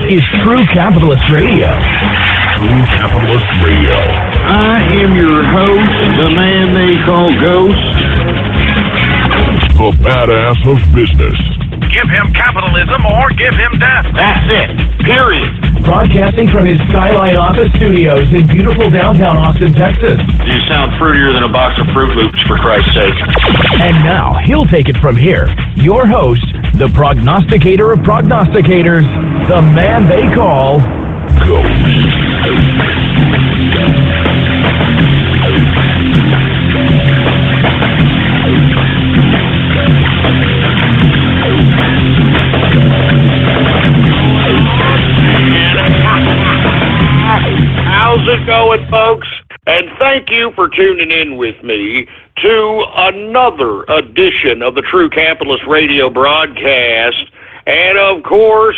is True Capitalist Radio. True Capitalist Radio. I am your host, the man they call Ghost. The badass of business. Give him capitalism or give him death. That's it. Period. Broadcasting from his Skyline office studios in beautiful downtown Austin, Texas. You sound fruitier than a box of Fruit Loops, for Christ's sake. And now, he'll take it from here. Your host, the prognosticator of prognosticators, the man they call Ghost. How's it going, folks? And thank you for tuning in with me to another edition of the True Capitalist Radio broadcast. And of course,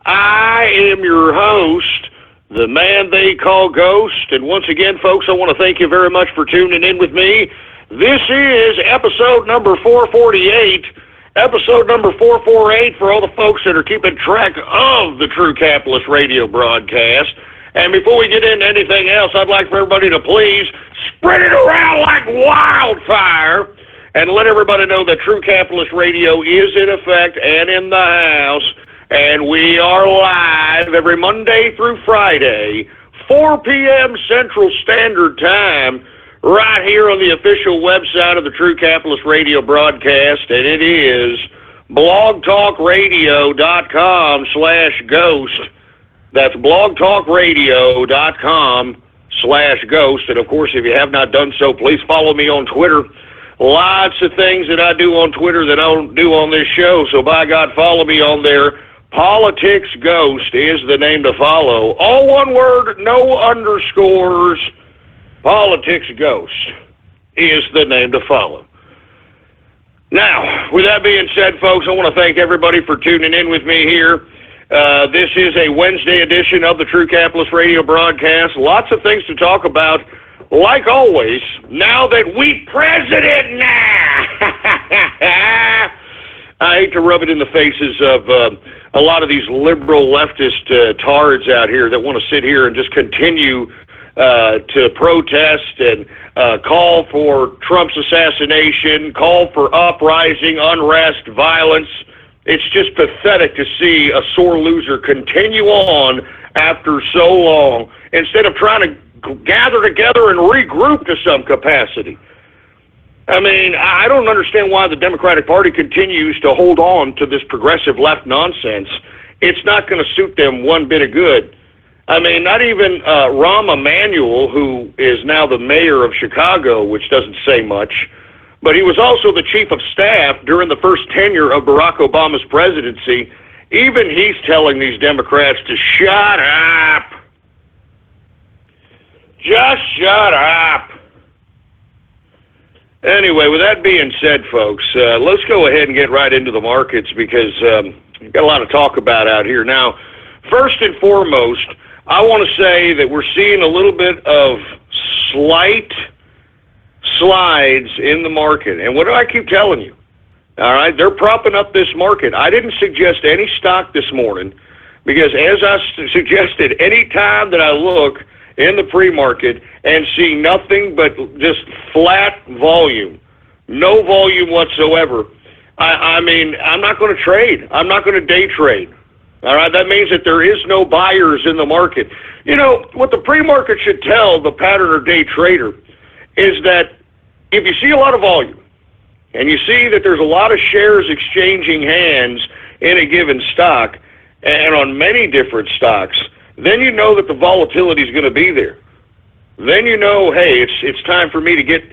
I am your host, the man they call Ghost. And once again, folks, I want to thank you very much for tuning in with me. This is episode number 448. Episode number 448 for all the folks that are keeping track of the True Capitalist Radio broadcast. And before we get into anything else, I'd like for everybody to please spread it around like wildfire and let everybody know that True Capitalist Radio is in effect and in the house. And we are live every Monday through Friday, 4 p.m. Central Standard Time, right here on the official website of the True Capitalist Radio broadcast, and it is blogtalkradio.com/ghost. That's blogtalkradio.com/ghost. And of course, if you have not done so, please follow me on Twitter. Lots of things that I do on Twitter that I don't do on this show, so by God, follow me on there. Politics Ghost is the name to follow. All one word, no underscores. Politics Ghost is the name to follow. Now, with that being said, folks, I want to thank everybody for tuning in with me here. This is a Wednesday edition of the True Capitalist Radio broadcast. Lots of things to talk about, like always, now that we president now. I hate to rub it in the faces of a lot of these liberal leftist tards out here that want to sit here and just continue to protest and call for Trump's assassination, call for uprising, unrest, violence. It's just pathetic to see a sore loser continue on after so long instead of trying to gather together and regroup to some capacity. I mean, I don't understand why the Democratic Party continues to hold on to this progressive left nonsense. It's not going to suit them one bit of good. I mean, not even Rahm Emanuel, who is now the mayor of Chicago, which doesn't say much, but he was also the chief of staff during the first tenure of Barack Obama's presidency. Even he's telling these Democrats to shut up. Just shut up. Anyway, with that being said, folks, let's go ahead and get right into the markets because we've got a lot to talk about out here. Now, first and foremost, I want to say that we're seeing a little bit of slight slides in the market. And what do I keep telling you? All right, they're propping up this market. I didn't suggest any stock this morning because, as I suggested, any time that I look in the pre-market and see nothing but just flat volume, no volume whatsoever, I mean, I'm not going to trade. I'm not going to day trade. All right, that means that there is no buyers in the market. You know, what the pre-market should tell the pattern or day trader is that if you see a lot of volume and you see that there's a lot of shares exchanging hands in a given stock and on many different stocks, then you know that the volatility is going to be there. Then you know, hey, it's time for me to get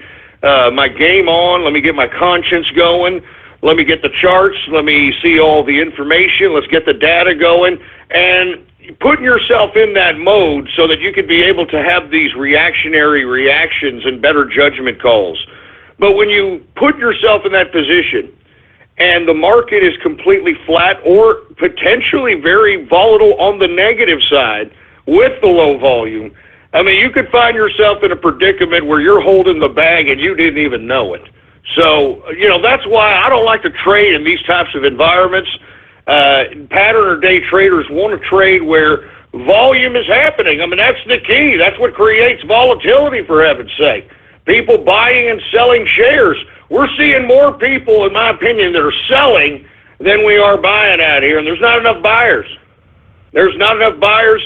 my game on. Let me get my conscience going. Let me get the charts. Let me see all the information. Let's get the data going. And putting yourself in that mode so that you could be able to have these reactionary reactions and better judgment calls. But when you put yourself in that position and the market is completely flat or potentially very volatile on the negative side with the low volume, I mean, you could find yourself in a predicament where you're holding the bag and you didn't even know it. So, you know, that's why I don't like to trade in these types of environments. pattern or day traders want to trade where volume is happening. I mean, that's the key. That's what creates volatility, for heaven's sake. People buying and selling shares. We're seeing more people, in my opinion, that are selling than we are buying out here, and there's not enough buyers. There's not enough buyers,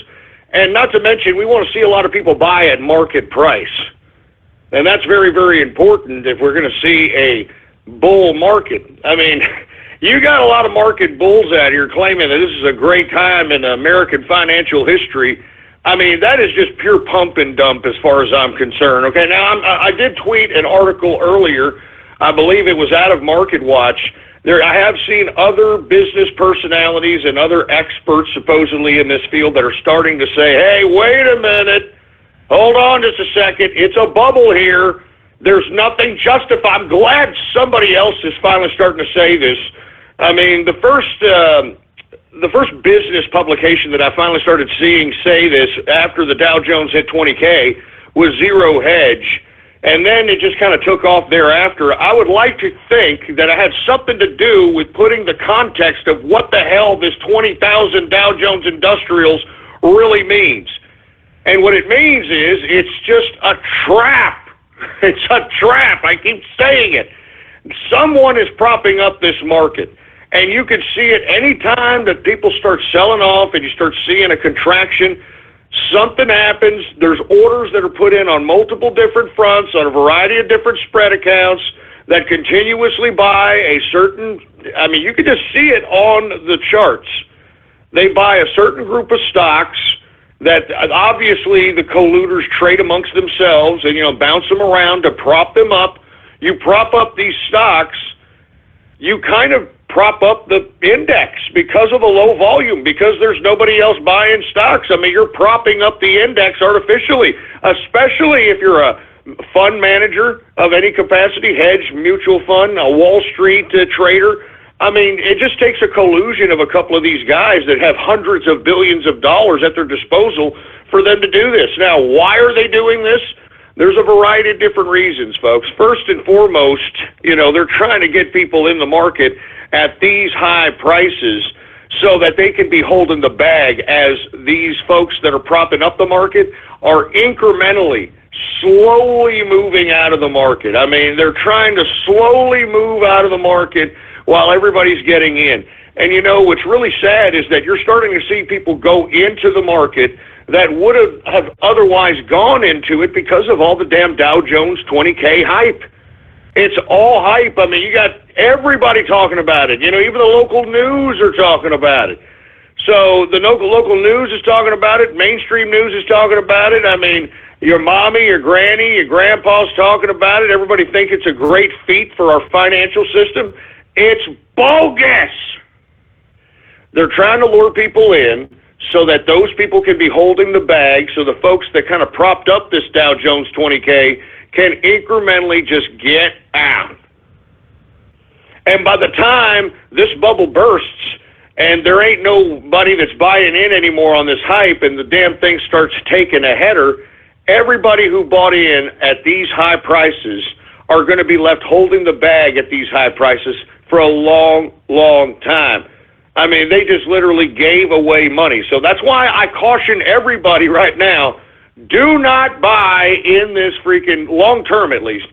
and not to mention, we want to see a lot of people buy at market price. And that's very, very important if we're going to see a bull market. I mean, you got a lot of market bulls out here claiming that this is a great time in American financial history. I mean, that is just pure pump and dump as far as I'm concerned. Okay, now I did tweet an article earlier. I believe it was out of Market Watch. I have seen other business personalities and other experts supposedly in this field that are starting to say, hey, wait a minute, hold on just a second, it's a bubble here. There's nothing justified. I'm glad somebody else is finally starting to say this. I mean, the first business publication that I finally started seeing say this after the Dow Jones hit 20K was Zero Hedge, and then it just kind of took off thereafter. I would like to think that it had something to do with putting the context of what the hell this 20,000 Dow Jones Industrials really means. And what it means is it's just a trap. It's a trap. I keep saying it. Someone is propping up this market. And you can see it any time that people start selling off and you start seeing a contraction, something happens. There's orders that are put in on multiple different fronts on a variety of different spread accounts that continuously buy a certain, I mean, you can just see it on the charts. They buy a certain group of stocks that obviously the colluders trade amongst themselves and, bounce them around to prop them up. You prop up these stocks, you kind of prop up the index because of the low volume, because there's nobody else buying stocks. I mean, you're propping up the index artificially, especially if you're a fund manager of any capacity, hedge, mutual fund, a Wall Street trader. I mean, it just takes a collusion of a couple of these guys that have hundreds of billions of dollars at their disposal for them to do this. Now, why are they doing this? There's a variety of different reasons, folks. First and foremost, they're trying to get people in the market at these high prices so that they can be holding the bag as these folks that are propping up the market are incrementally, slowly moving out of the market. I mean, they're trying to slowly move out of the market while everybody's getting in. And what's really sad is that you're starting to see people go into the market that would have otherwise gone into it because of all the damn Dow Jones 20K hype. It's all hype. I mean, you got everybody talking about it. Even the local news are talking about it. So the local news is talking about it. Mainstream news is talking about it. I mean, your mommy, your granny, your grandpa's talking about it. Everybody thinks it's a great feat for our financial system. It's bogus. They're trying to lure people in so that those people can be holding the bag, so the folks that kind of propped up this Dow Jones 20K can incrementally just get out. And by the time this bubble bursts and there ain't nobody that's buying in anymore on this hype and the damn thing starts taking a header, everybody who bought in at these high prices are going to be left holding the bag at these high prices for a long, long time. I mean, they just literally gave away money. So that's why I caution everybody right now, do not buy in this freaking long-term, at least.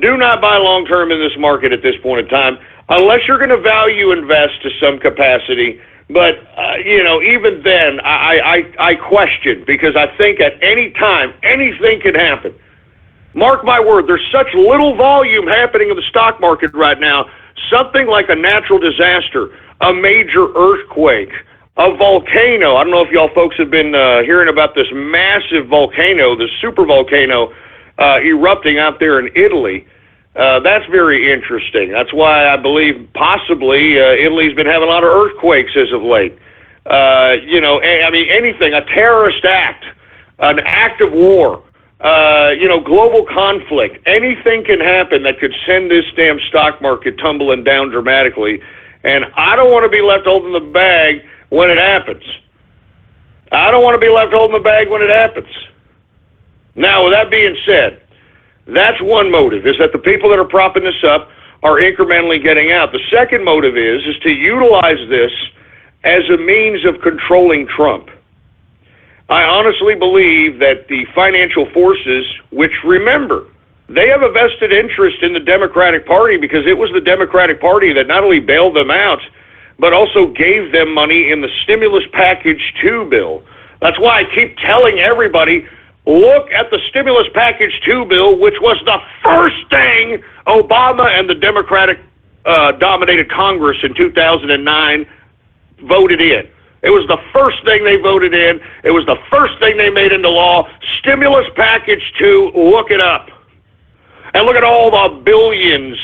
Do not buy long-term in this market at this point in time, unless you're going to value invest to some capacity. But, even then, I question, because I think at any time, anything can happen. Mark my word, there's such little volume happening in the stock market right now, something like a natural disaster, a major earthquake, a volcano. I don't know if y'all folks have been hearing about this massive volcano, this super volcano erupting out there in Italy. That's very interesting. That's why I believe possibly Italy's been having a lot of earthquakes as of late. I mean, anything, a terrorist act, an act of war, global conflict, anything can happen that could send this damn stock market tumbling down dramatically. And I don't want to be left holding the bag when it happens. I don't want to be left holding the bag when it happens. Now, with that being said, that's one motive, is that the people that are propping this up are incrementally getting out. The second motive is to utilize this as a means of controlling Trump. I honestly believe that the financial forces, which, remember, they have a vested interest in the Democratic Party because it was the Democratic Party that not only bailed them out, but also gave them money in the Stimulus Package 2 bill. That's why I keep telling everybody, look at the Stimulus Package 2 bill, which was the first thing Obama and the Democratic-dominated Congress in 2009 voted in. It was the first thing they voted in. It was the first thing they made into law. Stimulus Package 2, look it up. And look at all the billions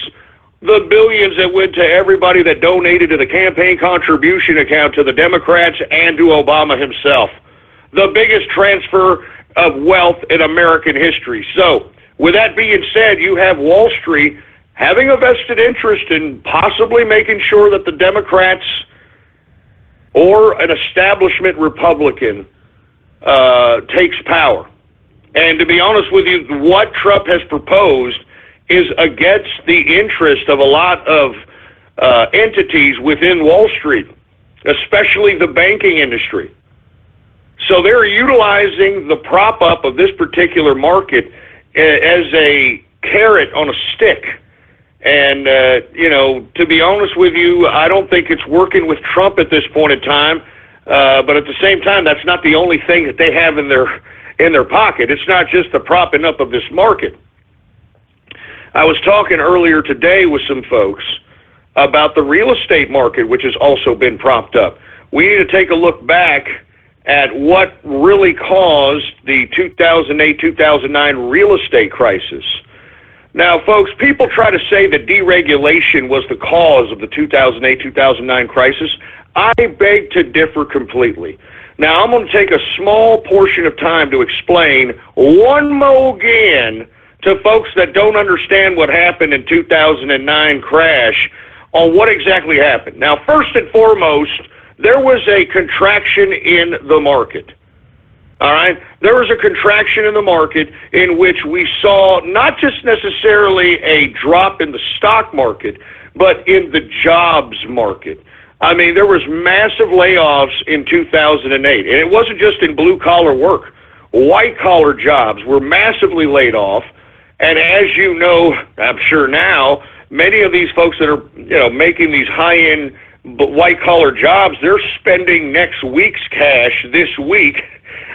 that went to everybody that donated to the campaign contribution account to the Democrats and to Obama himself. The biggest transfer of wealth in American history. So, with that being said, you have Wall Street having a vested interest in possibly making sure that the Democrats or an establishment Republican takes power. And to be honest with you, what Trump has proposed is against the interest of a lot of entities within Wall Street, especially the banking industry. So they're utilizing the prop up of this particular market as a carrot on a stick. And, to be honest with you, I don't think it's working with Trump at this point in time. But at the same time, that's not the only thing that they have in their pocket. It's not just the propping up of this market. I was talking earlier today with some folks about the real estate market, which has also been propped up. We need to take a look back at what really caused the 2008-2009 real estate crisis. Now, folks, people try to say that deregulation was the cause of the 2008-2009 crisis. I beg to differ completely. Now, I'm going to take a small portion of time to explain one more again to folks that don't understand what happened in 2009 crash on what exactly happened. Now, first and foremost, there was a contraction in the market. All right? There was a contraction in the market in which we saw not just necessarily a drop in the stock market, but in the jobs market. I mean, there was massive layoffs in 2008, and it wasn't just in blue-collar work. White-collar jobs were massively laid off, and as you know, I'm sure now, many of these folks that are, making these high-end white-collar jobs, they're spending next week's cash this week.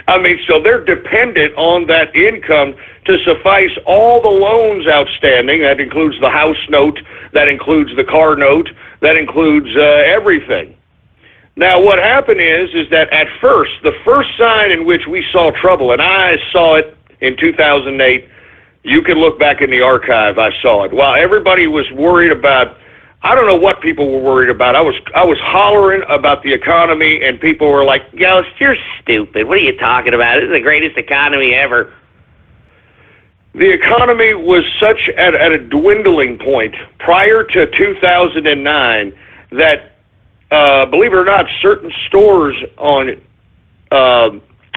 I mean, so they're dependent on that income to suffice all the loans outstanding. That includes the house note, that includes the car note, that includes everything. Now, what happened is that at first, the first sign in which we saw trouble, and I saw it in 2008, you can look back in the archive, I saw it. While everybody was worried about, I don't know what people were worried about. I was hollering about the economy, and people were like, "Yo, you're stupid. What are you talking about? This is the greatest economy ever." The economy was such at a dwindling point prior to 2009 that, believe it or not, certain stores on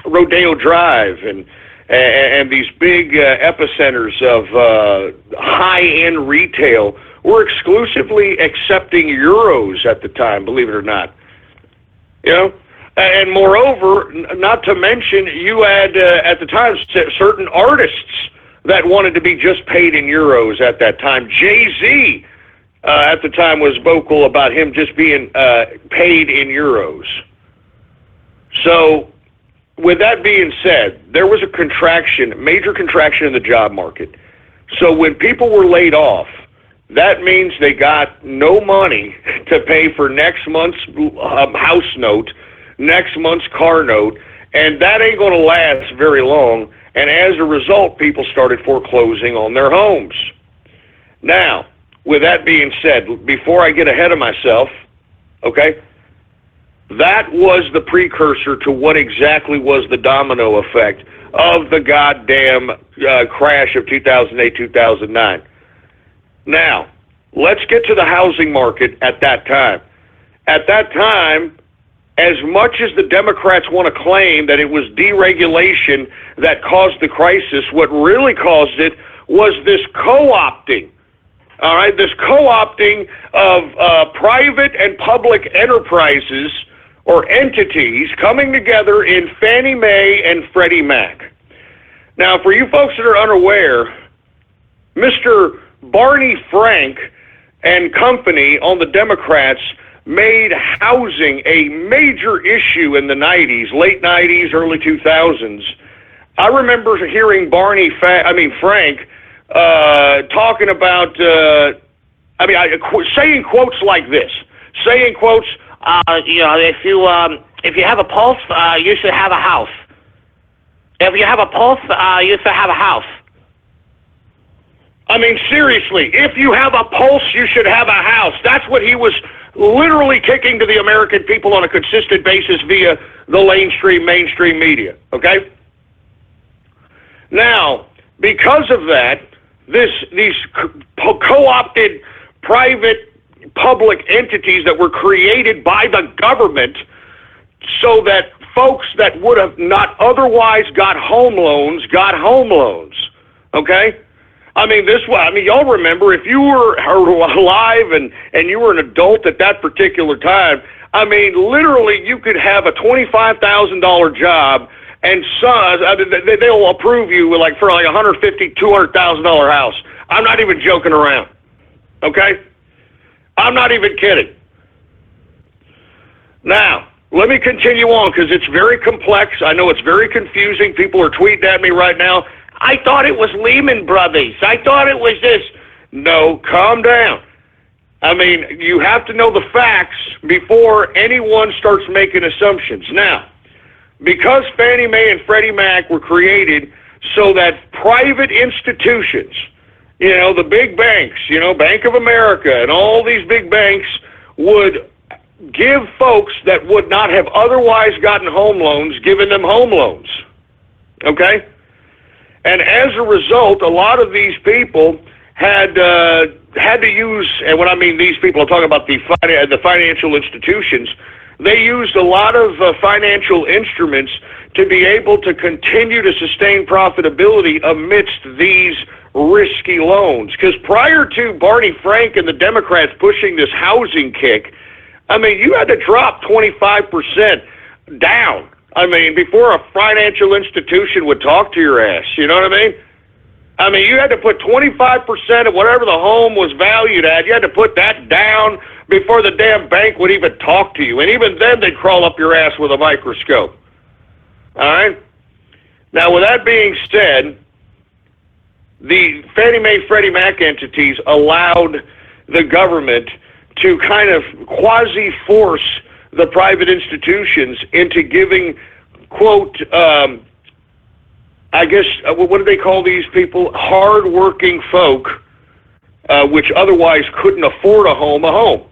Rodeo Drive and these big epicenters of high-end retail were exclusively accepting euros at the time, believe it or not. And moreover, not to mention, you had, at the time, certain artists that wanted to be just paid in euros at that time. Jay-Z, at the time, was vocal about him just being paid in euros. So, with that being said, there was a major contraction in the job market. So when people were laid off, that means they got no money to pay for next month's house note, next month's car note, and that ain't going to last very long. And as a result, people started foreclosing on their homes. Now, with that being said, before I get ahead of myself, okay, that was the precursor to what exactly was the domino effect of the goddamn crash of 2008-2009. Now, let's get to the housing market at that time. At that time, as much as the Democrats want to claim that it was deregulation that caused the crisis, what really caused it was this co-opting. All right, this co-opting of private and public enterprises or entities coming together in Fannie Mae and Freddie Mac. Now, for you folks that are unaware, Mr. Barney Frank and company on the Democrats made housing a major issue in the 90s, late 90s, early 2000s. I remember hearing Frank talking about, saying quotes like this, saying quotes, if you have a pulse, you should have a house. If you have a pulse, you should have a house. I mean, seriously, if you have a pulse, you should have a house. That's what he was literally kicking to the American people on a consistent basis via the mainstream media, okay? Now, because of that, these co-opted private public entities that were created by the government so that folks that would have not otherwise got home loans, okay? Y'all remember, if you were alive and you were an adult at that particular time, literally you could have a $25,000 job and they'll approve you for like $150,000, $200,000 house. I'm not even joking around, okay? I'm not even kidding. Now, let me continue on because it's very complex. I know it's very confusing. People are tweeting at me right now. I thought it was Lehman Brothers. I thought it was this. No, calm down. You have to know the facts before anyone starts making assumptions. Now, because Fannie Mae and Freddie Mac were created so that private institutions, the big banks, Bank of America and all these big banks would give folks that would not have otherwise gotten home loans, giving them home loans, okay? And as a result, a lot of these people had to use, and when I mean these people, I'm talking about the financial institutions, they used a lot of financial instruments to be able to continue to sustain profitability amidst these risky loans. Because prior to Barney Frank and the Democrats pushing this housing kick, you had to drop 25% down. Before a financial institution would talk to your ass, you know what I mean? You had to put 25% of whatever the home was valued at, you had to put that down before the damn bank would even talk to you. And even then, they'd crawl up your ass with a microscope. All right? Now, with that being said, the Fannie Mae, Freddie Mac entities allowed the government to kind of quasi-force the private institutions into giving, quote, what do they call these people? Hard-working folk, which otherwise couldn't afford a home.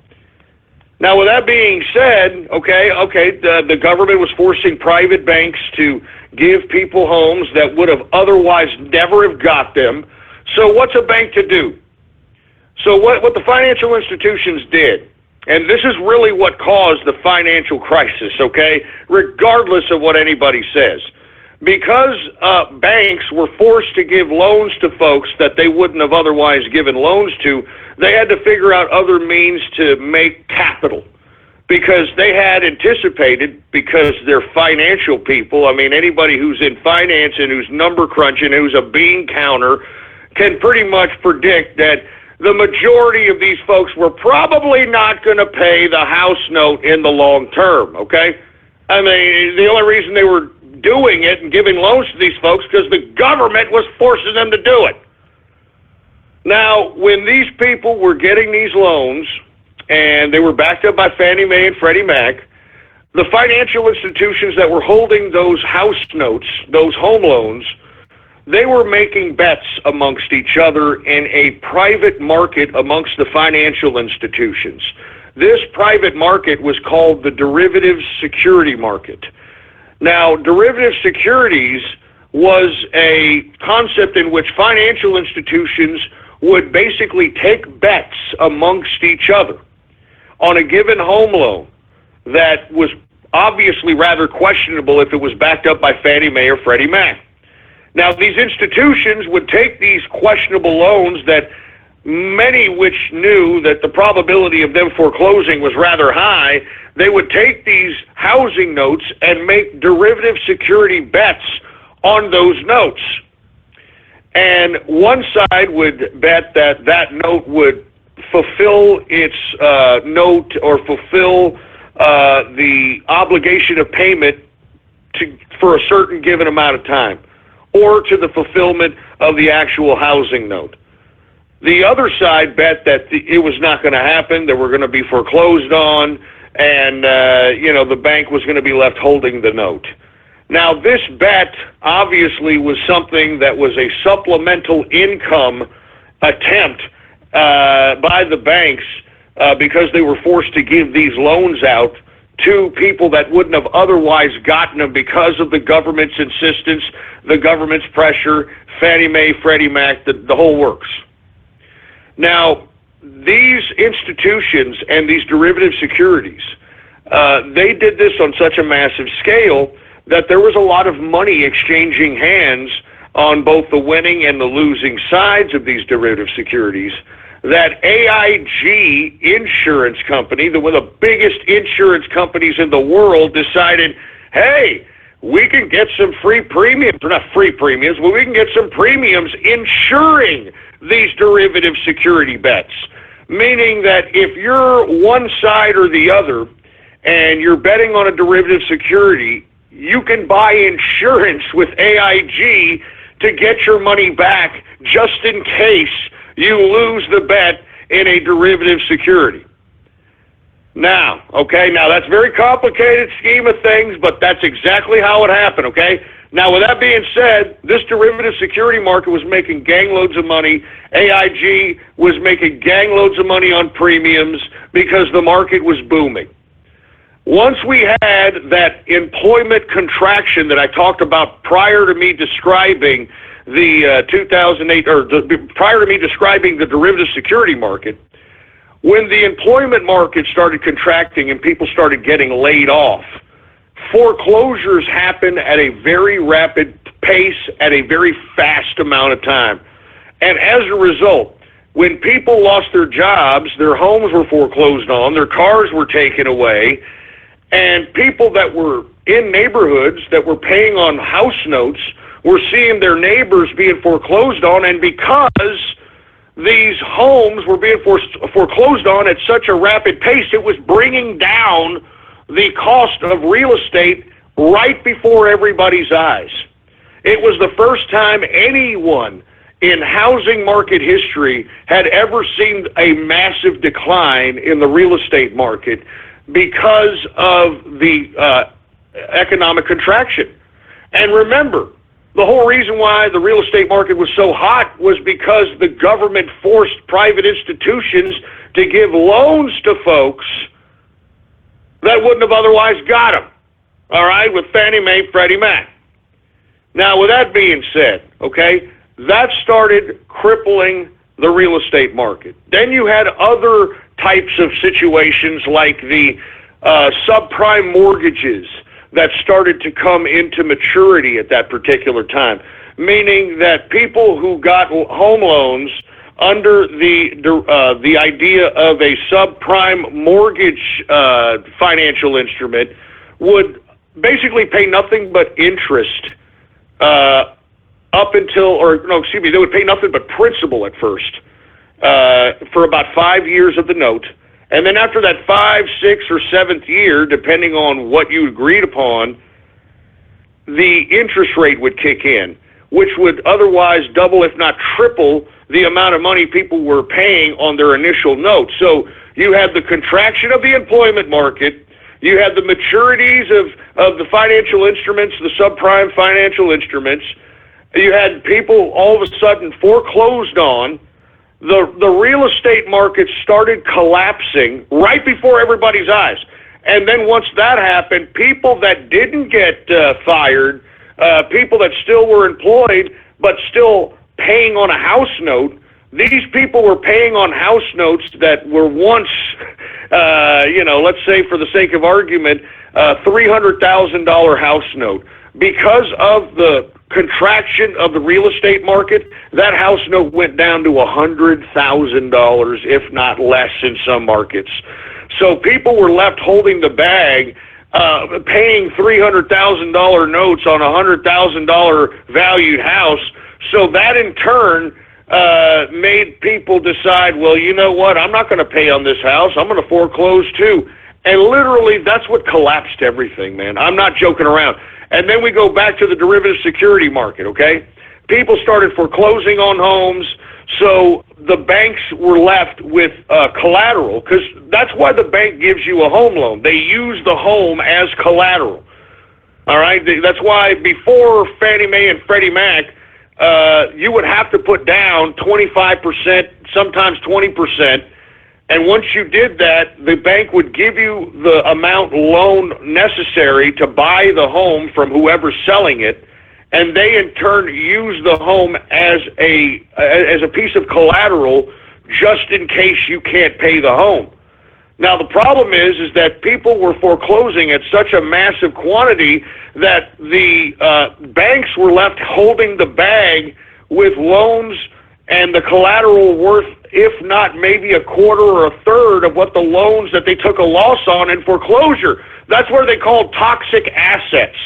Now, with that being said, the government was forcing private banks to give people homes that would have otherwise never have got them. So what's a bank to do? So what the financial institutions did, and this is really what caused the financial crisis, okay, regardless of what anybody says. Because banks were forced to give loans to folks that they wouldn't have otherwise given loans to, they had to figure out other means to make capital. Because they had anticipated, because they're financial people, anybody who's in finance and who's number crunching, who's a bean counter, can pretty much predict that the majority of these folks were probably not going to pay the house note in the long term, okay? The only reason they were doing it and giving loans to these folks because the government was forcing them to do it. Now, when these people were getting these loans, and they were backed up by Fannie Mae and Freddie Mac, the financial institutions that were holding those house notes, those home loans, they were making bets amongst each other in a private market amongst the financial institutions. This private market was called the derivative security market. Now, derivative securities was a concept in which financial institutions would basically take bets amongst each other on a given home loan that was obviously rather questionable if it was backed up by Fannie Mae or Freddie Mac. Now, these institutions would take these questionable loans that many which knew that the probability of them foreclosing was rather high. they would take these housing notes and make derivative security bets on those notes. And one side would bet that that note would fulfill its note or fulfill the obligation of payment for a certain given amount of time, or to the fulfillment of the actual housing note. The other side bet that it was not going to happen, that we're going to be foreclosed on, and the bank was going to be left holding the note. Now, this bet obviously was something that was a supplemental income attempt by the banks because they were forced to give these loans out to people that wouldn't have otherwise gotten them because of the government's insistence, the government's pressure, Fannie Mae, Freddie Mac, the whole works. Now, these institutions and these derivative securities, they did this on such a massive scale that there was a lot of money exchanging hands on both the winning and the losing sides of these derivative securities, that AIG insurance company, one of the biggest insurance companies in the world, decided, hey, we can get some free premiums, or not free premiums, but we can get some premiums insuring these derivative security bets. Meaning that if you're one side or the other and you're betting on a derivative security, you can buy insurance with AIG to get your money back just in case you lose the bet in a derivative security. Now that's a very complicated scheme of things, but that's exactly how it happened, okay? Now, with that being said, this derivative security market was making gang loads of money. AIG was making gang loads of money on premiums because the market was booming. Once we had that employment contraction that I talked about prior to me describing the 2008, prior to me describing the derivative security market, when the employment market started contracting and people started getting laid off, foreclosures happen at a very rapid pace at a very fast amount of time. And as a result, when people lost their jobs, their homes were foreclosed on, their cars were taken away, and people that were in neighborhoods that were paying on house notes were seeing their neighbors being foreclosed on, and because these homes were being foreclosed on at such a rapid pace, it was bringing down the cost of real estate right before everybody's eyes. It was the first time anyone in housing market history had ever seen a massive decline in the real estate market because of the economic contraction. And remember, the whole reason why the real estate market was so hot was because the government forced private institutions to give loans to folks that wouldn't have otherwise got them, all right, with Fannie Mae, Freddie Mac. Now, with that being said, okay, that started crippling the real estate market. Then you had other types of situations like the subprime mortgages that started to come into maturity at that particular time, meaning that people who got home loans under the idea of a subprime mortgage financial instrument would basically pay nothing but interest they would pay nothing but principal at first for about 5 years of the note. And then after that 5th, 6th, or 7th year, depending on what you agreed upon, the interest rate would kick in, which would otherwise double, if not triple, the amount of money people were paying on their initial note. So you had the contraction of the employment market, you had the maturities of the financial instruments, the subprime financial instruments, you had people all of a sudden foreclosed on. The real estate market started collapsing right before everybody's eyes. And then once that happened, people that didn't get fired, people that still were employed but still paying on a house note, these people were paying on house notes that were once, let's say for the sake of argument, $300,000 house note. Because of the contraction of the real estate market, that house note went down to $100,000, if not less in some markets. So people were left holding the bag, paying $300,000 notes on a $100,000 valued house. So that in turn made people decide, well, you know what? I'm not going to pay on this house. I'm going to foreclose too. And literally, that's what collapsed everything, man. I'm not joking around. And then we go back to the derivative security market, okay? People started foreclosing on homes, so the banks were left with collateral, because that's why the bank gives you a home loan. They use the home as collateral, all right? That's why before Fannie Mae and Freddie Mac, you would have to put down 25%, sometimes 20%, and once you did that, the bank would give you the amount loan necessary to buy the home from whoever's selling it, and they in turn use the home as a piece of collateral just in case you can't pay the home. Now the problem is that people were foreclosing at such a massive quantity that the banks were left holding the bag with loans and the collateral worth, if not maybe a quarter or a third of what the loans that they took a loss on in foreclosure. That's what they called toxic assets.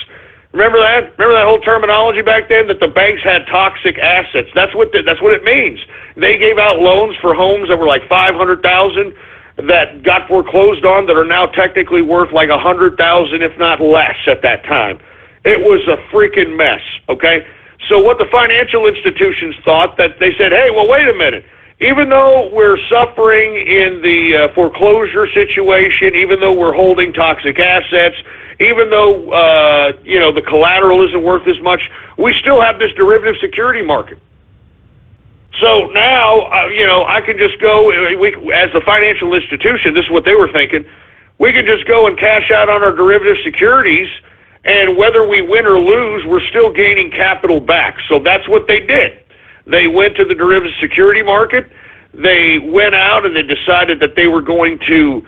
Remember that? Remember that whole terminology back then, that the banks had toxic assets? That's what it means. They gave out loans for homes that were like $500,000 that got foreclosed on that are now technically worth like $100,000, if not less at that time. It was a freaking mess, okay? So what the financial institutions thought, that they said, hey, well, wait a minute. Even though we're suffering in the foreclosure situation, even though we're holding toxic assets, even though, the collateral isn't worth as much, we still have this derivative security market. So now, I can just go, as the financial institution, this is what they were thinking, we can just go and cash out on our derivative securities, and whether we win or lose, we're still gaining capital back. So that's what they did. They went to the derivative security market. They went out and they decided that they were going to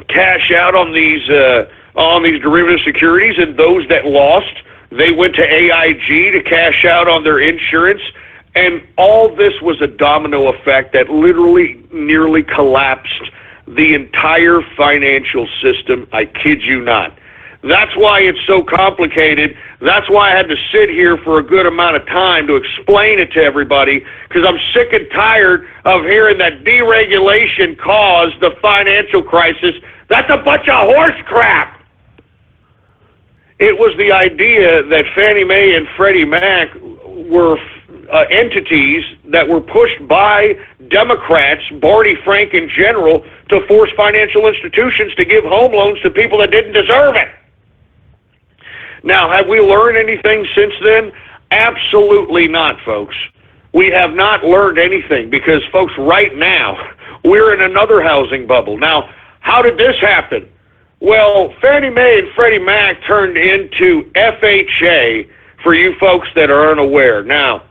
cash out on these derivative securities, and those that lost, they went to AIG to cash out on their insurance, and all this was a domino effect that literally nearly collapsed the entire financial system. I kid you not. That's why it's so complicated. That's why I had to sit here for a good amount of time to explain it to everybody, because I'm sick and tired of hearing that deregulation caused the financial crisis. That's a bunch of horse crap. It was the idea that Fannie Mae and Freddie Mac were entities that were pushed by Democrats, Barney Frank in general, to force financial institutions to give home loans to people that didn't deserve it. Now, have we learned anything since then? Absolutely not, folks. We have not learned anything because, folks, right now, we're in another housing bubble. Now, how did this happen? Well, Fannie Mae and Freddie Mac turned into FHA, for you folks that are unaware. Now,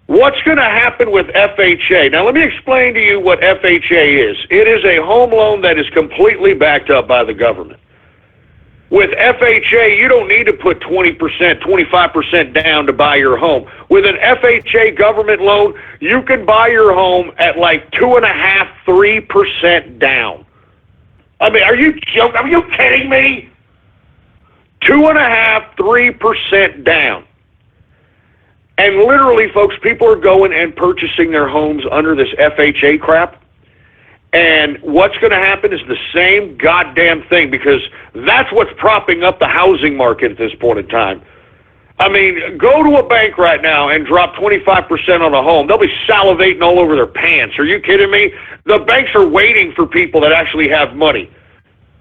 what's going to happen with FHA? Now, let me explain to you what FHA is. It is a home loan that is completely backed up by the government. With FHA, you don't need to put 20%, 25% down to buy your home. With an FHA government loan, you can buy your home at like 2.5%, 3% down. I mean, are you joking? Are you kidding me? 2.5%, 3% down. And literally, folks, people are going and purchasing their homes under this FHA crap. And what's going to happen is the same goddamn thing, because that's what's propping up the housing market at this point in time. I mean, go to a bank right now and drop 25% on a home. They'll be salivating all over their pants. Are you kidding me? The banks are waiting for people that actually have money.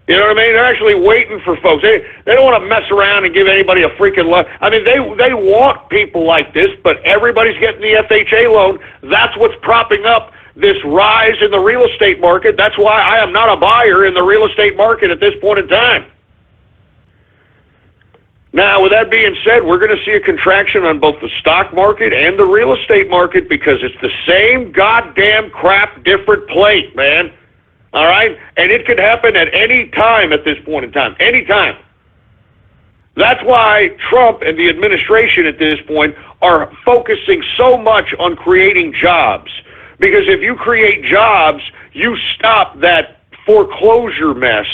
You know what I mean? They're actually waiting for folks. They don't want to mess around and give anybody a freaking loan. I mean, they want people like this, but everybody's getting the FHA loan. That's what's propping up this rise in the real estate market. That's why I am not a buyer in the real estate market at this point in time. Now, with that being said, we're going to see a contraction on both the stock market and the real estate market, because it's the same goddamn crap, different plate, man. All right? And it could happen at any time at this point in time. Any time. That's why Trump and the administration at this point are focusing so much on creating jobs. Because if you create jobs, you stop that foreclosure mess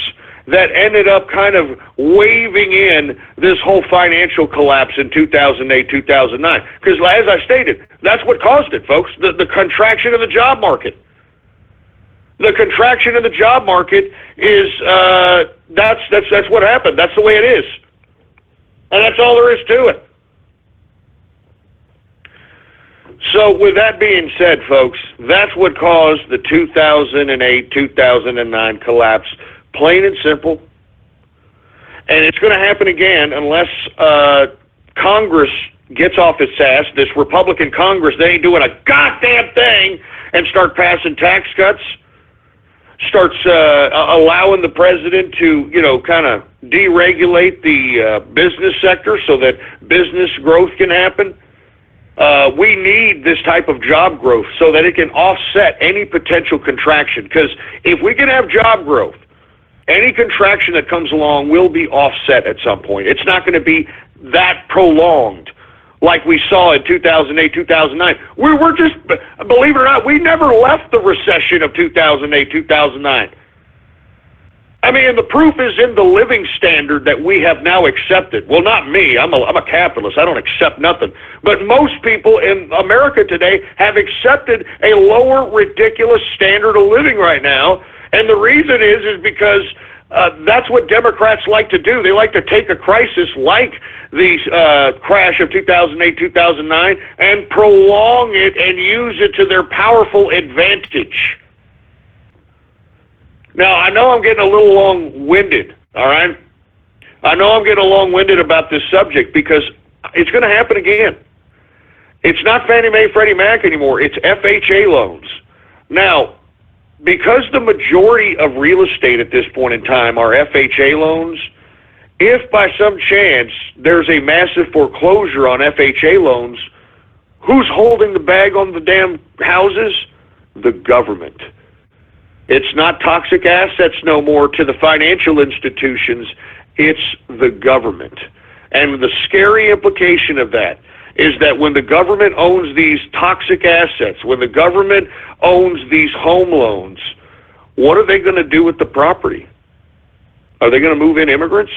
that ended up kind of waving in this whole financial collapse in 2008, 2009. Because as I stated, that's what caused it, folks, the contraction of the job market. The contraction of the job market is, that's what happened. That's the way it is. And that's all there is to it. So with that being said, folks, that's what caused the 2008, 2009 collapse, plain and simple. And it's going to happen again unless Congress gets off its ass. This Republican Congress, they ain't doing a goddamn thing, and start passing tax cuts, starts allowing the president to, kind of deregulate the business sector so that business growth can happen. We need this type of job growth so that it can offset any potential contraction. Because if we can have job growth, any contraction that comes along will be offset at some point. It's not going to be that prolonged like we saw in 2008, 2009. We're just, believe it or not, we never left the recession of 2008, 2009. I mean, the proof is in the living standard that we have now accepted. Well, not me. I'm a capitalist. I don't accept nothing. But most people in America today have accepted a lower, ridiculous standard of living right now. And the reason is because that's what Democrats like to do. They like to take a crisis like the crash of 2008, 2009 and prolong it and use it to their powerful advantage. Now, I know I'm getting a little long-winded, all right? I know I'm getting long-winded about this subject because it's going to happen again. It's not Fannie Mae, Freddie Mac anymore. It's FHA loans. Now, because the majority of real estate at this point in time are FHA loans, if by some chance there's a massive foreclosure on FHA loans, who's holding the bag on the damn houses? The government. It's not toxic assets no more to the financial institutions. It's the government. And the scary implication of that is that when the government owns these toxic assets, when the government owns these home loans, what are they going to do with the property? Are they going to move in immigrants?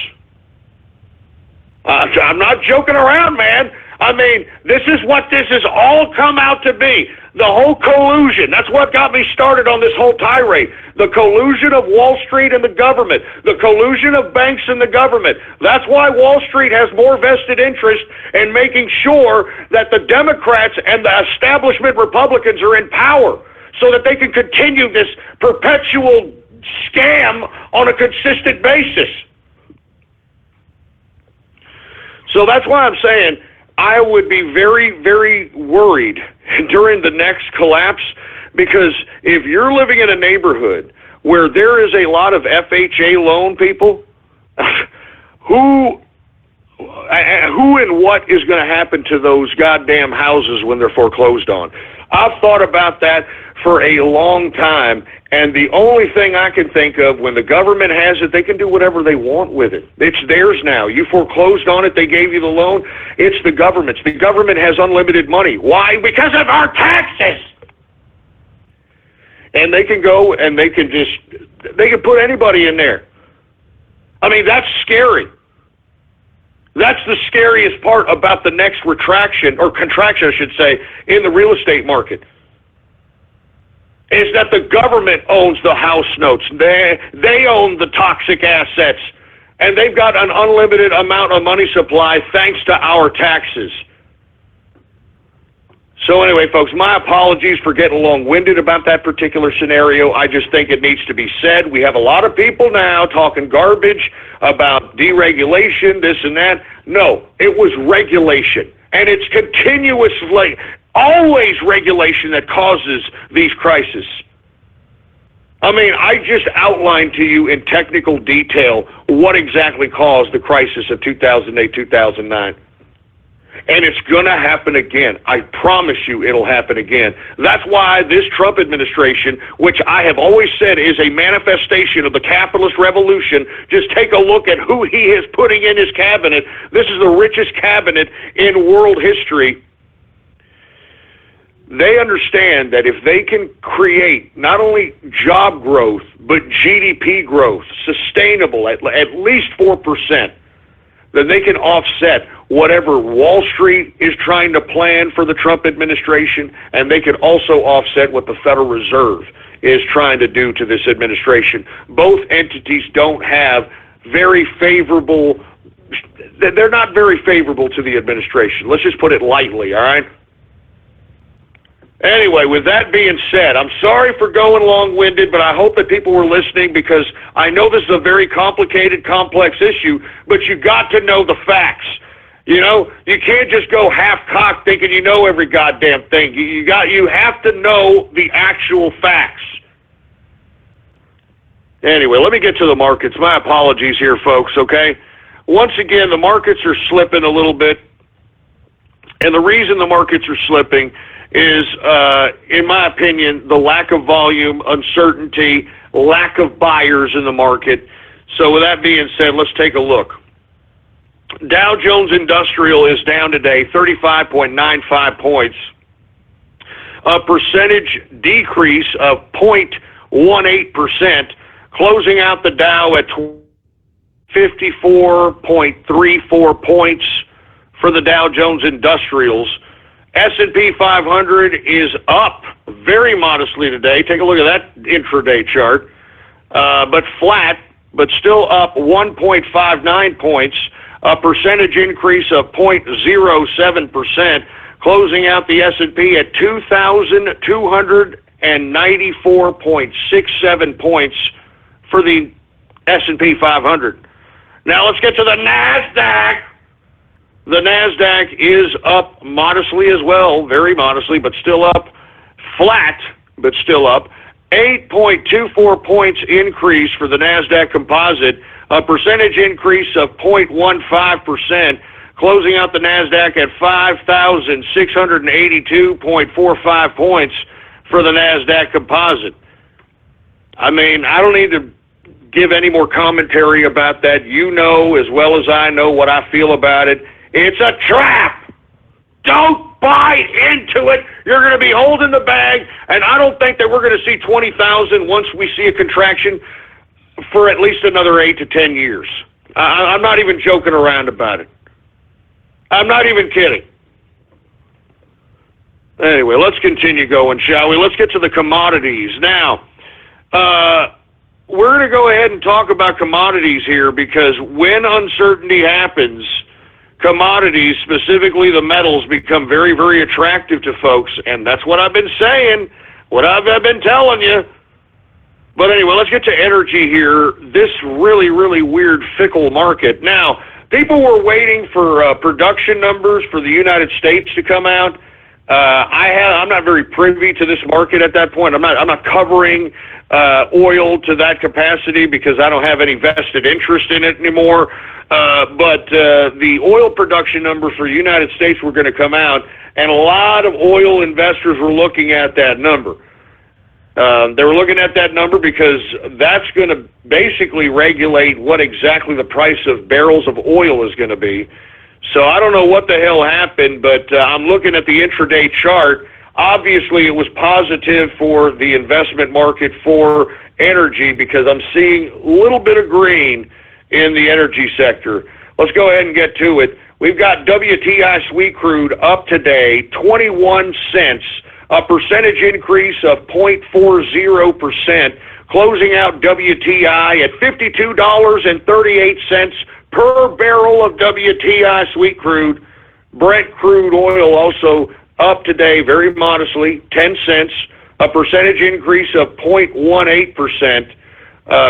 I'm not joking around, man. I mean, this is what this has all come out to be. The whole collusion. That's what got me started on this whole tirade. The collusion of Wall Street and the government. The collusion of banks and the government. That's why Wall Street has more vested interest in making sure that the Democrats and the establishment Republicans are in power so that they can continue this perpetual scam on a consistent basis. So that's why I'm saying I would be very, very worried during the next collapse, because if you're living in a neighborhood where there is a lot of FHA loan people, who and what is going to happen to those goddamn houses when they're foreclosed on? I've thought about that for a long time, and the only thing I can think of, when the government has it, they can do whatever they want with it. It's theirs now. You foreclosed on it, they gave you the loan. It's the government's. The government has unlimited money. Why? Because of our taxes. And they can go and they can put anybody in there. I mean, that's scary. That's the scariest part about the next retraction, or contraction, I should say, in the real estate market, is that the government owns the house notes. They own the toxic assets, and they've got an unlimited amount of money supply thanks to our taxes. So anyway, folks, my apologies for getting long-winded about that particular scenario. I just think it needs to be said. We have a lot of people now talking garbage about deregulation, this and that. No, it was regulation, and it's continuously, always regulation that causes these crises. I mean, I just outlined to you in technical detail what exactly caused the crisis of 2008, 2009. And it's going to happen again. I promise you it'll happen again. That's why this Trump administration, which I have always said is a manifestation of the capitalist revolution, just take a look at who he is putting in his cabinet. This is the richest cabinet in world history. they understand that if they can create not only job growth, but GDP growth, sustainable at least 4%, then they can offset whatever Wall Street is trying to plan for the Trump administration, and they can also offset what the Federal Reserve is trying to do to this administration. Both entities don't have very favorable, they're not very favorable to the administration. Let's just put it lightly, all right? Anyway, with that being said, I'm sorry for going long-winded, but I hope that people were listening because I know this is a very complicated, complex issue, but you got to know the facts. You know, you can't just go half-cocked thinking you know every goddamn thing. You have to know the actual facts. Anyway, let me get to the markets. My apologies here, folks, okay? Once again, the markets are slipping a little bit, and the reason the markets are slipping is, in my opinion, the lack of volume, uncertainty, lack of buyers in the market. So with that being said, let's take a look. Dow Jones Industrial is down today 35.95 points, a percentage decrease of 0.18%, closing out the Dow at 54.34 points for the Dow Jones Industrials. S&P 500 is up very modestly today. Take a look at that intraday chart, but flat, but still up 1.59 points, a percentage increase of 0.07%, closing out the S&P at 2,294.67 points for the S&P 500. Now let's get to the NASDAQ. The NASDAQ is up modestly as well, very modestly, but still up, flat, but still up. 8.24 points increase for the NASDAQ composite, a percentage increase of 0.15%, closing out the NASDAQ at 5,682.45 points for the NASDAQ composite. I mean, I don't need to give any more commentary about that. You know as well as I know what I feel about it. It's a trap. Don't buy into it. You're going to be holding the bag, and I don't think that we're going to see 20,000 once we see a contraction for at least another 8 to 10 years. I'm not even joking around about it. I'm not even kidding. Anyway, let's continue going, shall we? Let's get to the commodities. Now, we're going to go ahead and talk about commodities here because when uncertainty happens, commodities, specifically the metals, become very, very attractive to folks, and that's what I've been saying, what I've been telling you. But anyway, let's get to energy here, this really, really weird, fickle market. Now, people were waiting for production numbers for the United States to come out. I'm not very privy to this market at that point. I'm not covering oil to that capacity because I don't have any vested interest in it anymore. But the oil production numbers for the United States were going to come out, and a lot of oil investors were looking at that number. They were looking at that number because that's going to basically regulate what exactly the price of barrels of oil is going to be. So I don't know what the hell happened, but I'm looking at the intraday chart. Obviously, it was positive for the investment market for energy because I'm seeing a little bit of green in the energy sector. Let's go ahead and get to it. We've got WTI sweet crude up today, 21 cents, a percentage increase of 0.40%, closing out WTI at $52.38 per barrel of WTI sweet crude. Brent crude oil also up today very modestly, 10 cents, a percentage increase of 0.18%,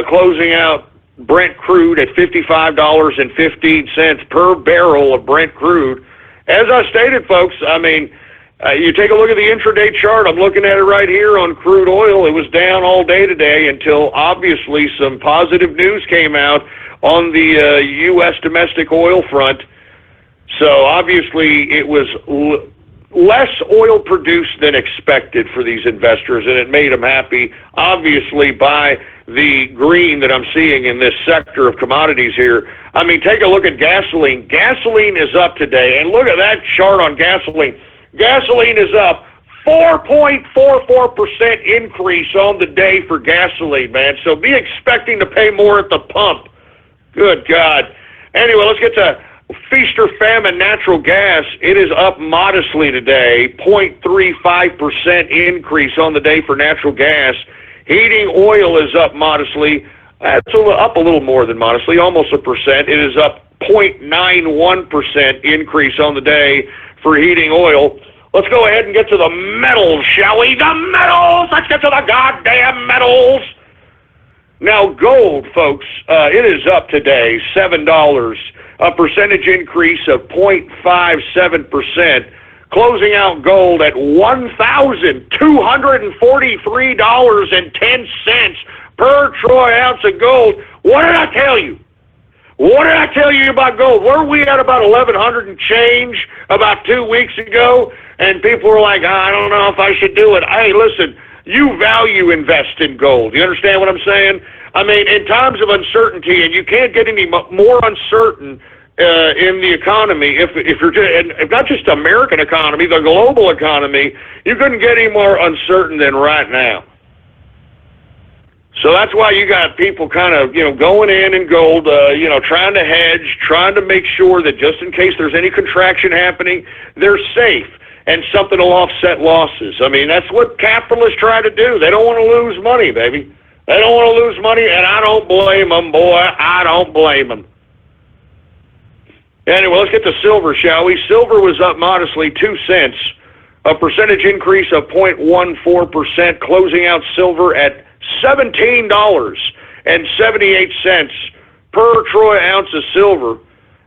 closing out Brent crude at $55.15 per barrel of Brent crude. As I stated, folks, I mean, you take a look at the intraday chart. I'm looking at it right here on crude oil. It was down all day today until obviously some positive news came out on the U.S. domestic oil front. So obviously it was less oil produced than expected for these investors, and it made them happy, obviously, by the green that I'm seeing in this sector of commodities here. I mean, take a look at gasoline. Gasoline is up today, and look at that chart on gasoline. Gasoline is up 4.44% increase on the day for gasoline, man. So be expecting to pay more at the pump. Good God. Anyway, let's get to feast or famine natural gas. It is up modestly today, 0.35% increase on the day for natural gas. Heating oil is up modestly. It's up a little more than modestly, almost 1%. It is up 0.91% increase on the day for heating oil. Let's go ahead and get to the metals, shall we? The metals! Let's get to the goddamn metals! Now, gold, folks, it is up today, $7, a percentage increase of 0.57%, closing out gold at $1,243.10 per troy ounce of gold. What did I tell you? What did I tell you about gold? Were we at about 1,100 and change about 2 weeks ago? And people were like, I don't know if I should do it. Hey, listen, you value invest in gold. You understand what I'm saying? I mean, in times of uncertainty, and you can't get any more uncertain in the economy, if you're just, and not just the American economy, the global economy, you couldn't get any more uncertain than right now. So that's why you got people kind of, going in gold, trying to hedge, trying to make sure that just in case there's any contraction happening, they're safe and something will offset losses. I mean, that's what capitalists try to do. They don't want to lose money, baby. They don't want to lose money, and I don't blame them, boy. I don't blame them. Anyway, let's get to silver, shall we? Silver was up modestly, 2 cents, a percentage increase of 0.14%, closing out silver at $17.78 per troy ounce of silver.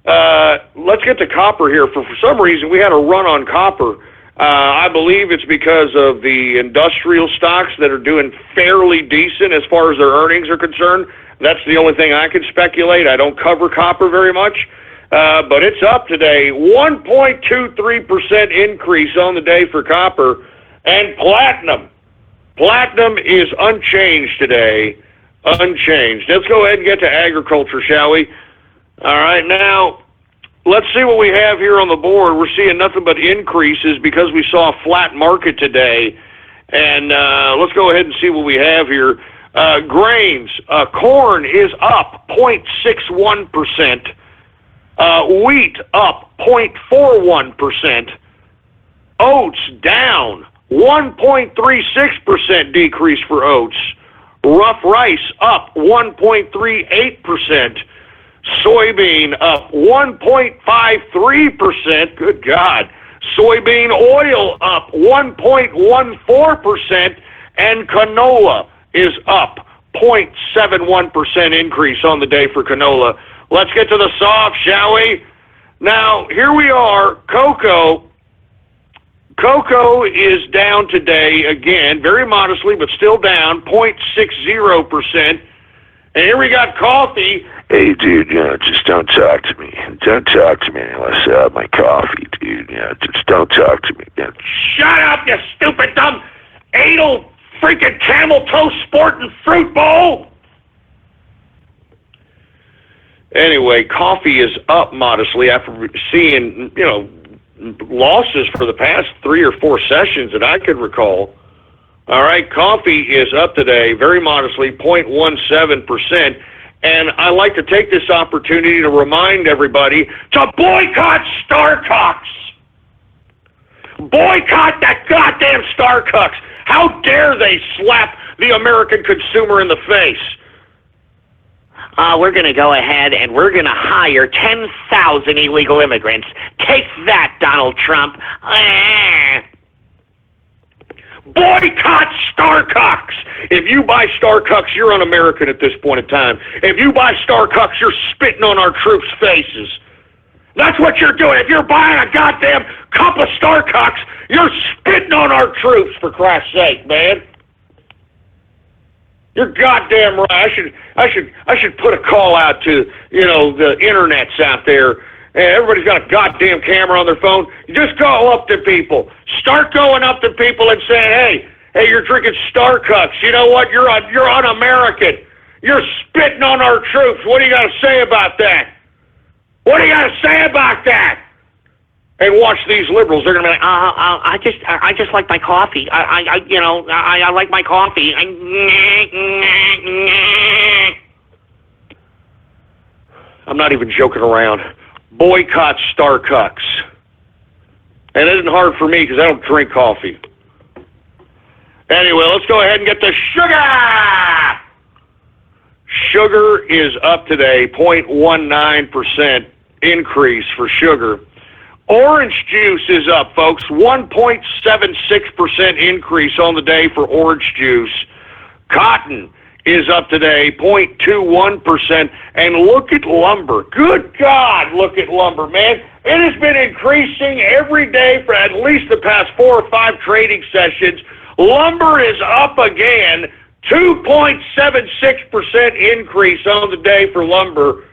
Let's get to copper here. For some reason, we had a run on copper. I believe it's because of the industrial stocks that are doing fairly decent as far as their earnings are concerned. That's the only thing I can speculate. I don't cover copper very much, but it's up today. 1.23% increase on the day for copper. And platinum. Platinum is unchanged today. Unchanged. Let's go ahead and get to agriculture, shall we? All right, now, let's see what we have here on the board. We're seeing nothing but increases because we saw a flat market today. And let's go ahead and see what we have here. Grains, corn is up 0.61%. Wheat up 0.41%. Oats down 1.36% decrease for oats. Rough rice up 1.38%. Soybean up 1.53%. Good God. Soybean oil up 1.14%. And canola is up 0.71% increase on the day for canola. Let's get to the soft, shall we? Now, here we are. Cocoa is down today again, very modestly, but still down 0.60%. And here we got coffee. Hey, dude, just don't talk to me. Don't talk to me unless I have my coffee, dude. Just don't talk to me. Shut up, you stupid, dumb, anal, freaking camel toe sporting fruit bowl. Anyway, coffee is up modestly after seeing, losses for the past 3 or 4 sessions that I could recall. All right, coffee is up today very modestly, 0.17%. And I like to take this opportunity to remind everybody to boycott Starbucks. Boycott that goddamn Starbucks. How dare they slap the American consumer in the face? We're going to go ahead and we're going to hire 10,000 illegal immigrants. Take that, Donald Trump. Boycott Starbucks. If you buy Starbucks, you're un-American at this point in time. If you buy Starbucks, you're spitting on our troops' faces. That's what you're doing. If you're buying a goddamn cup of Starbucks, you're spitting on our troops, for Christ's sake, man. You're goddamn right. I should put a call out to, the internets out there. Everybody's got a goddamn camera on their phone. You just go up to people. Start going up to people and saying, hey, you're drinking Starbucks. You know what? You're un-American. You're spitting on our troops. What do you got to say about that? What do you got to say about that? And watch these liberals. They're going to be like, I just like my coffee. I like my coffee. I'm not even joking around. Boycott Starbucks. And it isn't hard for me because I don't drink coffee. Anyway, let's go ahead and get the sugar. Sugar is up today, 0.19% increase for sugar. Orange juice is up, folks, 1.76% increase on the day for orange juice. Cotton is up today, 0.21%. And look at lumber. Good God, look at lumber, man. It has been increasing every day for at least the past 4 or 5 trading sessions. Lumber is up again, 2.76% increase on the day for lumber.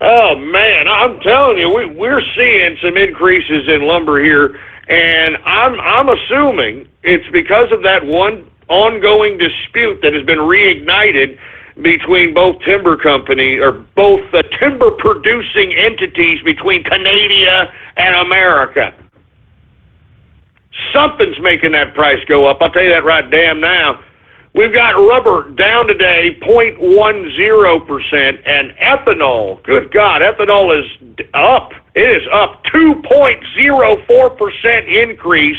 Oh, man, I'm telling you, we're seeing some increases in lumber here, and I'm assuming it's because of that one ongoing dispute that has been reignited between both timber company, or both the timber-producing entities between Canada and America. Something's making that price go up. I'll tell you that right damn now. We've got rubber down today, 0.10%, and ethanol, good God, ethanol is up. It is up 2.04% increase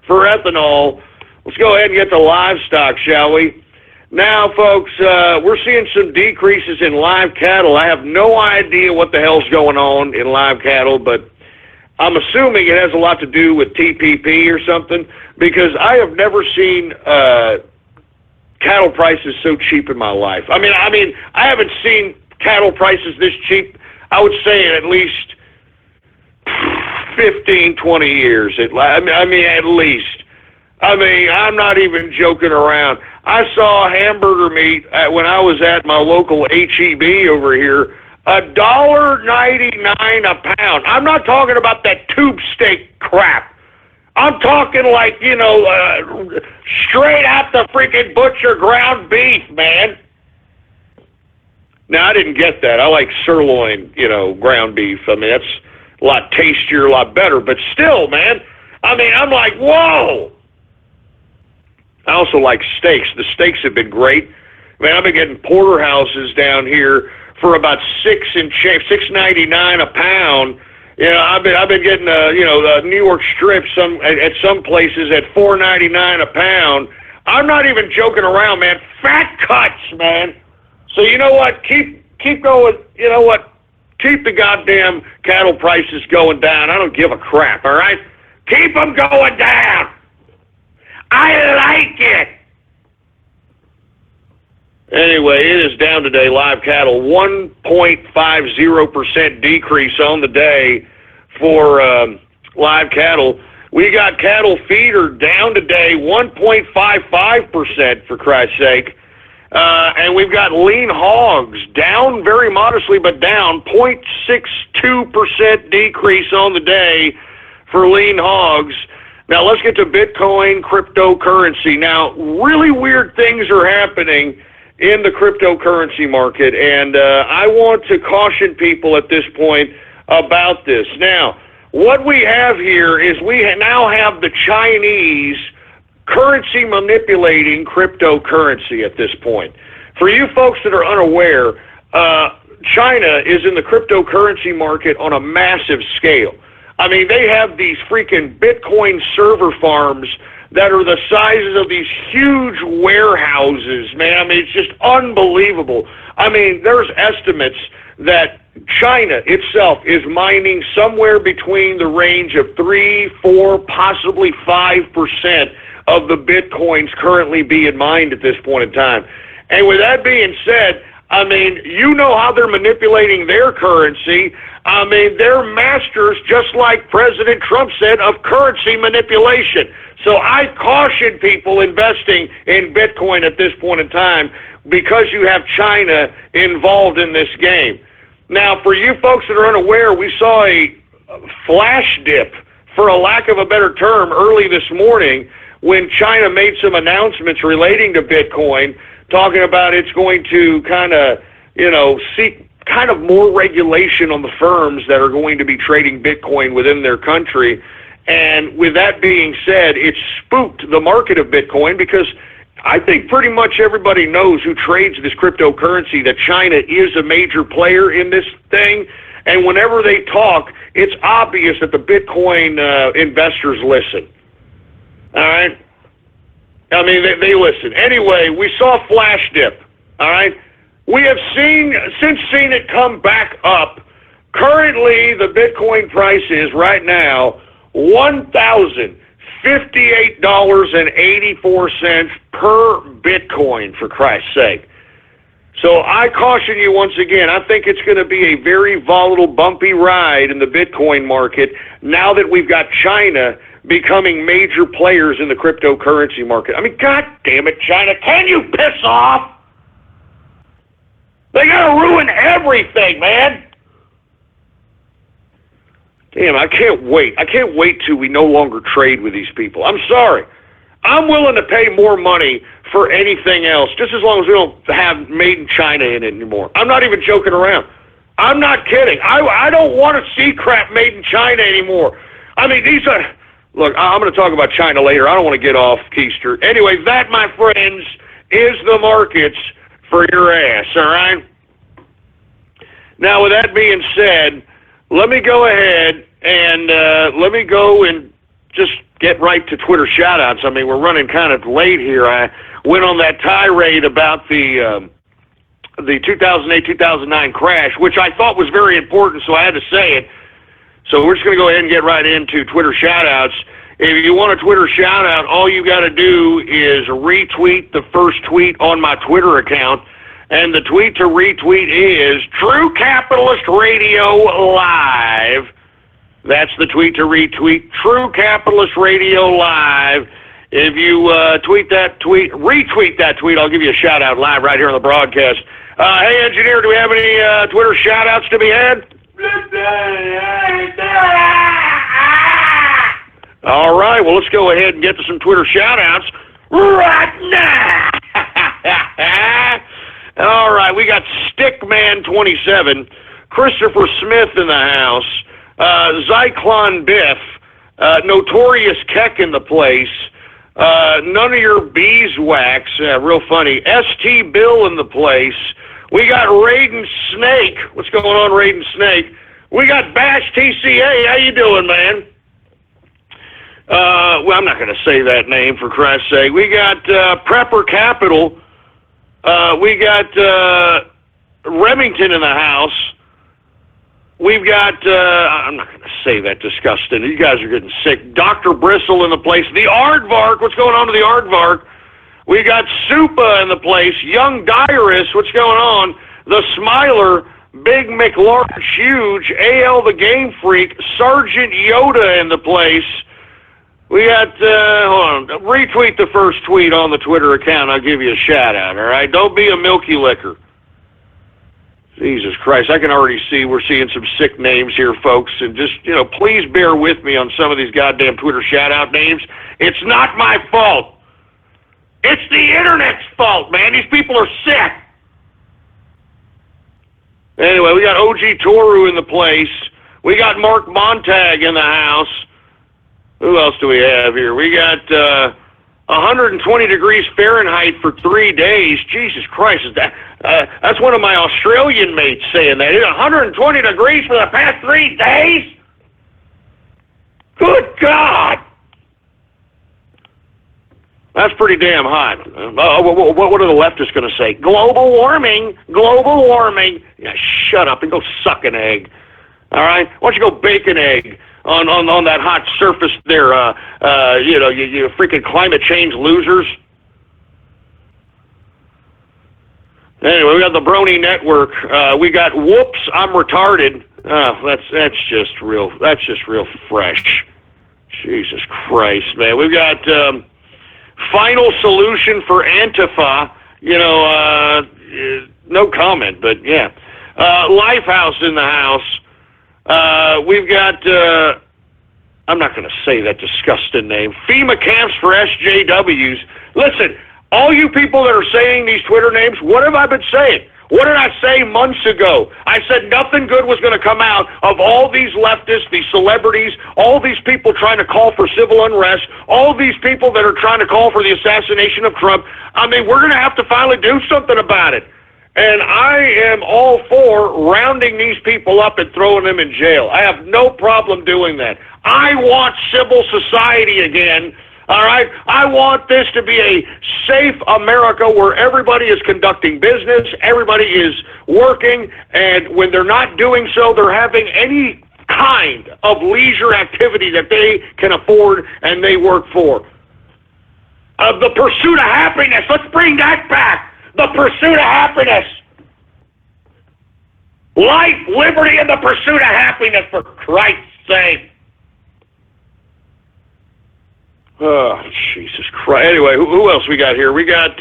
for ethanol. Let's go ahead and get to livestock, shall we? Now, folks, we're seeing some decreases in live cattle. I have no idea what the hell's going on in live cattle, but I'm assuming it has a lot to do with TPP or something, because I have never seen cattle prices so cheap in my life. I mean, I haven't seen cattle prices this cheap, I would say, in at least 15, 20 years. At least. I'm not even joking around. I saw hamburger meat when I was at my local H-E-B over here, $1.99 a pound. I'm not talking about that tube steak crap. I'm talking like, straight out the freaking butcher ground beef, man. Now, I didn't get that. I like sirloin, ground beef. That's a lot tastier, a lot better. But still, man, I'm like, whoa. I also like steaks. The steaks have been great. Man, I've been getting porterhouses down here for about $6.99 a pound. I've been getting the New York strips at some places at $4.99 a pound. I'm not even joking around, man. Fat cuts, man. So you know what? Keep going. You know what? Keep the goddamn cattle prices going down. I don't give a crap. All right, keep them going down. I like it. Anyway, it is down today, live cattle, 1.50% decrease on the day for live cattle. We got cattle feeder down today, 1.55%, for Christ's sake. And we've got lean hogs down very modestly, but down 0.62% decrease on the day for lean hogs. Now, let's get to Bitcoin, cryptocurrency. Now, really weird things are happening in the cryptocurrency market, and I want to caution people at this point about this. Now, what we have here is we now have the Chinese currency manipulating cryptocurrency at this point. For you folks that are unaware, China is in the cryptocurrency market on a massive scale. They have these freaking Bitcoin server farms that are the sizes of these huge warehouses, man. It's just unbelievable. There's estimates that China itself is mining somewhere between the range of 3, 4, possibly 5% of the Bitcoins currently being mined at this point in time. And with that being said, you know how they're manipulating their currency. They're masters, just like President Trump said, of currency manipulation. So I caution people investing in Bitcoin at this point in time because you have China involved in this game. Now, for you folks that are unaware, we saw a flash dip, for a lack of a better term, early this morning when China made some announcements relating to Bitcoin, talking about it's going to kind of, seek kind of more regulation on the firms that are going to be trading Bitcoin within their country. And with that being said, it's spooked the market of Bitcoin because I think pretty much everybody knows who trades this cryptocurrency that China is a major player in this thing. And whenever they talk, it's obvious that the Bitcoin investors listen. All right? I mean, they listen. Anyway, we saw flash dip. All right? We have seen it come back up. Currently, the Bitcoin price is right now $1,058.84 per Bitcoin, for Christ's sake. So I caution you once again, I think it's going to be a very volatile, bumpy ride in the Bitcoin market now that we've got China becoming major players in the cryptocurrency market. I mean, God damn it, China, can you piss off? They got to ruin everything, man. Damn, I can't wait. I can't wait till we no longer trade with these people. I'm sorry. I'm willing to pay more money for anything else, just as long as we don't have made in China in it anymore. I'm not even joking around. I'm not kidding. I don't want to see crap made in China anymore. I mean, these are... Look, I'm going to talk about China later. I don't want to get off Keister. Anyway, that, my friends, is the markets for your ass, all right? Now, with that being said, let me go ahead and let me go and just get right to Twitter shout-outs. I mean, we're running kind of late here. I went on that tirade about the 2008-2009 crash, which I thought was very important, so I had to say it. So we're just going to go ahead and get right into Twitter shout-outs. If you want a Twitter shout-out, all you got to do is retweet the first tweet on my Twitter account. And the tweet to retweet is True Capitalist Radio Live. That's the tweet to retweet, True Capitalist Radio Live. If you retweet that tweet, I'll give you a shout-out live right here on the broadcast. Hey, engineer, do we have any Twitter shout-outs to be had? All right, well, let's go ahead and get to some Twitter shout-outs right now. All right, we got Stickman27, Christopher Smith in the house, Zyklon Biff, Notorious Keck in the place, None of Your Beeswax, real funny, ST Bill in the place. We got Raiden Snake. What's going on, Raiden Snake? We got Bash TCA. How you doing, man? Well, I'm not going to say that name, for Christ's sake. We got Prepper Capital. We got Remington in the house. We've got, I'm not going to say that, disgusting. You guys are getting sick. Dr. Bristle in the place. The Aardvark. What's going on to the Aardvark? We got Supa in the place. Young Diarist. What's going on? The Smiler. Big McLarge Huge. AL the Game Freak. Sergeant Yoda in the place. We got, hold on. Retweet the first tweet on the Twitter account. I'll give you a shout out, all right? Don't be a milky liquor. Jesus Christ, I can already see we're seeing some sick names here, folks, and just, please bear with me on some of these goddamn Twitter shout-out names. It's not my fault. It's the Internet's fault, man. These people are sick. Anyway, we got OG Toru in the place. We got Mark Montag in the house. Who else do we have here? We got 120 degrees Fahrenheit for 3 days. Jesus Christ, is that's one of my Australian mates saying that. It's 120 degrees for the past 3 days? Good God! That's pretty damn hot. What are the leftists going to say? Global warming! Global warming! Yeah, shut up and go suck an egg. All right? Why don't you go bake an egg on that hot surface there, you freaking climate change losers. Anyway, we got the Brony Network. We got Whoops, I'm Retarded. That's just real fresh. Jesus Christ, man. We've got Final Solution for Antifa. No comment, but yeah. Lifehouse in the house. We've got, I'm not going to say that disgusting name, FEMA camps for SJWs. Listen, all you people that are saying these Twitter names, what have I been saying? What did I say months ago? I said nothing good was going to come out of all these leftists, these celebrities, all these people trying to call for civil unrest, all these people that are trying to call for the assassination of Trump. I mean, we're going to have to finally do something about it. And I am all for rounding these people up and throwing them in jail. I have no problem doing that. I want civil society again. All right, I want this to be a safe America where everybody is conducting business, everybody is working, and when they're not doing so, they're having any kind of leisure activity that they can afford and they work for. The pursuit of happiness, let's bring that back. The pursuit of happiness. Life, liberty, and the pursuit of happiness, for Christ's sake. Oh, Jesus Christ. Anyway, who else we got here? We got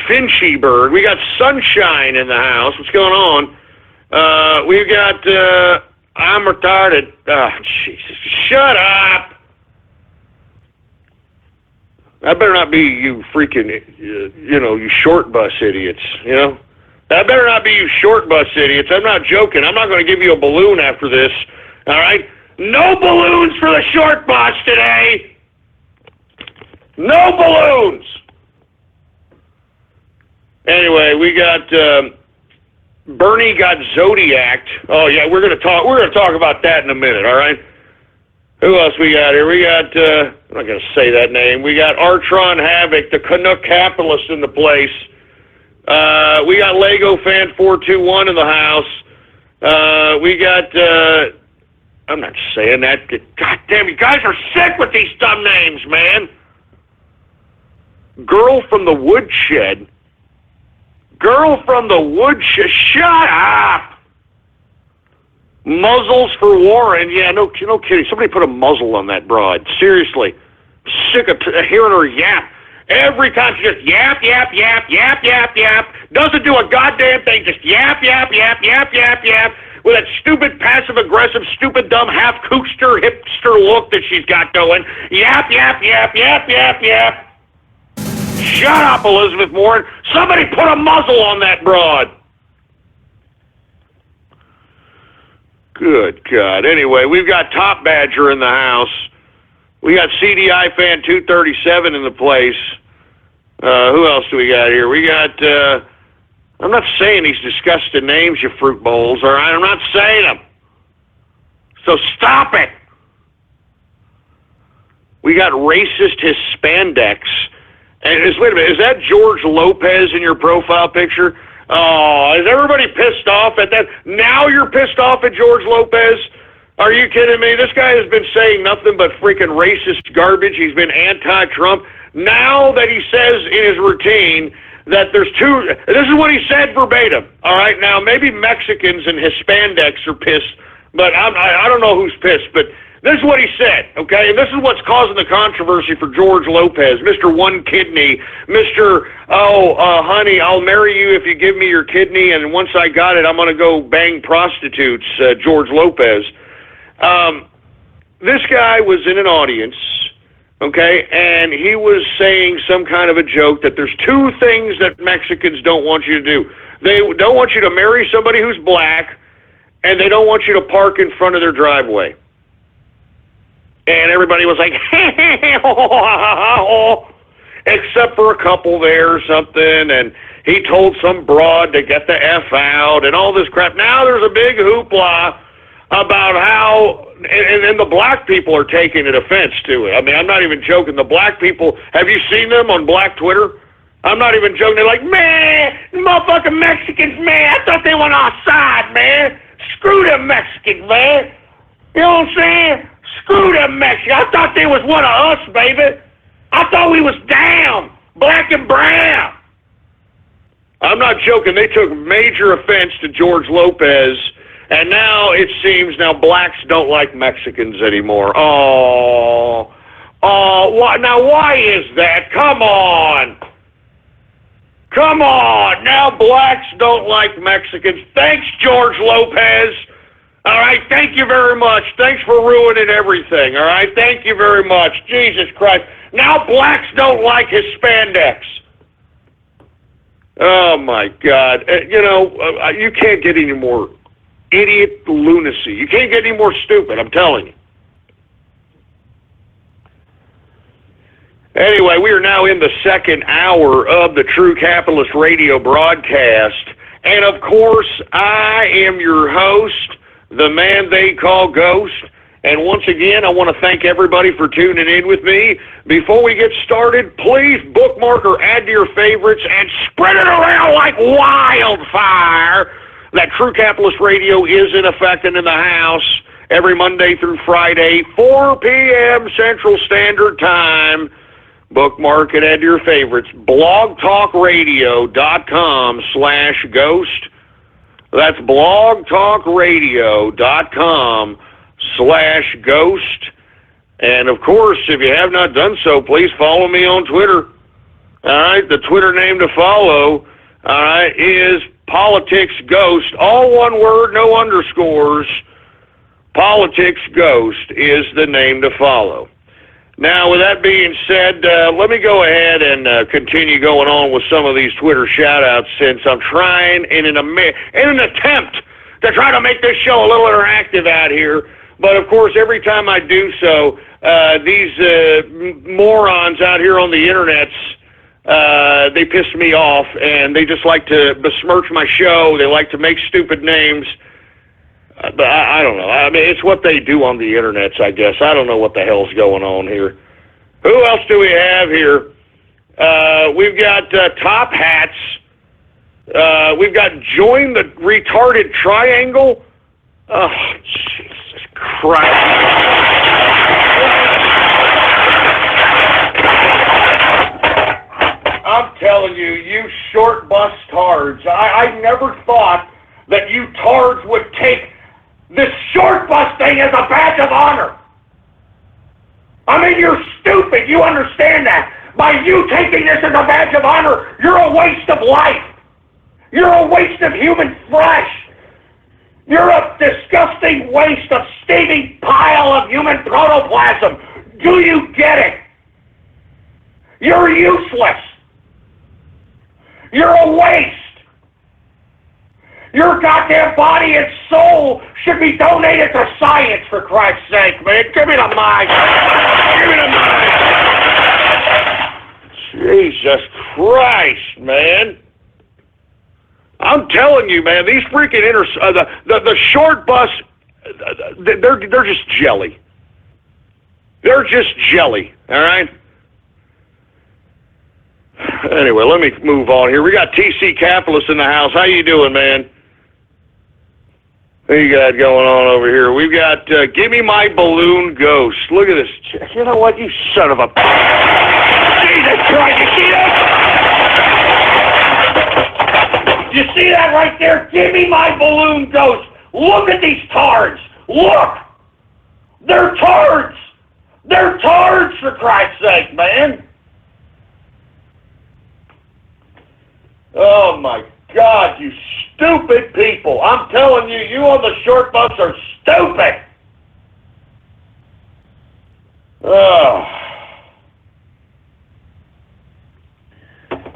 Finchy Bird. We got Sunshine in the house. What's going on? We've got I'm retarded. Oh, Jesus. Shut up. That better not be you freaking, you short bus idiots, That better not be you short bus idiots. I'm not joking. I'm not going to give you a balloon after this, all right? No balloons for the short bus today. No balloons. Anyway, we got Bernie got Zodiac. Oh yeah, we're gonna talk about that in a minute. All right. Who else we got here? We got I'm not gonna say that name. We got Artron Havoc, the Canuck capitalist, in the place. We got Lego Fan 421 in the house. We got. I'm not saying that. God damn, you guys are sick with these dumb names, man. Girl from the Woodshed. Girl from the Woodshed. Shut up. Muzzles for Warren. Yeah, no kidding. Somebody put a muzzle on that broad. Seriously. Sick of hearing her yap. Every time she just yap, yap, yap, yap, yap, yap. Doesn't do a goddamn thing. Just yap, yap, yap, yap, yap, yap. With that stupid, passive-aggressive, stupid, dumb, half-kookster, hipster look that she's got going. Yap, yap, yap, yap, yap, yap. Shut up, Elizabeth Warren. Somebody put a muzzle on that broad. Good God. Anyway, we've got Top Badger in the house. We got CDI Fan 237 in the place. Who else do we got here? We got... I'm not saying these disgusting names, you fruit bowls, all right? I'm not saying them. So stop it. We got racist Hispandex. And wait a minute, is that George Lopez in your profile picture? Oh, is everybody pissed off at that? Now you're pissed off at George Lopez? Are you kidding me? This guy has been saying nothing but freaking racist garbage. He's been anti-Trump. Now that he says in his routine that there's two, this is what he said verbatim, all right? Now, maybe Mexicans and Hispandecs are pissed, but I don't know who's pissed, but this is what he said, okay? And this is what's causing the controversy for George Lopez, Mr. One Kidney, Mr. Honey, I'll marry you if you give me your kidney, and once I got it, I'm going to go bang prostitutes, George Lopez. This guy was in an audience, okay, and he was saying some kind of a joke that there's two things that Mexicans don't want you to do. They don't want you to marry somebody who's black, and they don't want you to park in front of their driveway. And everybody was like, except for a couple there or something, and he told some broad to get the F out and all this crap. Now there's a big hoopla about how, and the black people are taking an offense to it. I mean, I'm not even joking. The black people, have you seen them on black Twitter? I'm not even joking. They're like, man, the motherfucking Mexicans, man, I thought they were on our side, man. Screw them Mexicans, man. You know what I'm saying? Screw them Mexicans. I thought they was one of us, baby. I thought we was down, black and brown. I'm not joking. They took major offense to George Lopez. And now it seems blacks don't like Mexicans anymore. Oh, now why is that? Come on. Now blacks don't like Mexicans. Thanks, George Lopez. All right, thank you very much. Thanks for ruining everything. All right, thank you very much. Jesus Christ. Now blacks don't like Hispandecs. Oh, my God. You can't get any more idiot lunacy. You can't get any more stupid, I'm telling you. Anyway, we are now in the second hour of the True Capitalist Radio broadcast. And, of course, I am your host, the man they call Ghost. And once again, I want to thank everybody for tuning in with me. Before we get started, please bookmark or add to your favorites and spread it around like wildfire that True Capitalist Radio is in effect and in the house every Monday through Friday, 4 p.m. Central Standard Time. Bookmark and add to your favorites. blogtalkradio.com/ghost. That's blogtalkradio.com/ghost. And, of course, if you have not done so, please follow me on Twitter. All right, the Twitter name to follow, all right, is Politics Ghost. All one word, no underscores. Politics Ghost is the name to follow. Now, with that being said, let me go ahead and continue going on with some of these Twitter shout-outs, since I'm trying in an attempt to try to make this show a little interactive out here. But, of course, every time I do so, these morons out here on the internets, they piss me off, and they just like to besmirch my show. They like to make stupid names. But I don't know. I mean, it's what they do on the internets, I guess. I don't know what the hell's going on here. Who else do we have here? We've got Top Hats. We've got Join the Retarded Triangle. Oh, Jesus Christ. I'm telling you, you short bus tards. I never thought that you tards would take this short bus thing as a badge of honor. I mean, you're stupid. You understand that. By you taking this as a badge of honor, you're a waste of life. You're a waste of human flesh. You're a disgusting waste of steaming pile of human protoplasm. Do you get it? You're useless. You're a waste. Your goddamn body and soul should be donated to science, for Christ's sake, man. Give me the mic. Give me the mic. Jesus Christ, man. I'm telling you, man, these freaking the short bus, they're just jelly. They're just jelly, all right? Anyway, let me move on here. We got TC Capitalist in the house. How you doing, man? What you got going on over here? We've got Give Me My Balloon Ghost. Look at this. You know what? You son of a... Jesus Christ, you see that? You see that right there? Give me my balloon ghost. Look at these tards. Look. They're tards. They're tards, for Christ's sake, man. Oh, my God, you stupid people. I'm telling you, you on the short bus are stupid. Oh.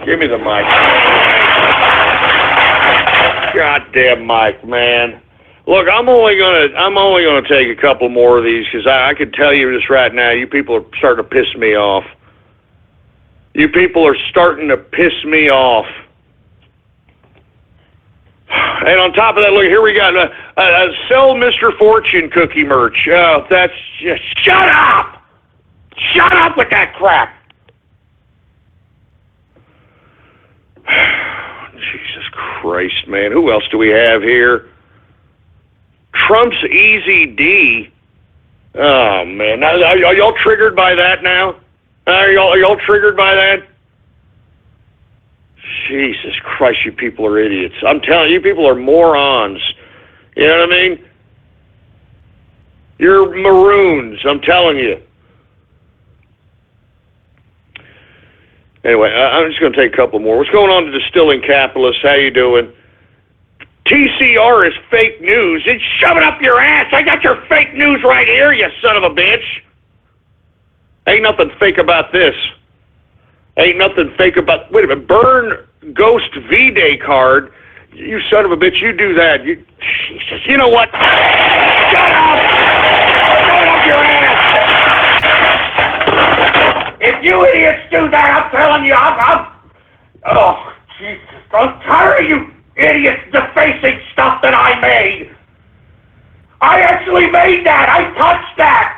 Give me the mic. Goddamn mic, man. Look, I'm only gonna take a couple more of these, because I can tell you this right now, you people are starting to piss me off. You people are starting to piss me off. And on top of that, look, here we got a Sell Mr. Fortune cookie merch. Oh, that's just... Shut up! Shut up with that crap! Jesus Christ, man. Who else do we have here? Trump's Easy D. Oh, man. Now, are y'all triggered by that now? Are y'all triggered by that? Jesus Christ, you people are idiots. I'm telling you, people are morons. You know what I mean? You're maroons, I'm telling you. Anyway, I'm just going to take a couple more. What's going on to Distilling Capitalists? How you doing? TCR is fake news. It's shove it up your ass. I got your fake news right here, you son of a bitch. Ain't nothing fake about this. Ain't nothing fake about. Wait a minute, burn Ghost V-Day card. You son of a bitch, you do that. Jesus, you know what? Shut up! Shut up your ass! If you idiots do that, I'm telling you, oh, Jesus, I'm tired of you idiots defacing stuff that I made. I actually made that. I touched that.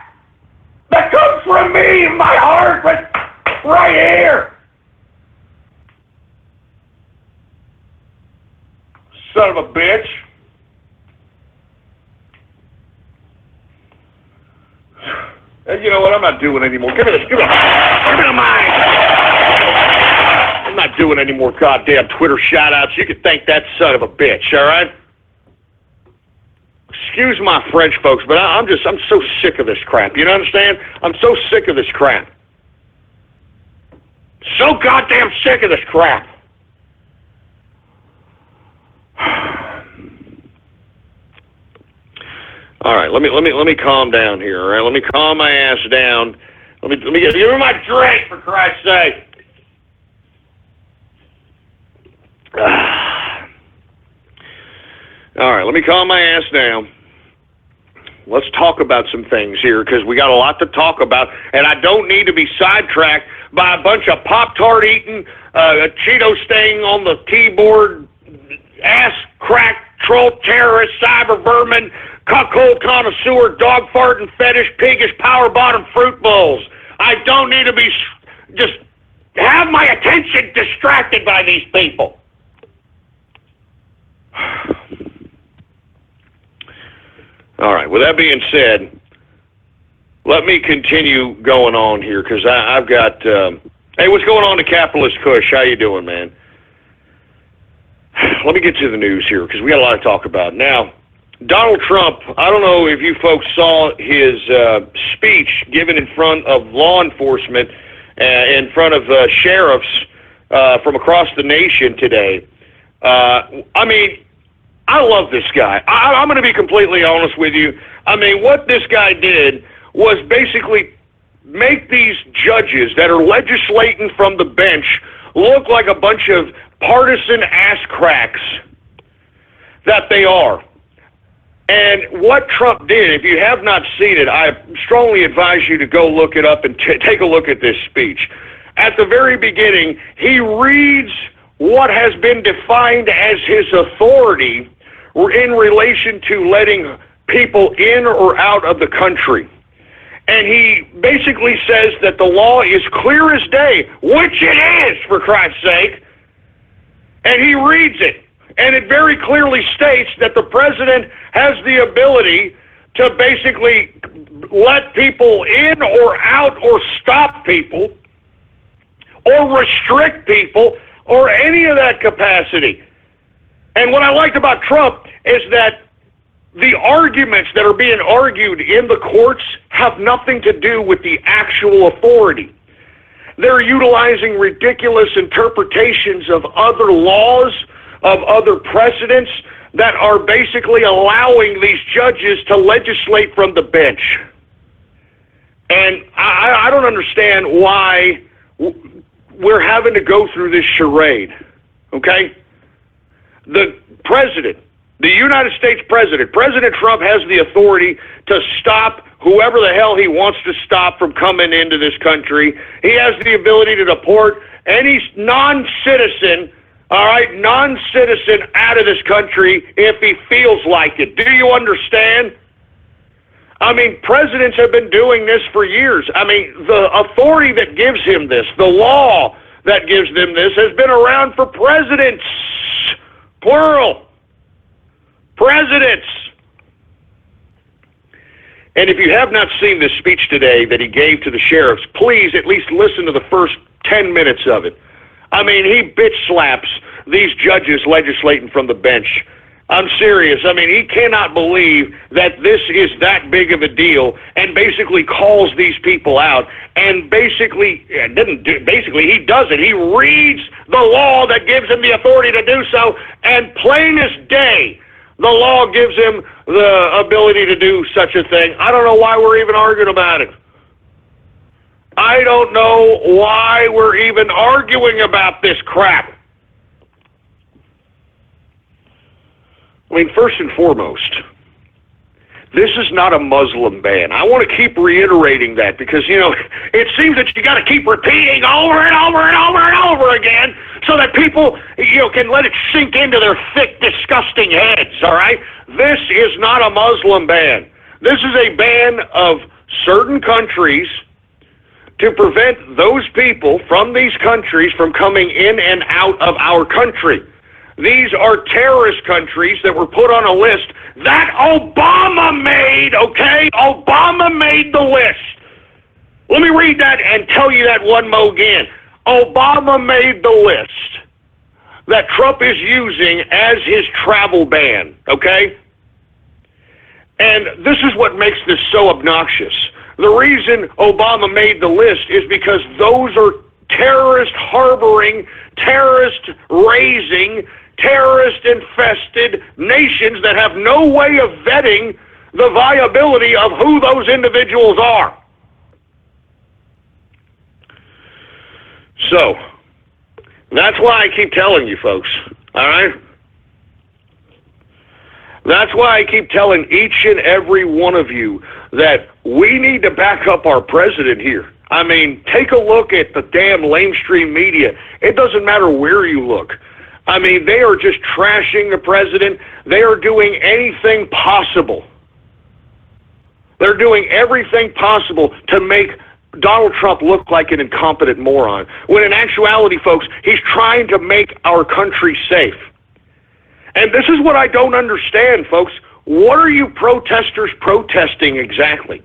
That comes from me, my heart, but right here. Son of a bitch. And you know what? I'm not doing anymore. Give me this. Give me the mic. I'm not doing any more goddamn Twitter shout-outs. You can thank that son of a bitch, all right? Excuse my French, folks, but I'm so sick of this crap. You understand? I'm so sick of this crap. So goddamn sick of this crap. All right, let me calm down here. All right, let me calm my ass down. Let me give me my drink, for Christ's sake. All right, let me calm my ass down. Let's talk about some things here, because we got a lot to talk about, and I don't need to be sidetracked by a bunch of Pop-Tart eating, Cheeto staying on the keyboard, ass crack, troll terrorist, cyber vermin, cuckold connoisseur, dog farting fetish, piggish, power bottom fruit bowls. I don't need to be just have my attention distracted by these people. All right, with that being said, let me continue going on here, because I've got, hey, what's going on to Capitalist Kush? How you doing, man? Let me get to the news here, because we got a lot to talk about. Now, Donald Trump, I don't know if you folks saw his speech given in front of law enforcement, in front of sheriffs from across the nation today. I mean, I love this guy. I'm going to be completely honest with you. I mean, what this guy did was basically make these judges that are legislating from the bench look like a bunch of partisan ass cracks that they are. And what Trump did, if you have not seen it, I strongly advise you to go look it up and take a look at this speech. At the very beginning, he reads what has been defined as his authority in relation to letting people in or out of the country. And he basically says that the law is clear as day, which it is, for Christ's sake. And he reads it. And it very clearly states that the president has the ability to basically let people in or out or stop people or restrict people or any of that capacity. And what I liked about Trump is that the arguments that are being argued in the courts have nothing to do with the actual authority. They're utilizing ridiculous interpretations of other laws, of other precedents that are basically allowing these judges to legislate from the bench. And I don't understand why we're having to go through this charade, okay? The president, the United States president, President Trump has the authority to stop whoever the hell he wants to stop from coming into this country. He has the ability to deport any non-citizen, all right, non-citizen out of this country if he feels like it. Do you understand? I mean, presidents have been doing this for years. I mean, the authority that gives him this, the law that gives them this, has been around for presidents, plural, presidents. And if you have not seen this speech today that he gave to the sheriffs, please at least listen to the first 10 minutes of it. I mean, he bitch slaps these judges legislating from the bench. I'm serious. I mean, he cannot believe that this is that big of a deal, and basically calls these people out, and basically he does it. He reads the law that gives him the authority to do so, and plain as day, the law gives him the ability to do such a thing. I don't know why we're even arguing about it. I I don't know why we're even arguing about this crap. I mean, first and foremost, this is not a Muslim ban. I want to keep reiterating that because, it seems that you got to keep repeating over and over and over and over again so that people, can let it sink into their thick, disgusting heads, all right? This is not a Muslim ban. This is a ban of certain countries to prevent those people from these countries from coming in and out of our country. These are terrorist countries that were put on a list that Obama made, okay? Obama made the list. Let me read that and tell you that one more again. Obama made the list that Trump is using as his travel ban, okay? And this is what makes this so obnoxious. The reason Obama made the list is because those are terrorist-harboring, terrorist-raising, terrorist-infested nations that have no way of vetting the viability of who those individuals are. So, that's why I keep telling you folks, all right? That's why I keep telling each and every one of you that we need to back up our president here. I mean, take a look at the damn lamestream media. It doesn't matter where you look. I mean, they are just trashing the president. They are doing anything possible. They're doing everything possible to make Donald Trump look like an incompetent moron, when in actuality, folks, he's trying to make our country safe. And this is what I don't understand, folks. What are you protesters protesting exactly?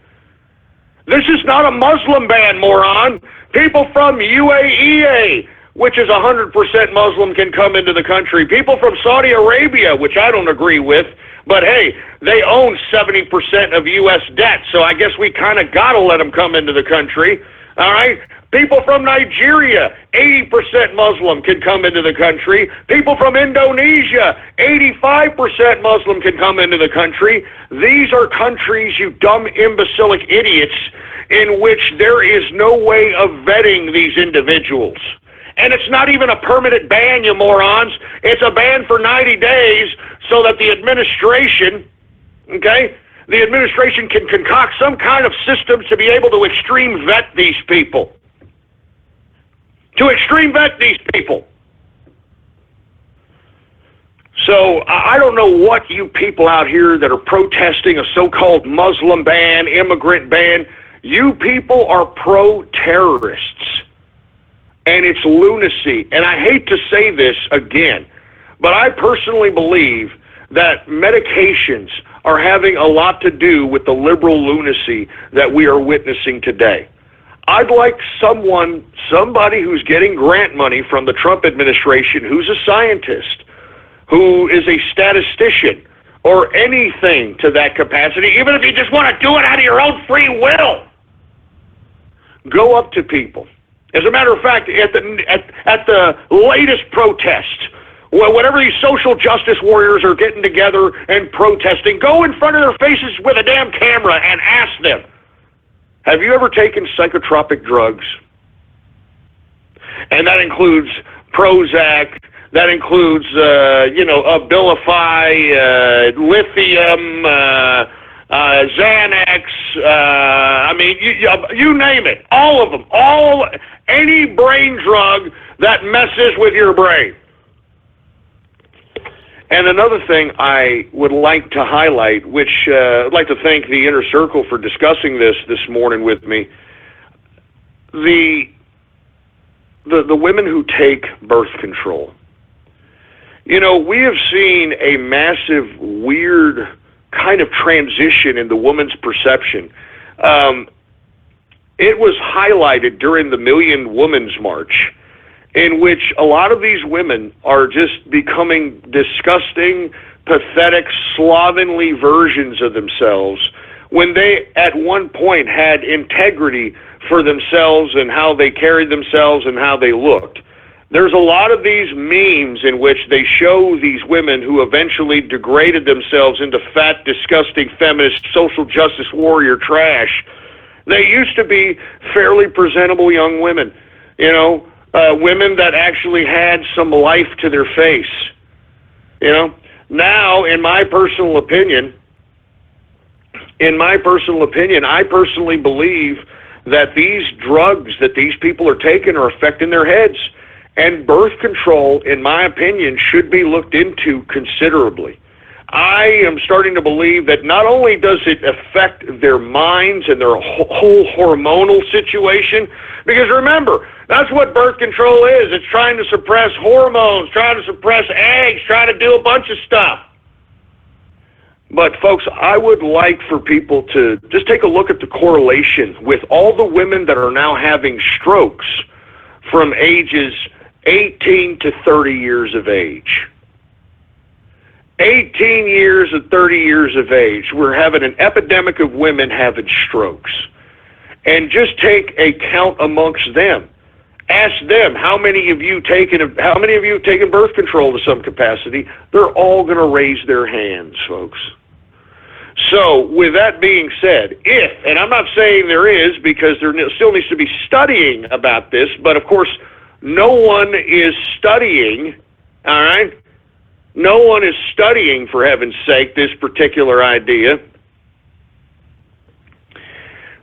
This is not a Muslim ban, moron. People from UAE, which is 100% Muslim, can come into the country. People from Saudi Arabia, which I don't agree with, but hey, they own 70% of U.S. debt, so I guess we kind of got to let them come into the country, all right? People from Nigeria, 80% Muslim, can come into the country. People from Indonesia, 85% Muslim, can come into the country. These are countries, you dumb, imbecilic idiots, in which there is no way of vetting these individuals. And it's not even a permanent ban, you morons. It's a ban for 90 days so that the administration, okay, the administration can concoct some kind of system to be able to extreme vet these people. To extreme vet these people. So I don't know what you people out here that are protesting a so-called Muslim ban, immigrant ban, you people are pro-terrorists. And it's lunacy. And I hate to say this again, but I personally believe that medications are having a lot to do with the liberal lunacy that we are witnessing today. I'd like somebody who's getting grant money from the Trump administration, who's a scientist, who is a statistician, or anything to that capacity, even if you just want to do it out of your own free will. Go up to people. As a matter of fact, at the latest protest, whenever these social justice warriors are getting together and protesting, go in front of their faces with a damn camera and ask them, have you ever taken psychotropic drugs? And that includes Prozac, that includes, Abilify, lithium, Xanax, you name it, all of them, any brain drug that messes with your brain. And another thing I would like to highlight, which I'd like to thank the Inner Circle for discussing this morning with me, the women who take birth control. You know, we have seen a massive, weird kind of transition in the woman's perception. It was highlighted during the Million Women's March, in which a lot of these women are just becoming disgusting, pathetic, slovenly versions of themselves when they at one point had integrity for themselves and how they carried themselves and how they looked. There's a lot of these memes in which they show these women who eventually degraded themselves into fat, disgusting, feminist, social justice warrior trash, They used to be fairly presentable young women, women that actually had some life to their face, Now, in my personal opinion, I personally believe that these drugs that these people are taking are affecting their heads. And birth control, in my opinion, should be looked into considerably. I am starting to believe that not only does it affect their minds and their whole hormonal situation, because remember, that's what birth control is. It's trying to suppress hormones, trying to suppress eggs, trying to do a bunch of stuff. But, folks, I would like for people to just take a look at the correlation with all the women that are now having strokes from ages 18 to 30 years of age. 18 years and 30 years of age, we're having an epidemic of women having strokes. And just take a count amongst them. Ask them, how many of you have taken birth control to some capacity? They're all going to raise their hands, folks. So, with that being said, and I'm not saying there is, because there still needs to be studying about this, but of course, no one is studying, all right? No one is studying, for heaven's sake, this particular idea.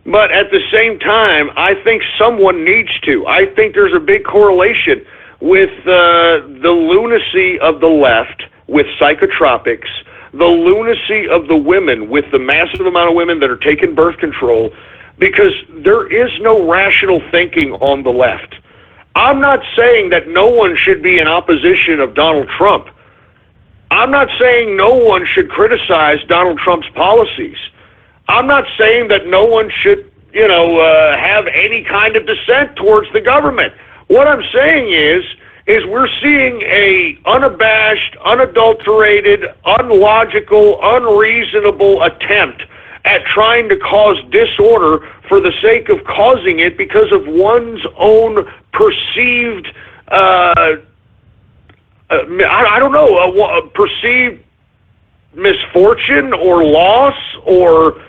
But at the same time, I think someone needs to. I think there's a big correlation with the lunacy of the left with psychotropics, the lunacy of the women with the massive amount of women that are taking birth control, because there is no rational thinking on the left. I'm not saying that no one should be in opposition of Donald Trump. I'm not saying no one should criticize Donald Trump's policies. I'm not saying that no one should, have any kind of dissent towards the government. What I'm saying is we're seeing a unabashed, unadulterated, unlogical, unreasonable attempt at trying to cause disorder for the sake of causing it because of one's own perceived, perceived misfortune or loss, or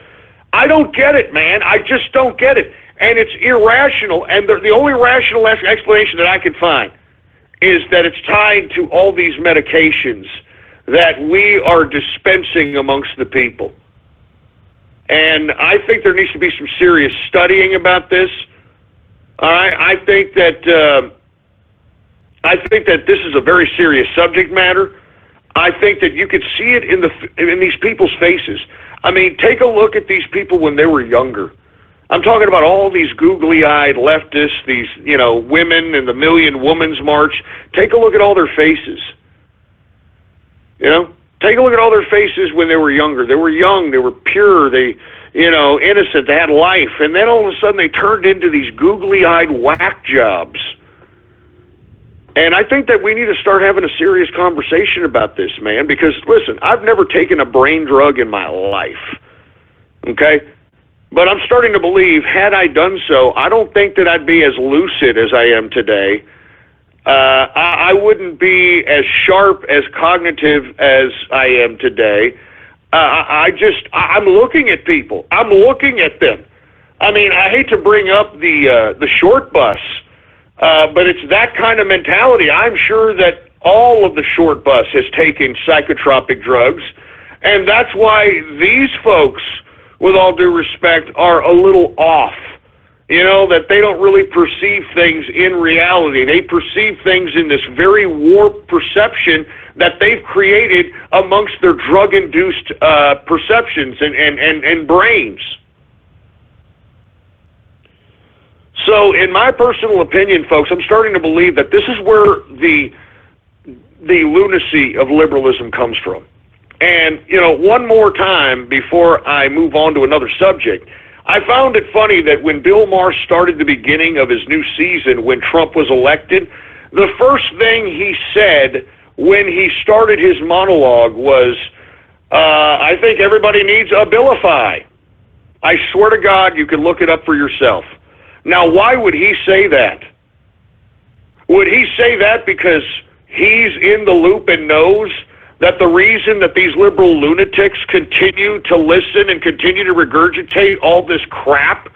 I don't get it, man. I just don't get it. And it's irrational, and the only rational explanation that I can find is that it's tied to all these medications that we are dispensing amongst the people. And I think there needs to be some serious studying about this. All right, I think that this is a very serious subject matter. I think that you could see it in these people's faces. I mean, take a look at these people when they were younger. I'm talking about all these googly-eyed leftists, these women in the Million Women's March. Take a look at all their faces. Take a look at all their faces when they were younger. They were young, they were pure, they, innocent, they had life, and then all of a sudden they turned into these googly-eyed whack jobs. And I think that we need to start having a serious conversation about this, man, because, listen, I've never taken a brain drug in my life, okay? But I'm starting to believe, had I done so, I don't think that I'd be as lucid as I am today. I wouldn't be as sharp, as cognitive as I am today. I'm looking at people. I'm looking at them. I mean, I hate to bring up the short bus, but it's that kind of mentality. I'm sure that all of the short bus has taken psychotropic drugs, and that's why these folks, with all due respect, are a little off. That they don't really perceive things in reality. They perceive things in this very warped perception that they've created amongst their drug-induced perceptions and brains. So, in my personal opinion, folks, I'm starting to believe that this is where the lunacy of liberalism comes from. And, one more time before I move on to another subject, I found it funny that when Bill Maher started the beginning of his new season, when Trump was elected, the first thing he said when he started his monologue was, I think everybody needs Abilify. I swear to God, you can look it up for yourself. Now, why would he say that? Would he say that because he's in the loop and knows that the reason that these liberal lunatics continue to listen and continue to regurgitate all this crap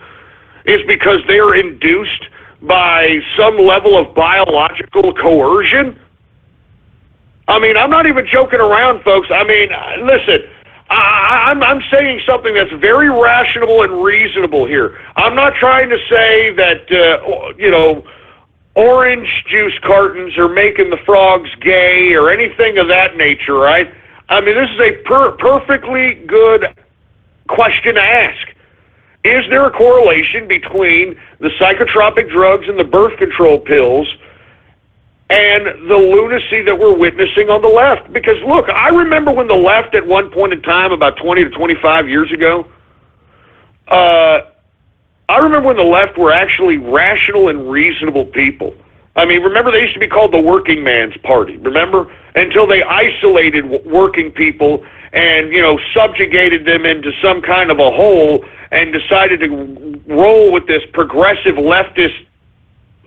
is because they're induced by some level of biological coercion? I mean, I'm not even joking around, folks. I mean, listen, I'm saying something that's very rational and reasonable here. I'm not trying to say that, orange juice cartons are making the frogs gay or anything of that nature, right? I mean, this is a perfectly good question to ask. Is there a correlation between the psychotropic drugs and the birth control pills and the lunacy that we're witnessing on the left? Because, look, I remember when the left at one point in time, about 20 to 25 years ago, I remember when the left were actually rational and reasonable people. I mean, remember they used to be called the working man's party, remember? Until they isolated working people and, subjugated them into some kind of a hole and decided to roll with this progressive leftist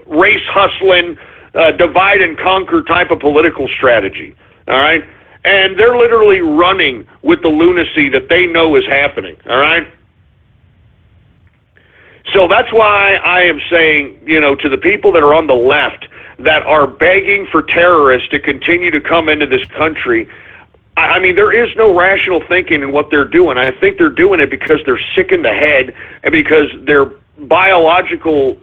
race hustling, divide and conquer type of political strategy, all right? And they're literally running with the lunacy that they know is happening, all right? So that's why I am saying, to the people that are on the left that are begging for terrorists to continue to come into this country, I mean, there is no rational thinking in what they're doing. I think they're doing it because they're sick in the head and because their biological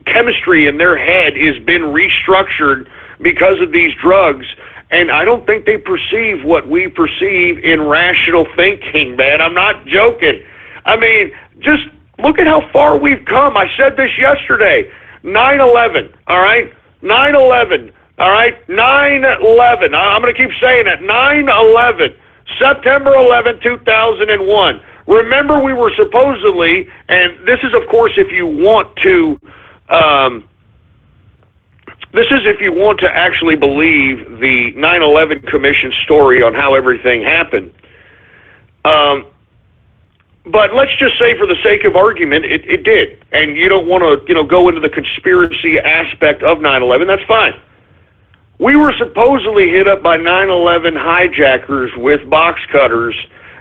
chemistry in their head has been restructured because of these drugs. And I don't think they perceive what we perceive in rational thinking, man. I'm not joking. I mean, just look at how far we've come. I said this yesterday. 9/11, all right? 9/11, all right? 9/11. I'm going to keep saying that. 9/11, September 11, 2001. Remember, we were supposedly, and this is, of course, if you want to, actually believe the 9/11 Commission story on how everything happened. But let's just say, for the sake of argument, it did. And you don't want to, go into the conspiracy aspect of 9/11. That's fine. We were supposedly hit up by 9/11 hijackers with box cutters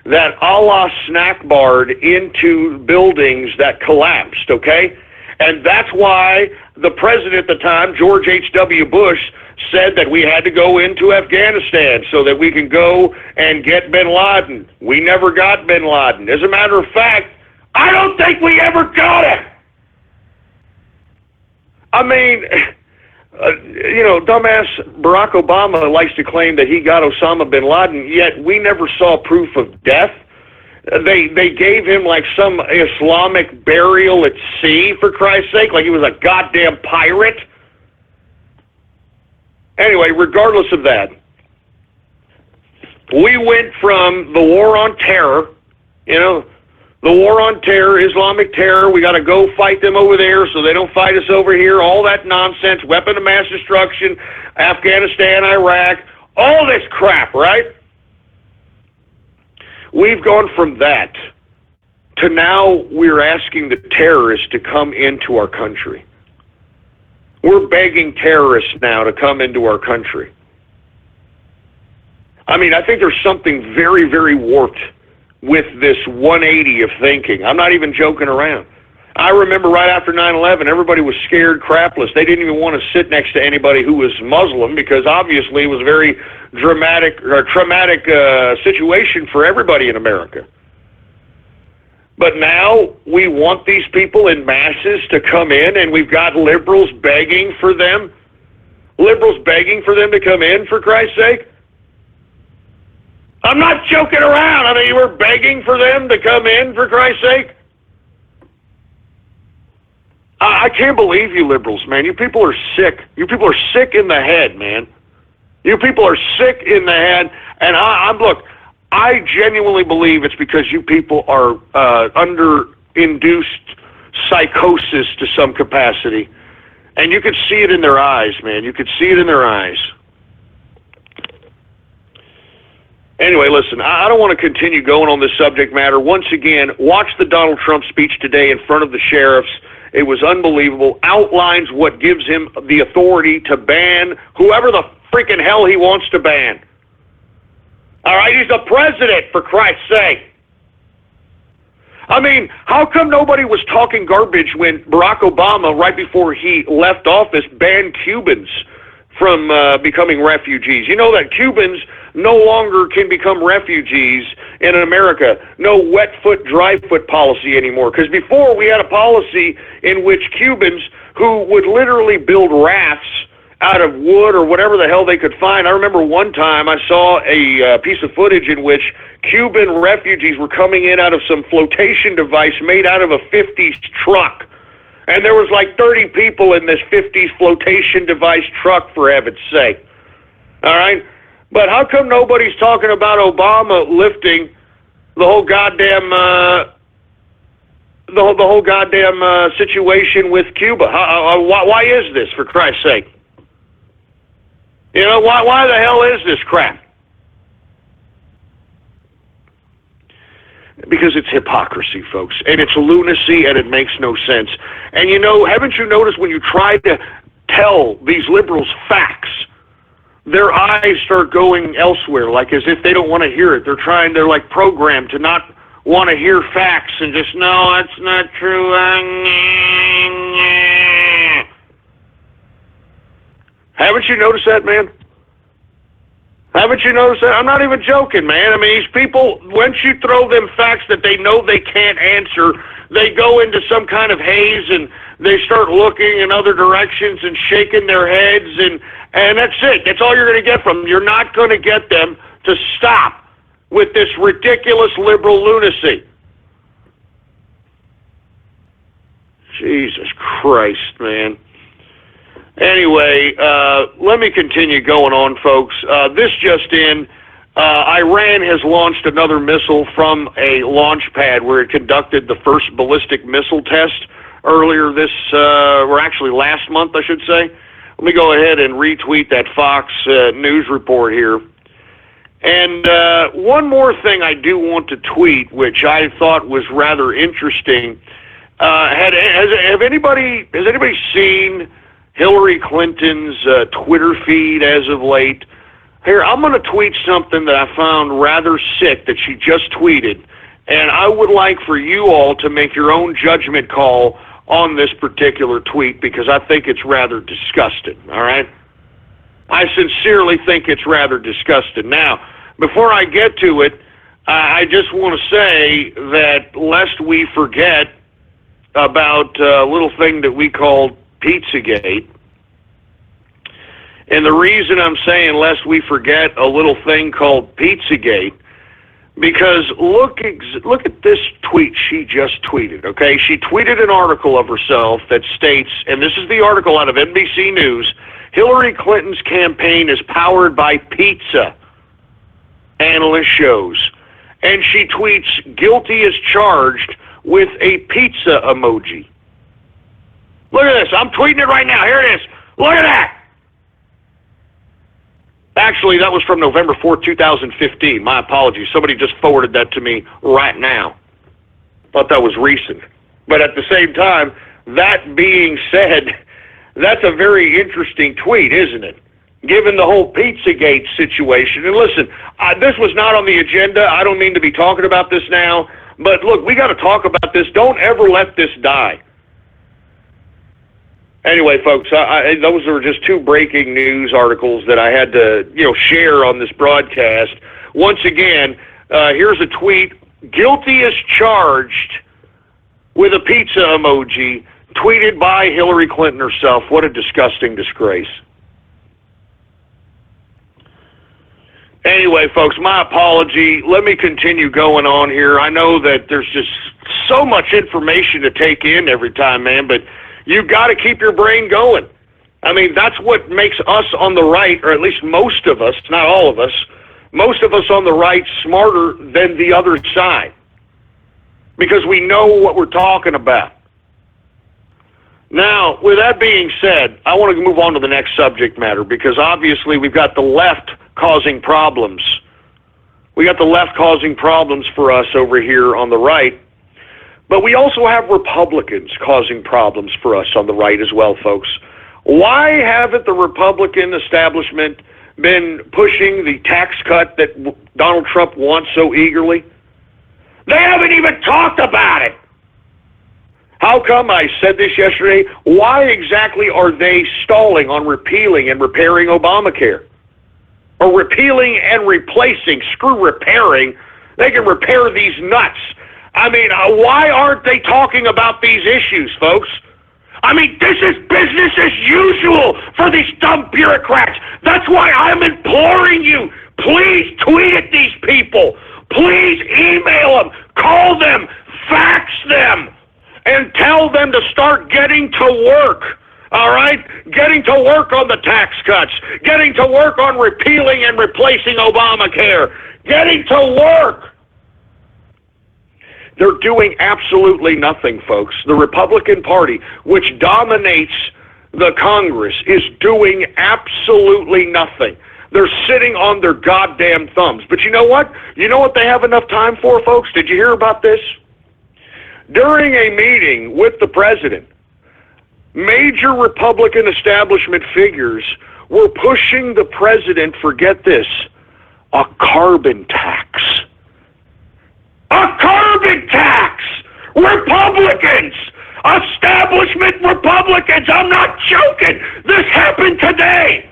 that a la snack barred into buildings that collapsed, okay? And that's why the president at the time, George H.W. Bush, said that we had to go into Afghanistan so that we can go and get bin Laden. We never got bin Laden. As a matter of fact, I don't think we ever got it. I mean, dumbass Barack Obama likes to claim that he got Osama bin Laden, yet we never saw proof of death. They gave him like some Islamic burial at sea, for Christ's sake, like he was a goddamn pirate. Anyway, regardless of that, we went from the war on terror, the war on terror, Islamic terror, we got to go fight them over there so they don't fight us over here, all that nonsense, weapon of mass destruction, Afghanistan, Iraq, all this crap, right? We've gone from that to now we're asking the terrorists to come into our country. We're begging terrorists now to come into our country. I mean, I think there's something very, very warped with this 180 of thinking. I'm not even joking around. I remember right after 9/11, everybody was scared crapless. They didn't even want to sit next to anybody who was Muslim because obviously it was a very traumatic situation for everybody in America. But now we want these people in masses to come in, and we've got liberals begging for them. Liberals begging for them to come in, for Christ's sake. I'm not joking around. I mean, we're begging for them to come in, for Christ's sake. I can't believe you liberals, man. You people are sick. You people are sick in the head, man. You people are sick in the head. And I genuinely believe it's because you people are under induced psychosis to some capacity. And you could see it in their eyes, man. You could see it in their eyes. Anyway, listen, I don't want to continue going on this subject matter. Once again, watch the Donald Trump speech today in front of the sheriffs. It was unbelievable. Outlines what gives him the authority to ban whoever the freaking hell he wants to ban. All right, he's the president, for Christ's sake. I mean, how come nobody was talking garbage when Barack Obama, right before he left office, banned Cubans from becoming refugees? You know that Cubans no longer can become refugees in America. No wet foot, dry foot policy anymore. Because before we had a policy in which Cubans who would literally build rafts out of wood or whatever the hell they could find. I remember one time I saw a piece of footage in which Cuban refugees were coming in out of some flotation device made out of a 50s truck. And there was like 30 people in this 50s flotation device truck, for heaven's sake. All right? But how come nobody's talking about Obama lifting the whole goddamn situation with Cuba? Why is this, for Christ's sake? You know, why the hell is this crap? Because it's hypocrisy, folks, and it's lunacy, and it makes no sense. And you know, haven't you noticed when you try to tell these liberals facts, their eyes start going elsewhere, like as if they don't want to hear it. They're like programmed to not want to hear facts and just, no, that's not true. Haven't you noticed that, man? Haven't you noticed that? I'm not even joking, man. I mean, these people, once you throw them facts that they know they can't answer, they go into some kind of haze and they start looking in other directions and shaking their heads, and that's it. That's all you're going to get from them. You're not going to get them to stop with this ridiculous liberal lunacy. Jesus Christ, man. Anyway, let me continue going on, folks. This just in, Iran has launched another missile from a launch pad where it conducted the first ballistic missile test earlier or actually last month, I should say. Let me go ahead and retweet that Fox News report here. And one more thing I do want to tweet, which I thought was rather interesting. Has anybody seen Hillary Clinton's Twitter feed as of late? Here, I'm going to tweet something that I found rather sick that she just tweeted, and I would like for you all to make your own judgment call on this particular tweet because I think it's rather disgusting, all right? I sincerely think it's rather disgusting. Now, before I get to it, I just want to say that lest we forget about a little thing that we call Pizzagate. And the reason I'm saying lest we forget a little thing called Pizzagate, because look at this tweet she just tweeted, okay? She tweeted an article of herself that states, and this is the article out of NBC News, Hillary Clinton's campaign is powered by pizza, analyst shows. And she tweets, guilty as charged, with a pizza emoji. Look at this. I'm tweeting it right now. Here it is. Look at that. Actually, that was from November 4th, 2015. My apologies. Somebody just forwarded that to me right now. Thought that was recent. But at the same time, that being said, that's a very interesting tweet, isn't it? Given the whole Pizzagate situation. And listen, this was not on the agenda. I don't mean to be talking about this now. But look, we got to talk about this. Don't ever let this die. Anyway, folks, those are just two breaking news articles that I had to, share on this broadcast. Once again, here's a tweet: guilty as charged, with a pizza emoji, tweeted by Hillary Clinton herself. What a disgusting disgrace. Anyway, folks, my apology. Let me continue going on here. I know that there's just so much information to take in every time, man, but you've got to keep your brain going. I mean, that's what makes us on the right, or at least most of us, not all of us, most of us on the right smarter than the other side because we know what we're talking about. Now, with that being said, I want to move on to the next subject matter because obviously we've got the left causing problems. We got the left causing problems for us over here on the right, but we also have Republicans causing problems for us on the right as well, folks. Why haven't the Republican establishment been pushing the tax cut that Donald Trump wants so eagerly? They haven't even talked about it. How come? I said this yesterday. Why exactly are they stalling on repealing and repairing Obamacare? Or repealing and replacing? Screw repairing. They can repair these nuts. I mean, why aren't they talking about these issues, folks? I mean, this is business as usual for these dumb bureaucrats. That's why I'm imploring you. Please tweet at these people. Please email them. Call them. Fax them. And tell them to start getting to work, all right? Getting to work on the tax cuts. Getting to work on repealing and replacing Obamacare. Getting to work. They're doing absolutely nothing, folks. The Republican Party, which dominates the Congress, is doing absolutely nothing. They're sitting on their goddamn thumbs. But you know what? You know what they have enough time for, folks? Did you hear about this? During a meeting with the president, major Republican establishment figures were pushing the president for, get this, a carbon tax. A carbon tax! Republicans! Establishment Republicans! I'm not joking! This happened today!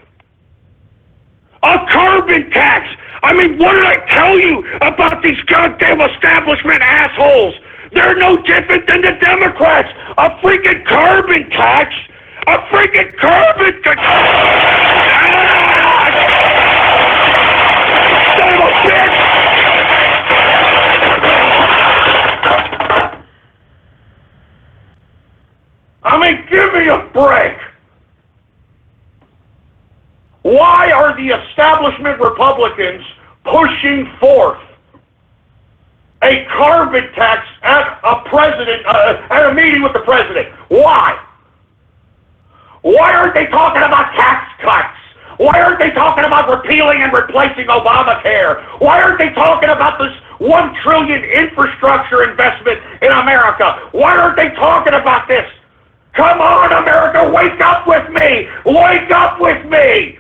A carbon tax! I mean, what did I tell you about these goddamn establishment assholes? They're no different than the Democrats. A freaking carbon tax. A freaking carbon tax. Son of a bitch. I mean, give me a break. Why are the establishment Republicans pushing forth a carbon tax at a meeting with the president? Why? Why aren't they talking about tax cuts? Why aren't they talking about repealing and replacing Obamacare? Why aren't they talking about this $1 trillion infrastructure investment in America? Why aren't they talking about this? Come on, America, wake up with me! Wake up with me!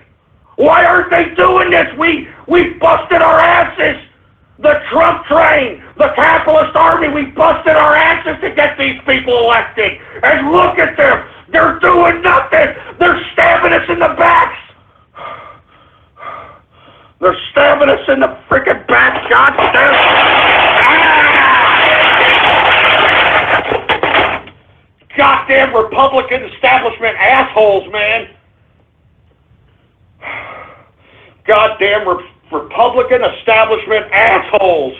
Why aren't they doing this? We busted our asses! The Trump train, the capitalist army, we busted our asses to get these people elected. And look at them. They're doing nothing. They're stabbing us in the backs. They're stabbing us in the freaking back. Goddamn. Goddamn Republican establishment assholes, man. Goddamn Republican establishment assholes.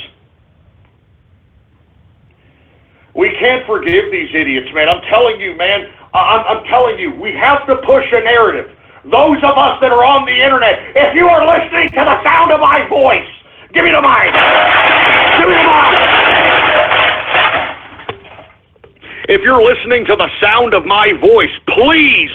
We can't forgive these idiots, man. I'm telling you, man. I'm telling you, we have to push a narrative. Those of us that are on the internet, if you are listening to the sound of my voice, give me the mic. Give me the mic. If you're listening to the sound of my voice, please,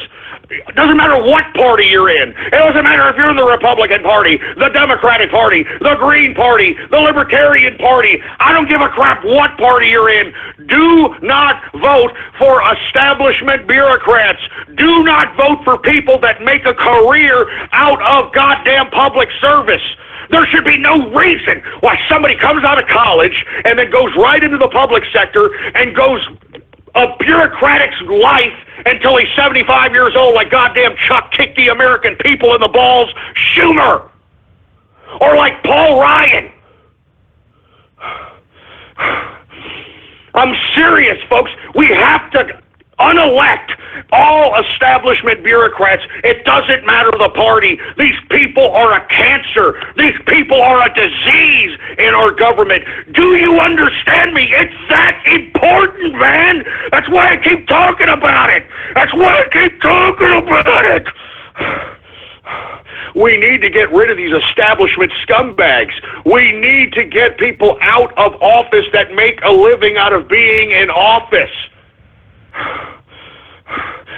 it doesn't matter what party you're in. It doesn't matter if you're in the Republican Party, the Democratic Party, the Green Party, the Libertarian Party. I don't give a crap what party you're in. Do not vote for establishment bureaucrats. Do not vote for people that make a career out of goddamn public service. There should be no reason why somebody comes out of college and then goes right into the public sector and goes a bureaucratic's life until he's 75 years old, like goddamn Chuck kicked the American people in the balls, Schumer. Or like Paul Ryan. I'm serious, folks. We have to unelect all establishment bureaucrats. It doesn't matter the party. These people are a cancer. These people are a disease in our government. Do you understand me? It's that important, man. That's why I keep talking about it. That's why I keep talking about it. We need to get rid of these establishment scumbags. We need to get people out of office that make a living out of being in office.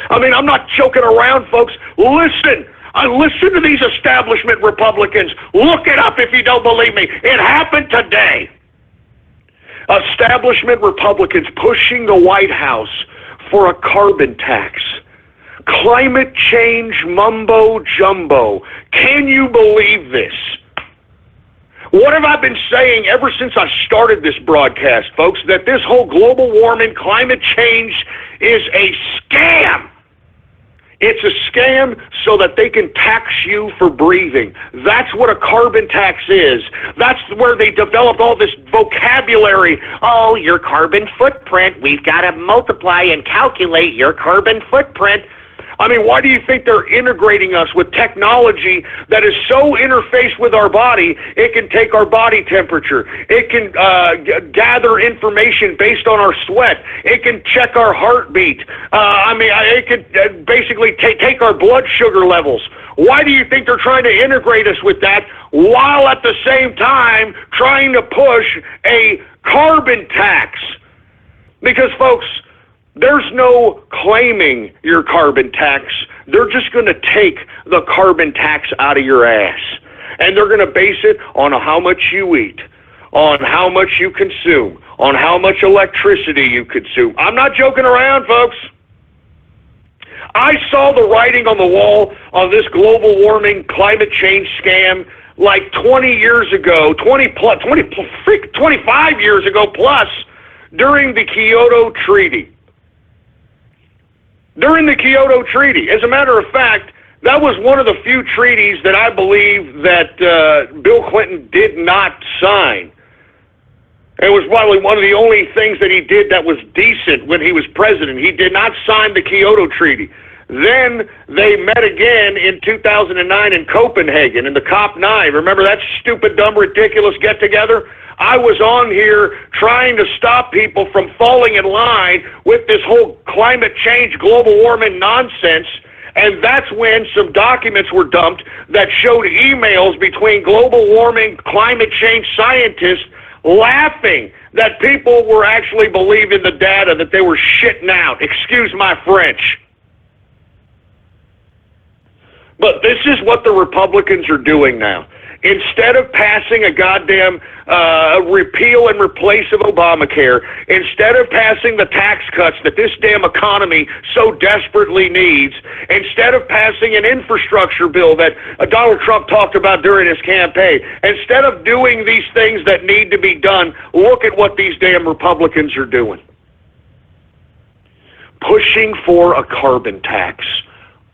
I mean, I'm not joking around, folks. Listen. Listen to these establishment Republicans. Look it up if you don't believe me. It happened today. Establishment Republicans pushing the White House for a carbon tax. Climate change mumbo jumbo. Can you believe this? What have I been saying ever since I started this broadcast, folks? That this whole global warming, climate change is a scam. It's a scam so that they can tax you for breathing. That's what a carbon tax is. That's where they developed all this vocabulary. Oh, your carbon footprint. We've got to multiply and calculate your carbon footprint. I mean, why do you think they're integrating us with technology that is so interfaced with our body, it can take our body temperature, it can gather information based on our sweat, it can check our heartbeat, it can basically take our blood sugar levels. Why do you think they're trying to integrate us with that while at the same time trying to push a carbon tax? Because, folks, there's no claiming your carbon tax. They're just going to take the carbon tax out of your ass. And they're going to base it on how much you eat, on how much you consume, on how much electricity you consume. I'm not joking around, folks. I saw the writing on the wall on this global warming climate change scam like 20 years ago, 25 years ago plus, during the Kyoto Treaty. During the Kyoto Treaty. As a matter of fact, that was one of the few treaties that I believe that Bill Clinton did not sign. It was probably one of the only things that he did that was decent when he was president. He did not sign the Kyoto Treaty. Then they met again in 2009 in Copenhagen in the COP9. Remember that stupid, dumb, ridiculous get-together? I was on here trying to stop people from falling in line with this whole climate change, global warming nonsense, and that's when some documents were dumped that showed emails between global warming, climate change scientists laughing that people were actually believing the data that they were shitting out. Excuse my French. But this is what the Republicans are doing now. Instead of passing a goddamn repeal and replace of Obamacare, instead of passing the tax cuts that this damn economy so desperately needs, instead of passing an infrastructure bill that Donald Trump talked about during his campaign, instead of doing these things that need to be done, look at what these damn Republicans are doing. Pushing for a carbon tax.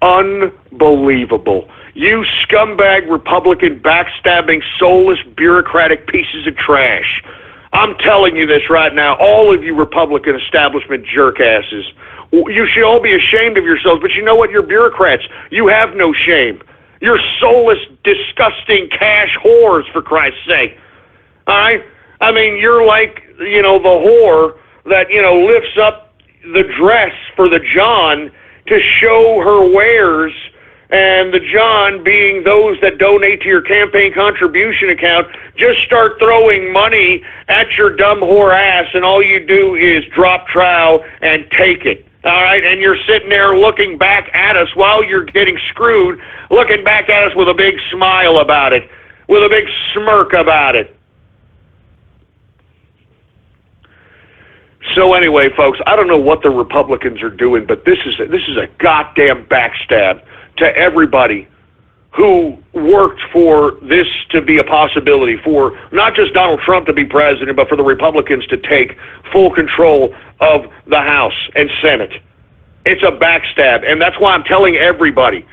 Unbelievable. You scumbag Republican backstabbing, soulless, bureaucratic pieces of trash. I'm telling you this right now, all of you Republican establishment jerkasses. You should all be ashamed of yourselves, but you know what? You're bureaucrats. You have no shame. You're soulless, disgusting cash whores, for Christ's sake. All right? I mean, you're like, the whore that, lifts up the dress for the John to show her wares, and the John being those that donate to your campaign contribution account, just start throwing money at your dumb whore ass, and all you do is drop trowel and take it. All right, and you're sitting there looking back at us while you're getting screwed, looking back at us with a big smile about it, with a big smirk about it. So anyway, folks, I don't know what the Republicans are doing, but this is a goddamn backstab to everybody who worked for this to be a possibility, for not just Donald Trump to be president, but for the Republicans to take full control of the House and Senate. It's a backstab, and that's why I'm telling everybody,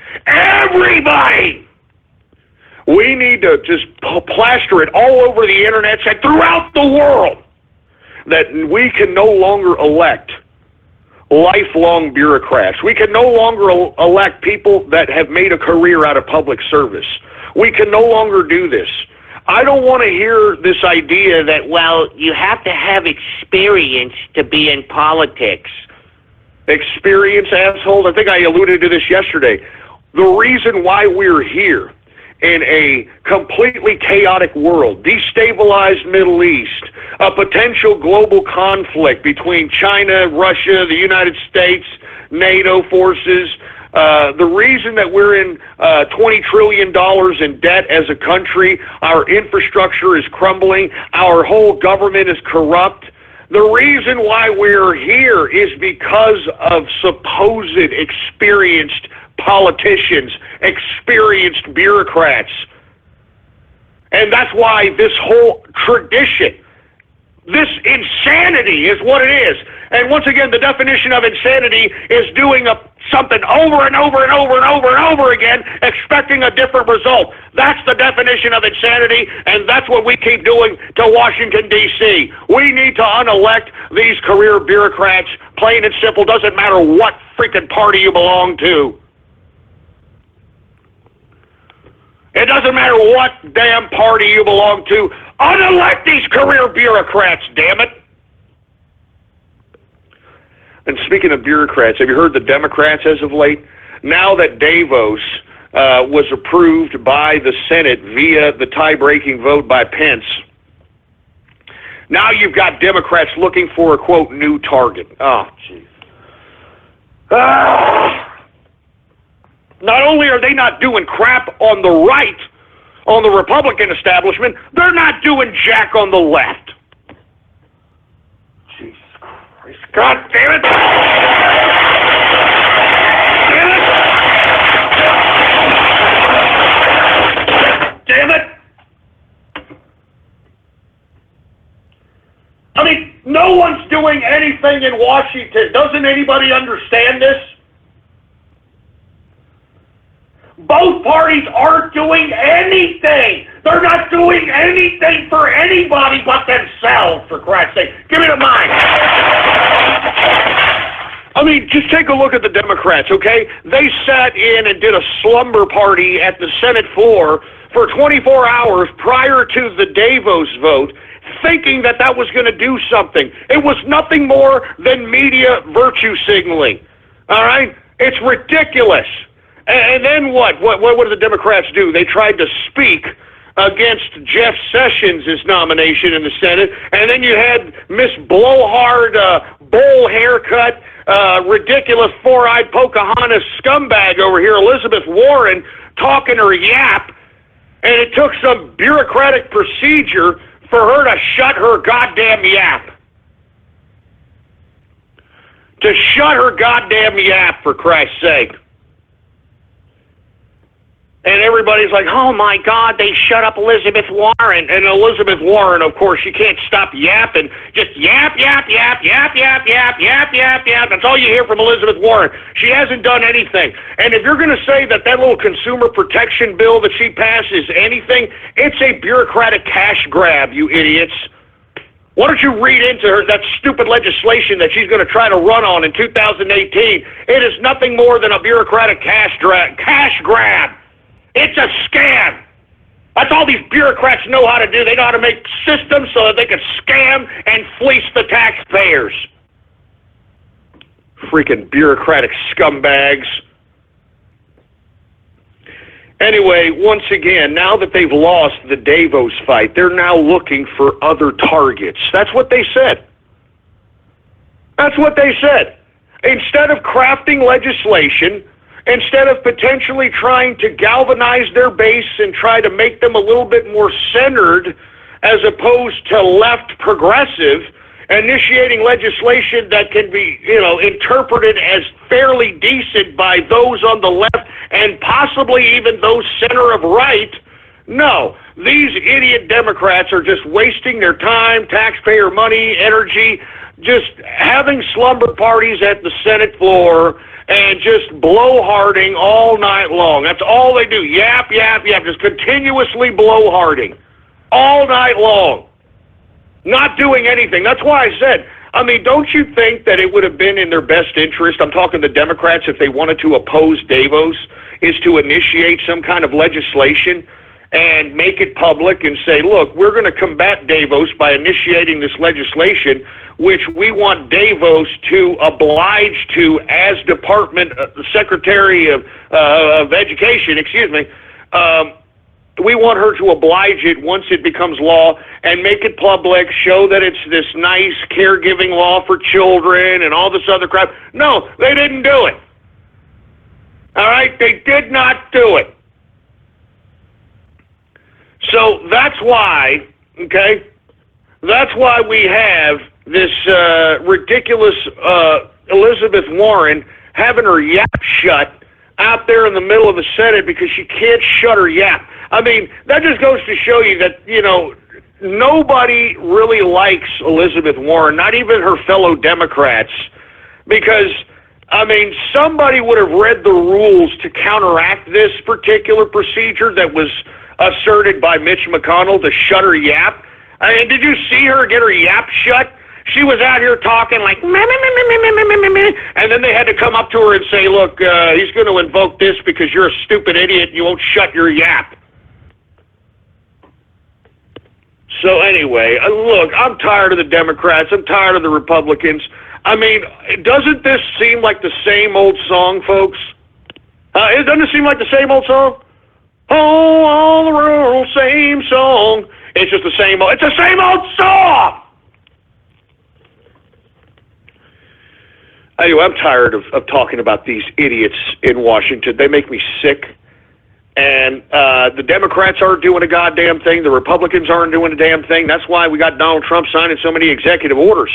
we need to just plaster it all over the internet and throughout the world that we can no longer elect lifelong bureaucrats. We can no longer elect people that have made a career out of public service. We can no longer do this. I don't want to hear this idea that, you have to have experience to be in politics. Experience, asshole? I think I alluded to this yesterday. The reason why we're here in a completely chaotic world, destabilized Middle East, a potential global conflict between China, Russia, the United States, NATO forces. The reason that we're in $20 trillion in debt as a country, our infrastructure is crumbling, our whole government is corrupt. The reason why we're here is because of supposed experienced politicians, experienced bureaucrats. And that's why this whole tradition, this insanity is what it is. And once again, the definition of insanity is doing something over and over and over and over and over again, expecting a different result. That's the definition of insanity, and that's what we keep doing to Washington, D.C. We need to unelect these career bureaucrats, plain and simple. Doesn't matter what freaking party you belong to. It doesn't matter what damn party you belong to. Unelect these career bureaucrats, damn it. And speaking of bureaucrats, have you heard the Democrats as of late? Now that Davos was approved by the Senate via the tie-breaking vote by Pence, now you've got Democrats looking for a, quote, new target. Oh, jeez. Not only are they not doing crap on the right, on the Republican establishment, they're not doing jack on the left. Jesus Christ. God damn it! Damn it! I mean, no one's doing anything in Washington. Doesn't anybody understand this? Both parties aren't doing anything. They're not doing anything for anybody but themselves, for Christ's sake. Give me the mic. I mean, just take a look at the Democrats, okay? They sat in and did a slumber party at the Senate floor for 24 hours prior to the Davos vote, thinking that that was going to do something. It was nothing more than media virtue signaling, all right? It's ridiculous. And then what? What did the Democrats do? They tried to speak against Jeff Sessions' nomination in the Senate, and then you had Miss Blowhard, bowl haircut, ridiculous four-eyed Pocahontas scumbag over here, Elizabeth Warren, talking her yap, and it took some bureaucratic procedure for her to shut her goddamn yap. To shut her goddamn yap, for Christ's sake. And everybody's like, oh, my God, they shut up Elizabeth Warren. And Elizabeth Warren, of course, she can't stop yapping. Just yap, yap, yap, yap, yap, yap, yap, yap, yap. That's all you hear from Elizabeth Warren. She hasn't done anything. And if you're going to say that little consumer protection bill that she passed is anything, it's a bureaucratic cash grab, you idiots. Why don't you read into her that stupid legislation that she's going to try to run on in 2018? It is nothing more than a bureaucratic cash grab. It's a scam. That's all these bureaucrats know how to do. They know how to make systems so that they can scam and fleece the taxpayers. Freaking bureaucratic scumbags. Anyway, once again, now that they've lost the Davos fight, they're now looking for other targets. That's what they said. That's what they said. Instead of crafting legislation, instead of potentially trying to galvanize their base and try to make them a little bit more centered as opposed to left progressive, initiating legislation that can be, interpreted as fairly decent by those on the left and possibly even those center of right. No, these idiot Democrats are just wasting their time, taxpayer money, energy, just having slumber parties at the Senate floor and just blowharding all night long. That's all they do. Yap, yap, yap. Just continuously blowharding all night long. Not doing anything. That's why I said, don't you think that it would have been in their best interest, I'm talking to Democrats, if they wanted to oppose Davos, is to initiate some kind of legislation and make it public and say, look, we're going to combat Davos by initiating this legislation, which we want Davos to oblige to as Secretary of Education, we want her to oblige it once it becomes law and make it public, show that it's this nice caregiving law for children and all this other crap. No, they didn't do it. All right? They did not do it. So that's why, okay, that's why we have this ridiculous Elizabeth Warren having her yap shut out there in the middle of the Senate because she can't shut her yap. I mean, that just goes to show you that, nobody really likes Elizabeth Warren, not even her fellow Democrats, because, somebody would have read the rules to counteract this particular procedure that was asserted by Mitch McConnell to shut her yap. Did you see her get her yap shut? She was out here talking like, meh, meh, meh, meh, meh, meh, meh, meh, and then they had to come up to her and say, look, he's going to invoke this because you're a stupid idiot and you won't shut your yap. So anyway, look, I'm tired of the Democrats. I'm tired of the Republicans. Doesn't this seem like the same old song, folks? Doesn't it seem like the same old song? Oh, all the rural, same song. It's just the same old, it's the same old song! Anyway, I'm tired of talking about these idiots in Washington. They make me sick. And the Democrats aren't doing a goddamn thing. The Republicans aren't doing a damn thing. That's why we got Donald Trump signing so many executive orders.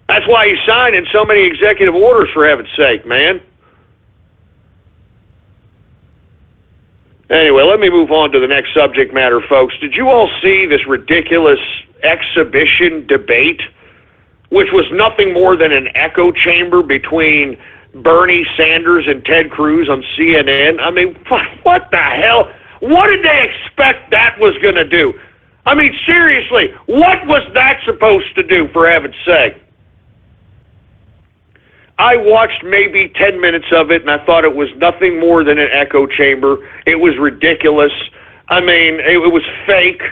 That's why he's signing so many executive orders, for heaven's sake, man. Anyway, let me move on to the next subject matter, folks. Did you all see this ridiculous exhibition debate, which was nothing more than an echo chamber between Bernie Sanders and Ted Cruz on CNN? What the hell? What did they expect that was going to do? Seriously, what was that supposed to do, for heaven's sake? I watched maybe 10 minutes of it, and I thought it was nothing more than an echo chamber. It was ridiculous. It was fake.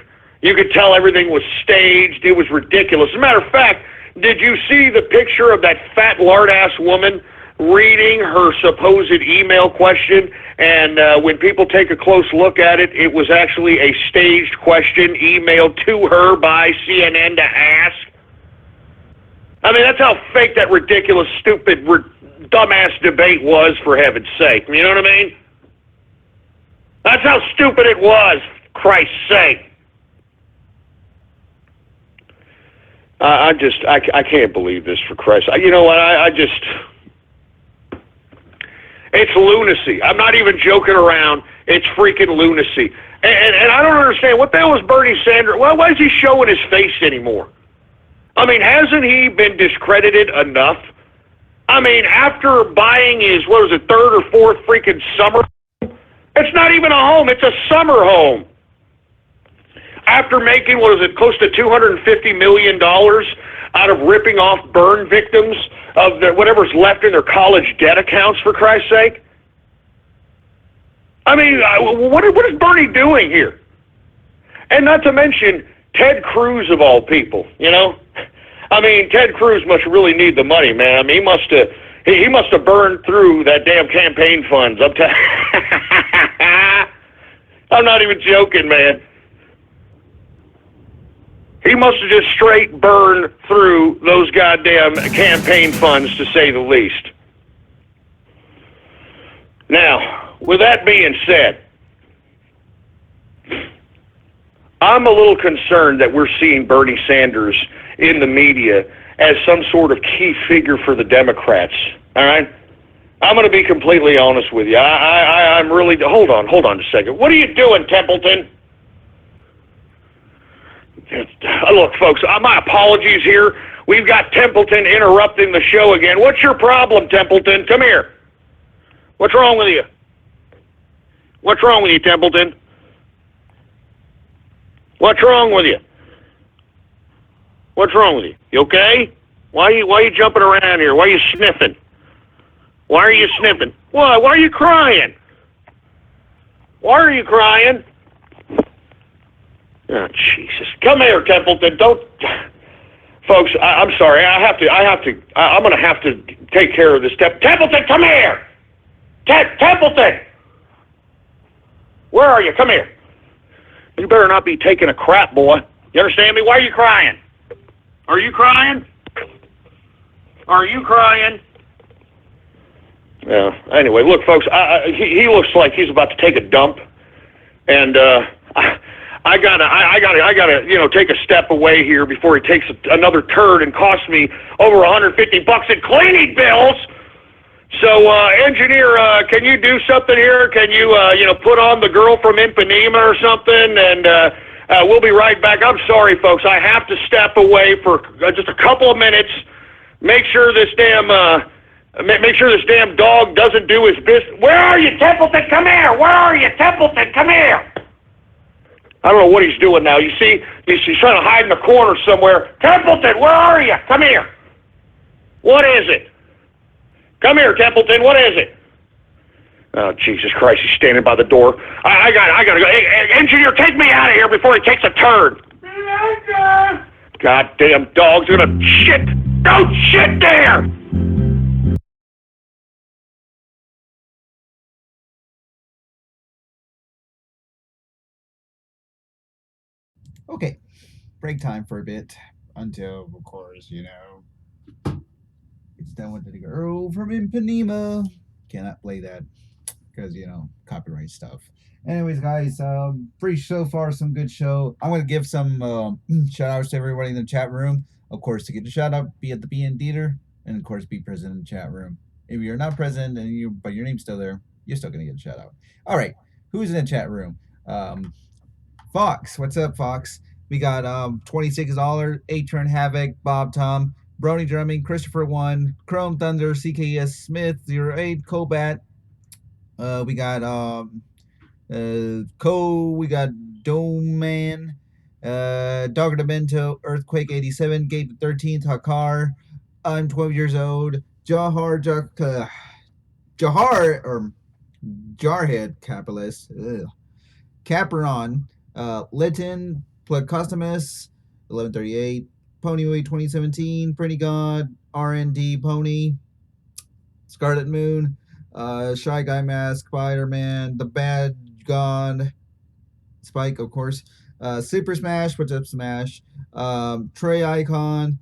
You could tell everything was staged. It was ridiculous. As a matter of fact, did you see the picture of that fat lard-ass woman reading her supposed email question? And when people take a close look at it, it was actually a staged question emailed to her by CNN to ask. That's how fake that ridiculous, stupid, dumbass debate was, for heaven's sake. You know what I mean? That's how stupid it was, Christ's sake. I can't believe this, for Christ's sake. You know what, it's lunacy. I'm not even joking around. It's freaking lunacy. And I don't understand, what the hell is Bernie Sanders, why is he showing his face anymore? Hasn't he been discredited enough? After buying his, third or fourth freaking summer home? It's not even a home, it's a summer home. After making, close to $250 million out of ripping off burn victims of whatever's left in their college debt accounts, for Christ's sake? What is Bernie doing here? And not to mention Ted Cruz, of all people, Ted Cruz must really need the money, man. He must have burned through that damn campaign funds. I'm not even joking, man. He must have just straight burned through those goddamn campaign funds, to say the least. Now, with that being said, I'm a little concerned that we're seeing Bernie Sanders in the media as some sort of key figure for the Democrats. All right? I'm going to be completely honest with you. I'm really... Hold on a second. What are you doing, Templeton? Look, folks, my apologies here. We've got Templeton interrupting the show again. What's your problem, Templeton? Come here. What's wrong with you? What's wrong with you, Templeton? What's wrong with you? What's wrong with you? You okay? Why are you jumping around here? Why are you sniffing? Why are you sniffing? Why are you crying? Why are you crying? Oh, Jesus. Come here, Templeton. Don't... Folks, I'm sorry. I'm going to have to take care of this. Templeton, come here! Templeton! Where are you? Come here. You better not be taking a crap, boy. You understand me? Why are you crying? Are you crying? Are you crying? Yeah. Anyway, look, folks. He looks like he's about to take a dump, and I gotta, take a step away here before he takes another turd and costs me over $150 in cleaning bills. So, engineer, can you do something here? Can you, put on the girl from Ipanema or something? And we'll be right back. I'm sorry, folks. I have to step away for just a couple of minutes. Make sure this damn dog doesn't do his business. Where are you, Templeton? Come here. Where are you, Templeton? Come here. I don't know what he's doing now. You see, he's trying to hide in the corner somewhere. Templeton, where are you? Come here. What is it? Come here, Templeton. What is it? Oh, Jesus Christ. He's standing by the door. I got to go. Hey, engineer, take me out of here before he takes a turn. Goddamn dog's going to shit. Don't shit there. Okay, break time for a bit until, of course, it's done with the girl from Ipanema. Cannot play that because, copyright stuff. Anyways, guys, pretty so far, some good show. I'm going to give some shout outs to everybody in the chat room. Of course, to get a shout out, be at the BN Theater, and of course, be present in the chat room. If you're not present but your name's still there, you're still going to get a shout out. All right, who's in the chat room? Fox, what's up, Fox? We got $26, 8-Turn Havoc, Bob Tom, Brony Drumming, Christopher 1, Chrome Thunder, CKS Smith 08, Cobat. We got we got Dome Man, Dogger Demento, Earthquake 87, Gate 13th, Hakar, I'm 12 years old, Jarhead Capitalist, Caperon, Lytton, Placostomus, 1138, Ponyway 2017, Pretty God, RND Pony, Scarlet Moon, Shy Guy Mask, Spider-Man, The Bad God, Spike, of course, Super Smash, what's up, Smash, Trey Icon,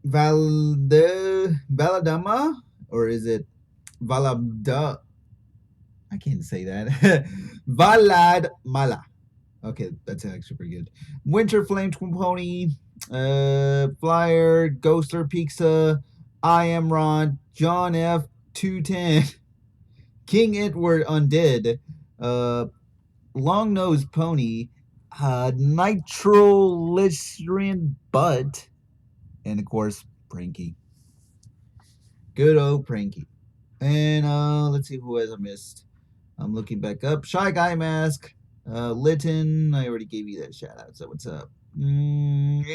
Valadama, or is it Valabda? I can't say that. Valad Mala. Okay, that's actually pretty good. Winter Flame Twin Pony, Flyer, Ghoster Pizza, I Am Ron, John F. 210, King Edward Undead, Long Nose Pony, Nitroglycerin Butt, and of course, Pranky. Good old Pranky. And let's see who has I missed. I'm looking back up. Shy Guy Mask, Lytton. I already gave you that shout out. So what's up? And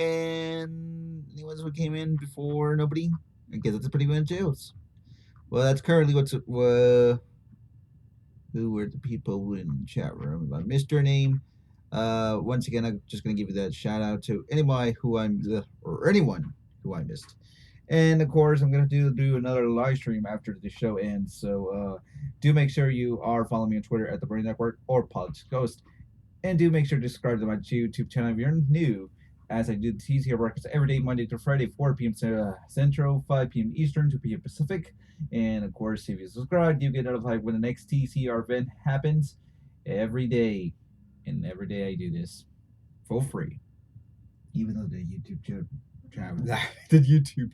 anyone who came in before? Nobody. I guess that's pretty much it. Well, that's currently who were the people in the chat room. If I missed your name, once again, I'm just gonna give you that shout out to anyone who I missed. And of course, I'm gonna do another live stream after the show ends. So do make sure you are following me on Twitter at the Brain Network or Politics Ghost, and do make sure to subscribe to my YouTube channel if you're new, as I do the TCR broadcast every day, Monday to Friday, 4 p.m. Central, 5 p.m. Eastern, 2 p.m. Pacific. And of course, if you subscribe, you get notified when the next TCR event happens every day. And every day I do this for free, even though the YouTube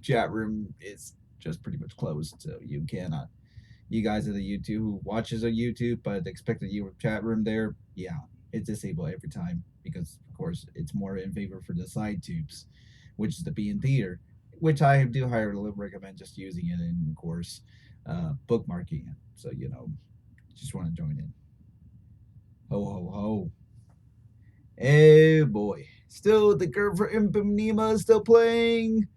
chat room is just pretty much closed, so you cannot. You guys are the YouTube who watches on YouTube, but expect the chat room there, yeah, it's disabled every time because, of course, it's more in favor for the side tubes, which is the BN Theater, which I do highly recommend just using it and, of course, bookmarking it. So, just want to join in. Ho, ho, ho. Hey, boy. Still, the girl for Ipanema is still playing.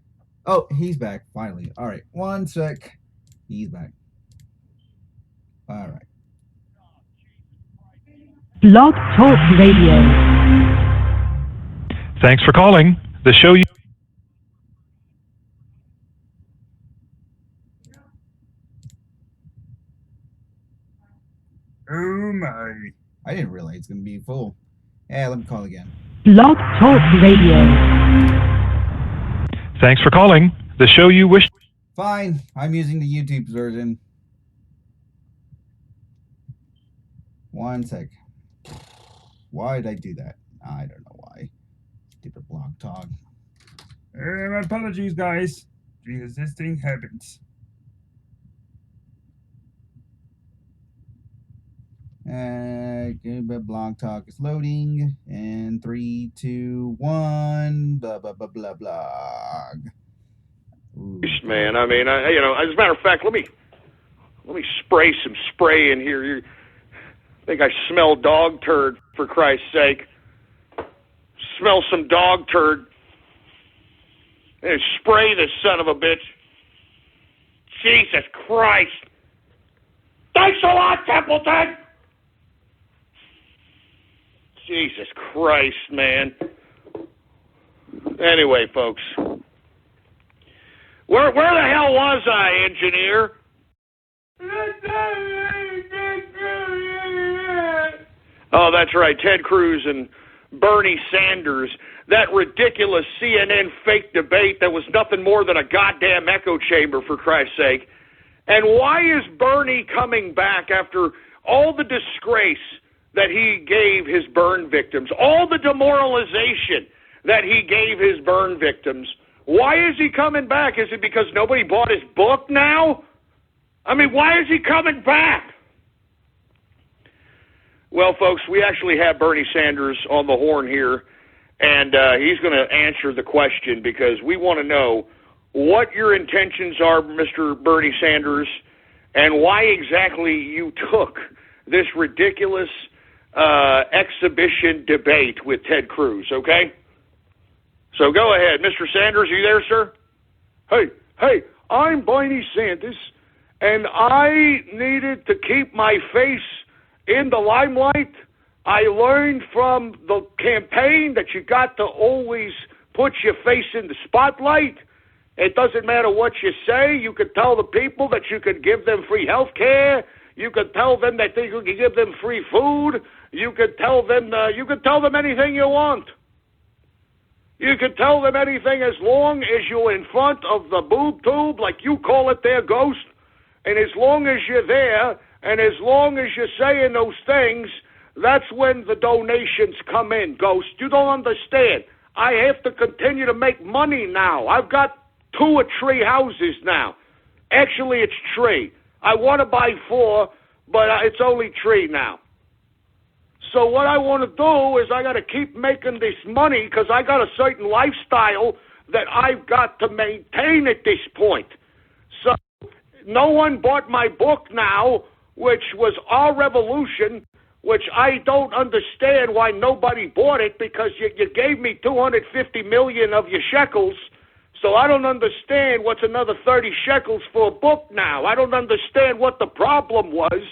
Oh, he's back, finally. All right, one sec. He's back. All right. Blog Talk Radio. Thanks for calling. The show you... Oh, my. I didn't realize it's going to be full. Hey, let me call again. Blog Talk Radio. Thanks for calling. The show you wish... Fine. I'm using the YouTube version. One sec. Why did I do that? I don't know why. Stupid Blog Talk. My apologies, guys. Because this thing happens. Blog Talk is loading. And 3, 2, 1. Blah, blah, blah, blah, blog. Ooh, man, I mean, as a matter of fact, let me spray some spray in here. I think I smell dog turd, for Christ's sake. Smell some dog turd. And spray this son of a bitch. Jesus Christ. Thanks a lot, Templeton. Jesus Christ, man. Anyway, folks. Where the hell was I, engineer? Oh, that's right. Ted Cruz and Bernie Sanders. That ridiculous CNN fake debate that was nothing more than a goddamn echo chamber, for Christ's sake. And why is Bernie coming back after all the disgrace that he gave his burn victims, all the demoralization that he gave his burn victims? Why is he coming back? Is it because nobody bought his book now? I mean, why is he coming back? Well, folks, we actually have Bernie Sanders on the horn here, and he's going to answer the question because we want to know what your intentions are, Mr. Bernie Sanders, and why exactly you took this ridiculous exhibition debate with Ted Cruz, okay? So go ahead. Mr. Sanders, are you there, sir? Hey, I'm Bernie Sanders, and I needed to keep my face in the limelight. I learned from the campaign that you got to always put your face in the spotlight. It doesn't matter what you say. You could tell the people that you could give them free health care. You could tell them that you could give them free food. You could tell them anything you want. You could tell them anything as long as you're in front of the boob tube, like you call it there, Ghost. And as long as you're there, and as long as you're saying those things, that's when the donations come in, Ghost. You don't understand. I have to continue to make money now. I've got 2 or 3 houses now. Actually, it's 3. I want to buy 4, but it's only 3 now. So what I want to do is I got to keep making this money because I got a certain lifestyle that I've got to maintain at this point. So no one bought my book now, which was Our Revolution, which I don't understand why nobody bought it because you gave me 250 million of your shekels. So I don't understand what's another 30 shekels for a book now. I don't understand what the problem was.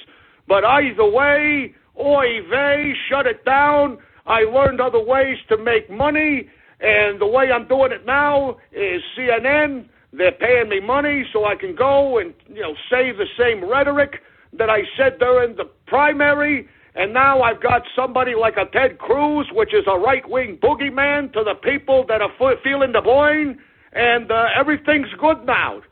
But either way, oy vey, shut it down. I learned other ways to make money, and the way I'm doing it now is CNN. They're paying me money so I can go and say the same rhetoric that I said during the primary. And now I've got somebody like a Ted Cruz, which is a right-wing boogeyman to the people that are feeling the boing, and everything's good now.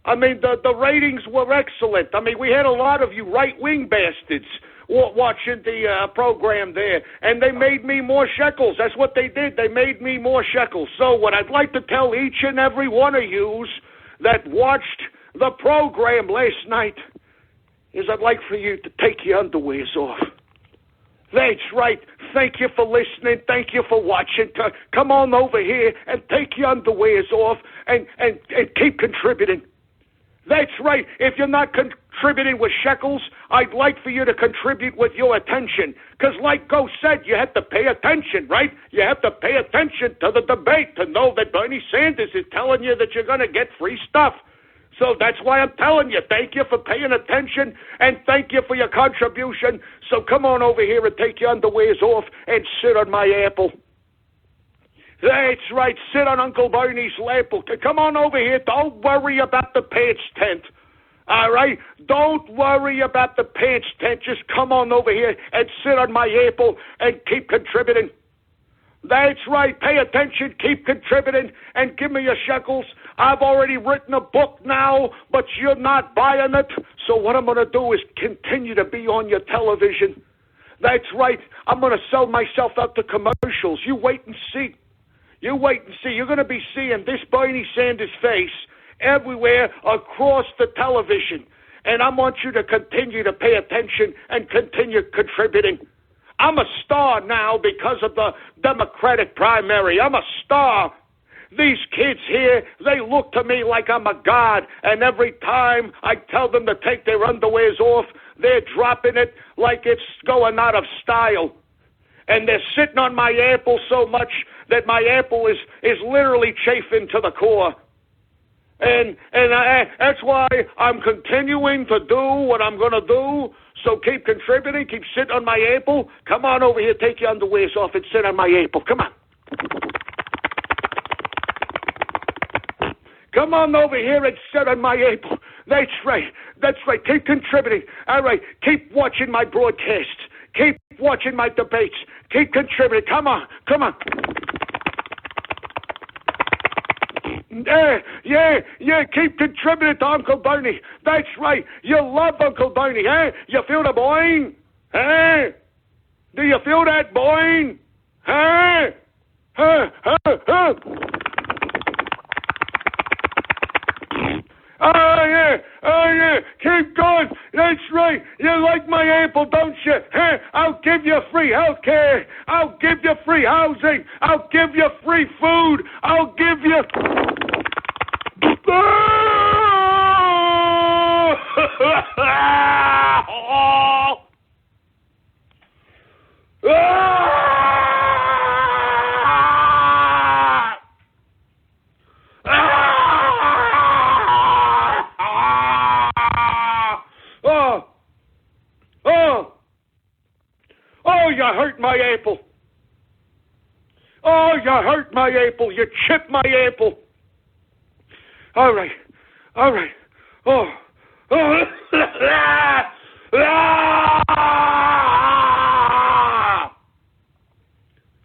I mean, the ratings were excellent. I mean, we had a lot of you right-wing bastards watching the program there, and they made me more shekels. That's what they did. They made me more shekels. So what I'd like to tell each and every one of yous that watched the program last night is I'd like for you to take your underwears off. That's right. Thank you for listening. Thank you for watching. Come on over here and take your underwears off and keep contributing. That's right. If you're not contributing with shekels, I'd like for you to contribute with your attention. Because like Go said, you have to pay attention, right? You have to pay attention to the debate to know that Bernie Sanders is telling you that you're going to get free stuff. So that's why I'm telling you, thank you for paying attention, and thank you for your contribution. So come on over here and take your underwears off and sit on my apple. That's right, sit on Uncle Bernie's lap. Come on over here. Don't worry about the pants tent. All right? Don't worry about the pants tent. Just come on over here and sit on my apple and keep contributing. That's right. Pay attention, keep contributing, and give me your shekels. I've already written a book now, but you're not buying it. So what I'm going to do is continue to be on your television. That's right. I'm going to sell myself out to commercials. You wait and see. You wait and see. You're going to be seeing this Bernie Sanders face everywhere across the television. and I want you to continue to pay attention and continue contributing. I'm a star now because of the Democratic primary. I'm a star. These kids here, they look to me like I'm a god, and every time I tell them to take their underwears off, they're dropping it like it's going out of style. And they're sitting on my apple so much that my apple is literally chafing to the core. And that's why I'm continuing to do what I'm going to do. So keep contributing, keep sitting on my apple. Come on over here, take your underwears off and sit on my apple. Come on. Come on over here and sit on my apple. That's right. That's right. Keep contributing. All right. Keep watching my broadcasts. Keep watching my debates. Keep contributing. Come on. Come on. Yeah. Keep contributing to Uncle Bernie. That's right. You love Uncle Bernie, huh? You feel the boing? Huh? Do you feel that boing? Huh? Huh? Oh, yeah, keep going. That's right. You like my apple, don't you? Huh? I'll give you free health care. I'll give you free housing. I'll give you free food. I'll give you... Oh, you hurt my apple. Oh, you hurt my apple. You chipped my apple. All right. Oh.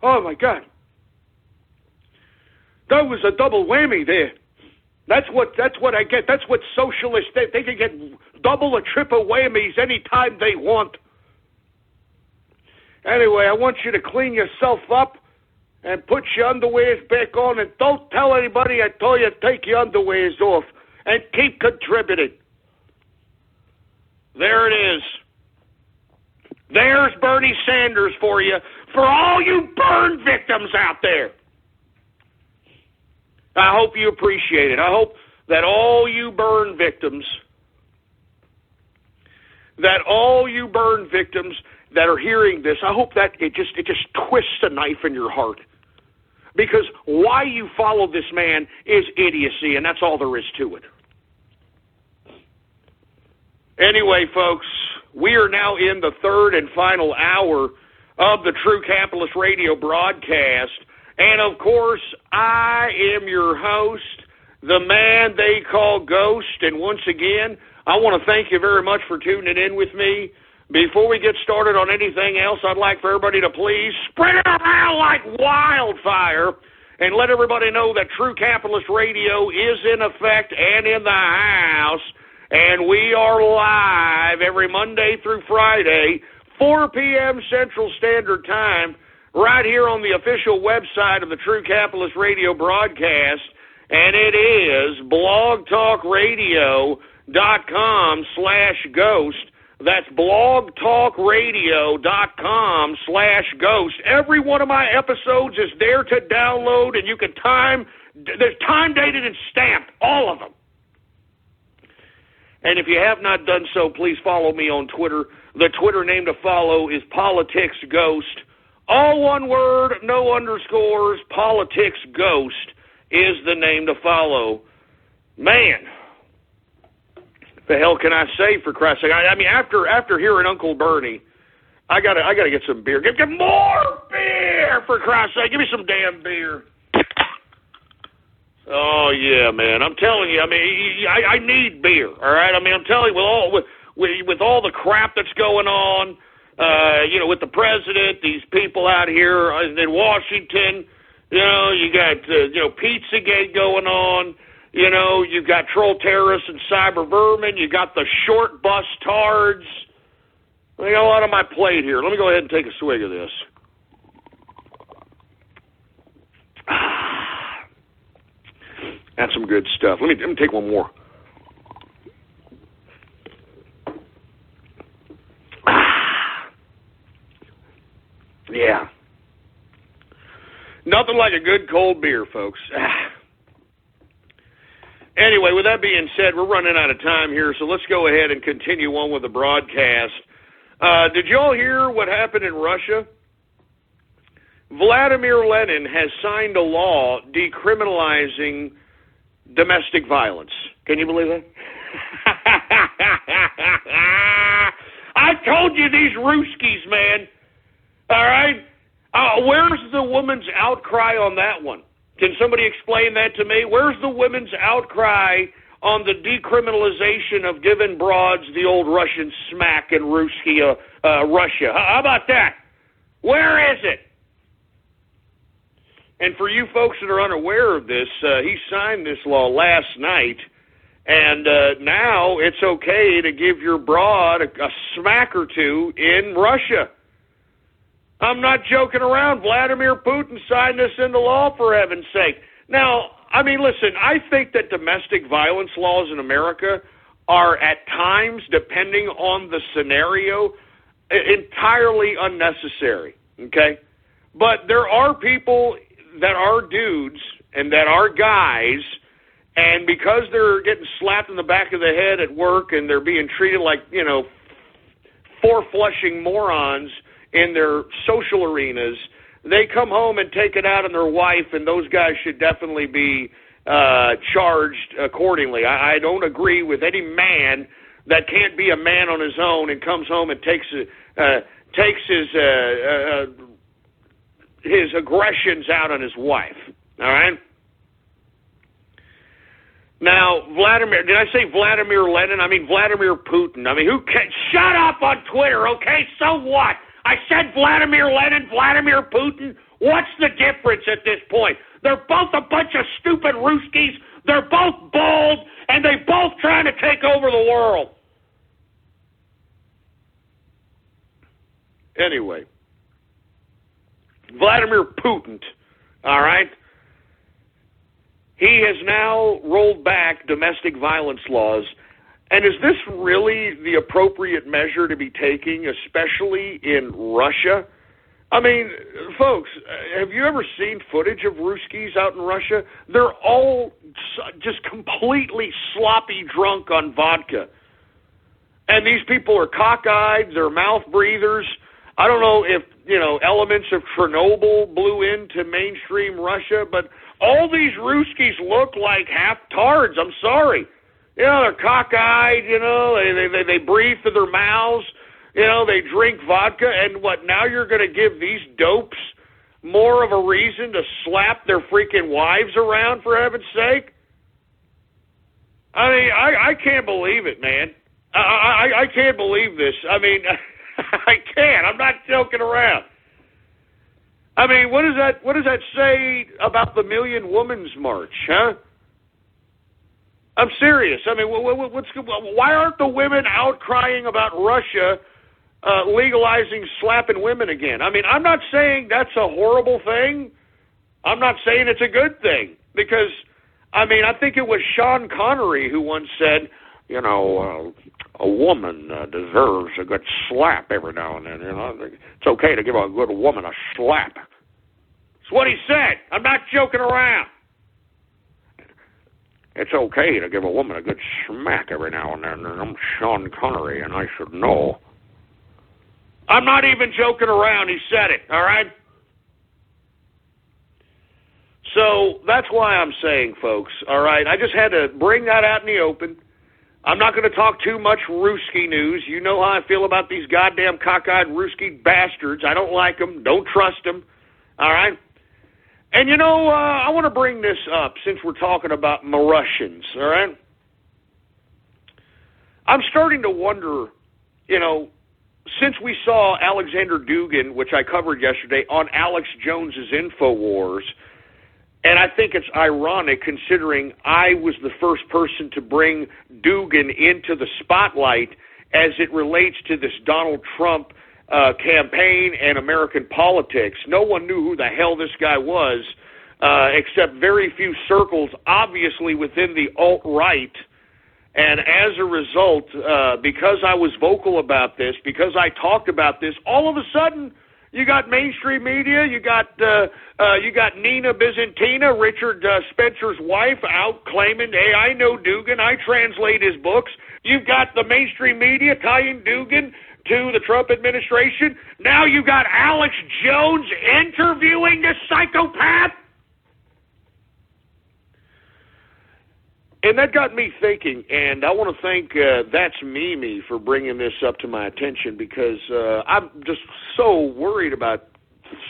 Oh, my God. That was a double whammy there. That's what I get. That's what socialists, they can get double or triple whammies anytime they want. Anyway, I want you to clean yourself up and put your underwears back on, and don't tell anybody I told you to take your underwears off, and keep contributing. There it is. There's Bernie Sanders for you, for all you burn victims out there. I hope you appreciate it. I hope that all you burn victims that are hearing this, I hope that it just twists a knife in your heart. Because why you follow this man is idiocy, and that's all there is to it. Anyway, folks, we are now in the third and final hour of the True Capitalist Radio broadcast. And, of course, I am your host, the man they call Ghost. And once again, I want to thank you very much for tuning in with me. Before we get started on anything else, I'd like for everybody to please spread it around like wildfire and let everybody know that True Capitalist Radio is in effect and in the house. And we are live every Monday through Friday, 4 p.m. Central Standard Time, right here on the official website of the True Capitalist Radio broadcast, and it is blogtalkradio.com/ghost. That's blogtalkradio.com/ghost. Every one of my episodes is there to download, and you can there's time dated and stamped, all of them. And if you have not done so, please follow me on Twitter. The Twitter name to follow is PoliticsGhost. All one word, no underscores. Politics Ghost is the name to follow. Man, the hell can I say, for Christ's sake? I mean, after hearing Uncle Bernie, I gotta get some beer. Get more beer, for Christ's sake. Give me some damn beer. Oh yeah, man. I'm telling you. I mean, I need beer. All right. I mean, I'm telling you, with all the crap that's going on. With the president, these people out here in Washington, you got, Pizzagate going on, you've got troll terrorists and cyber vermin, you got the short bus tards. I got a lot on my plate here. Let me go ahead and take a swig of this. That's some good stuff. Let me take one more. Yeah. Nothing like a good cold beer, folks. Anyway, with that being said, we're running out of time here, so let's go ahead and continue on with the broadcast. Did you all hear what happened in Russia? Vladimir Lenin has signed a law decriminalizing domestic violence. Can you believe that? I told you these Ruskies, man. All right? Where's the women's outcry on that one? Can somebody explain that to me? Where's the women's outcry on the decriminalization of giving broads the old Russian smack in Russia? How about that? Where is it? And for you folks that are unaware of this, he signed this law last night, and now it's okay to give your broad a smack or two in Russia. I'm not joking around. Vladimir Putin signed this into law, for heaven's sake. Now, I mean, listen, I think that domestic violence laws in America are at times, depending on the scenario, entirely unnecessary, okay? But there are people that are dudes and that are guys, and because they're getting slapped in the back of the head at work and they're being treated like, four-flushing morons in their social arenas, they come home and take it out on their wife, and those guys should definitely be charged accordingly. I don't agree with any man that can't be a man on his own and comes home and takes his aggressions out on his wife. All right? Now, did I say Vladimir Lenin? I mean Vladimir Putin. I mean, shut up on Twitter, okay? So what? I said Vladimir Lenin, Vladimir Putin. What's the difference at this point? They're both a bunch of stupid Ruskies. They're both bald, and they both trying to take over the world. Anyway, Vladimir Putin, all right? He has now rolled back domestic violence laws. And is this really the appropriate measure to be taking, especially in Russia? I mean, folks, have you ever seen footage of Ruskies out in Russia? They're all just completely sloppy drunk on vodka. And these people are cockeyed, they're mouth breathers. I don't know if, elements of Chernobyl blew into mainstream Russia, but all these Ruskies look like half-tards. I'm sorry. They're cockeyed, they breathe through their mouths, they drink vodka, and what, now you're going to give these dopes more of a reason to slap their freaking wives around, for heaven's sake? I mean, I can't believe it, man. I can't believe this. I mean, I can't. I'm not joking around. I mean, what does that say about the Million Women's March, huh? I'm serious. I mean, why aren't the women outcrying about Russia legalizing slapping women again? I mean, I'm not saying that's a horrible thing. I'm not saying it's a good thing. Because, I mean, I think it was Sean Connery who once said, a woman deserves a good slap every now and then. It's okay to give a good woman a slap. That's what he said. I'm not joking around. It's okay to give a woman a good smack every now and then. And I'm Sean Connery, and I should know. I'm not even joking around. He said it, all right? So that's why I'm saying, folks, all right, I just had to bring that out in the open. I'm not going to talk too much Ruski news. You know how I feel about these goddamn cockeyed Ruski bastards. I don't like them. Don't trust them, all right? And, I want to bring this up since we're talking about Russians, all right? I'm starting to wonder, since we saw Alexander Dugin, which I covered yesterday, on Alex Jones's InfoWars, and I think it's ironic considering I was the first person to bring Dugin into the spotlight as it relates to this Donald Trump campaign and American politics. No one knew who the hell this guy was, except very few circles, obviously within the alt-right. And as a result, because I was vocal about this, because I talked about this, all of a sudden, You got mainstream media. You got Nina Byzantina, Richard Spencer's wife, out claiming, hey, I know Dugan. I translate his books. You've got the mainstream media tying Dugan to the Trump administration. Now you got Alex Jones interviewing this psychopath. And that got me thinking, and I want to thank That's Mimi for bringing this up to my attention, because I'm just so worried about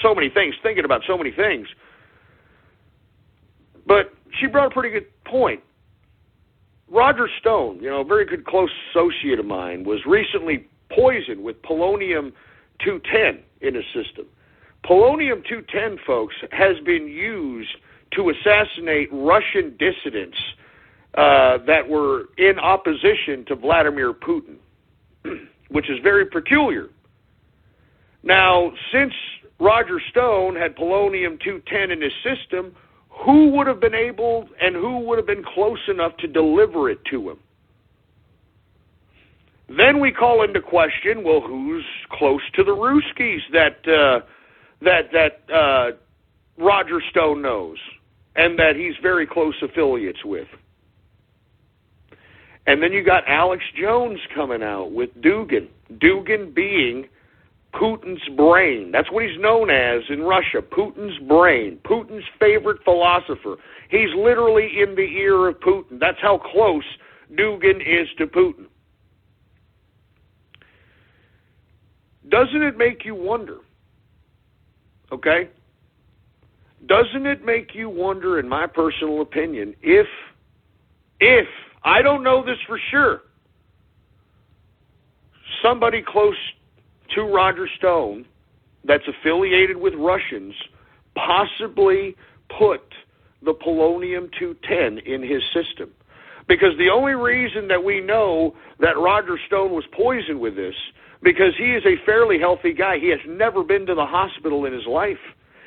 so many things, thinking about so many things. But she brought a pretty good point. Roger Stone, a very good close associate of mine, was recently poisoned with polonium-210 in his system. Polonium-210, folks, has been used to assassinate Russian dissidents that were in opposition to Vladimir Putin, which is very peculiar. Now, since Roger Stone had polonium-210 in his system, who would have been able and who would have been close enough to deliver it to him? Then we call into question, well, who's close to the Ruskies that Roger Stone knows and that he's very close affiliates with? And then you got Alex Jones coming out with Dugan. Dugan being Putin's brain. That's what he's known as in Russia, Putin's brain, Putin's favorite philosopher. He's literally in the ear of Putin. That's how close Dugan is to Putin. Doesn't it make you wonder? Okay? Doesn't it make you wonder, in my personal opinion, if I don't know this for sure, somebody close to Roger Stone that's affiliated with Russians possibly put the polonium-210 in his system? Because the only reason that we know that Roger Stone was poisoned with this, because he is a fairly healthy guy. He has never been to the hospital in his life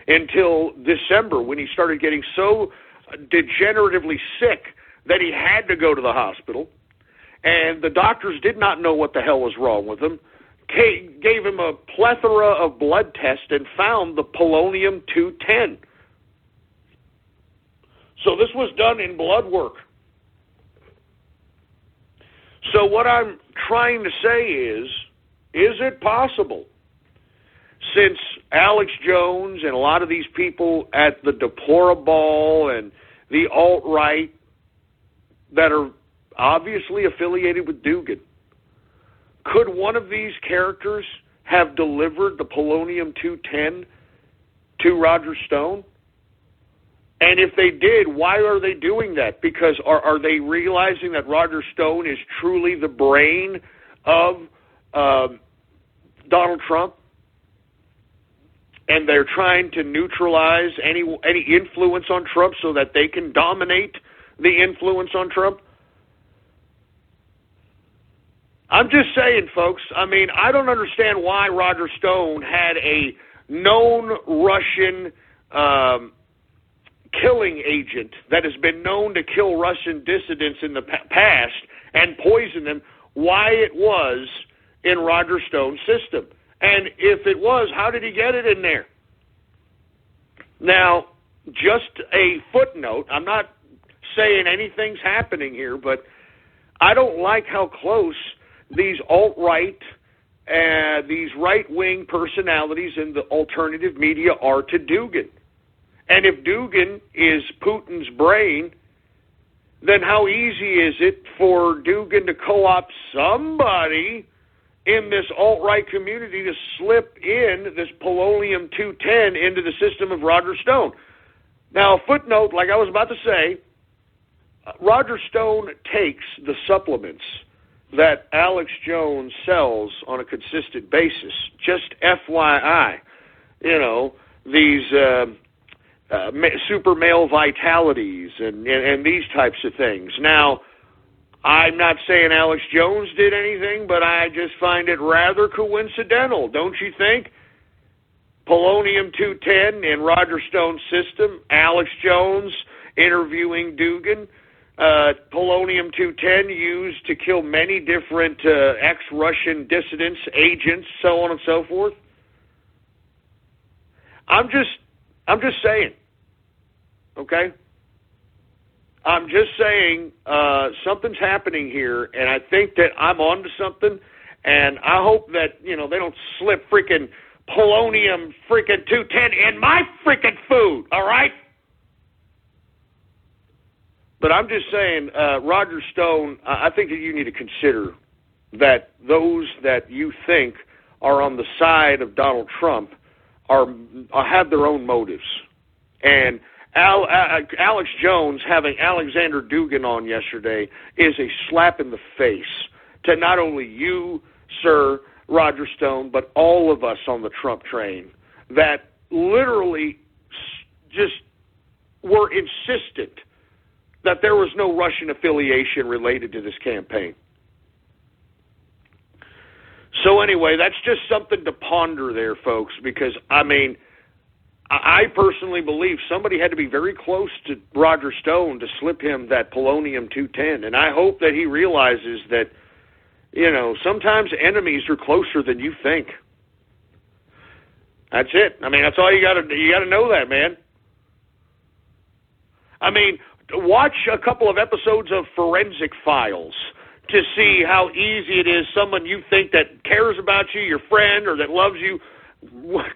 until December, when he started getting so degeneratively sick that he had to go to the hospital, and the doctors did not know what the hell was wrong with him, gave him a plethora of blood tests and found the polonium-210. So this was done in blood work. So what I'm trying to say is it possible, since Alex Jones and a lot of these people at the deplorable and the alt-right that are obviously affiliated with Dugan, could one of these characters have delivered the polonium-210 to Roger Stone? And if they did, why are they doing that? Because are they realizing that Roger Stone is truly the brain of Donald Trump? And they're trying to neutralize any influence on Trump so that they can dominate the influence on Trump? I'm just saying, folks, I mean, I don't understand why Roger Stone had a known Russian killing agent that has been known to kill Russian dissidents in the past and poison them, why it was in Roger Stone's system. And if it was, how did he get it in there? Now, just a footnote, I'm not saying anything's happening here, but I don't like how close these alt-right, these right-wing personalities in the alternative media are to Dugan. And if Dugan is Putin's brain, then how easy is it for Dugan to co-opt somebody in this alt-right community to slip in this polonium-210 into the system of Roger Stone? Now, a footnote, like I was about to say, Roger Stone takes the supplements that Alex Jones sells on a consistent basis. Just FYI, these super male vitalities and these types of things. Now, I'm not saying Alex Jones did anything, but I just find it rather coincidental, don't you think? Polonium-210 in Roger Stone's system, Alex Jones interviewing Dugan, polonium-210 used to kill many different ex-Russian dissidents, agents, so on and so forth. I'm just saying. Okay? I'm just saying something's happening here, and I think that I'm onto something, and I hope that, they don't slip freaking polonium freaking 210 in my freaking food, all right? But I'm just saying, Roger Stone, I think that you need to consider that those that you think are on the side of Donald Trump have their own motives. And Alex Jones having Alexander Dugan on yesterday is a slap in the face to not only you, sir, Roger Stone, but all of us on the Trump train that literally just were insistent that there was no Russian affiliation related to this campaign. So anyway, that's just something to ponder there, folks, because, I personally believe somebody had to be very close to Roger Stone to slip him that polonium 210, and I hope that he realizes that, sometimes enemies are closer than you think. That's it. That's all you got to know that, man. Watch a couple of episodes of Forensic Files to see how easy it is. Someone you think that cares about you, your friend, or that loves you,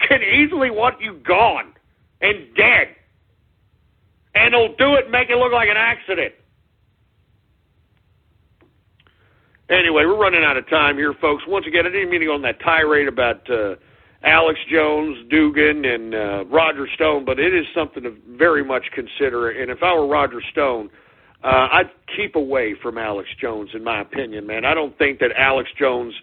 can easily want you gone and dead. And they'll do it and make it look like an accident. Anyway, we're running out of time here, folks. Once again, I didn't mean to go on that tirade about Alex Jones, Dugan, and Roger Stone, but it is something to very much consider. And if I were Roger Stone, I'd keep away from Alex Jones, in my opinion, man. I don't think that Alex Jones,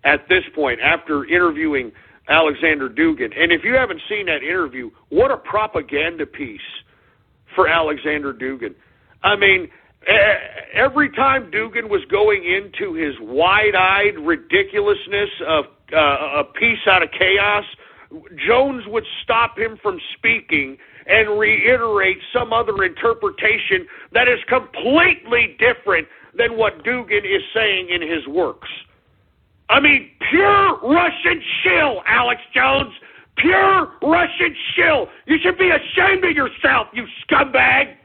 at this point, after interviewing Alexander Dugan, and if you haven't seen that interview, what a propaganda piece for Alexander Dugan. Every time Dugan was going into his wide-eyed ridiculousness of a piece out of chaos, Jones would stop him from speaking and reiterate some other interpretation that is completely different than what Dugan is saying in his works. Pure Russian shill, Alex Jones. Pure Russian shill. You should be ashamed of yourself, you scumbag.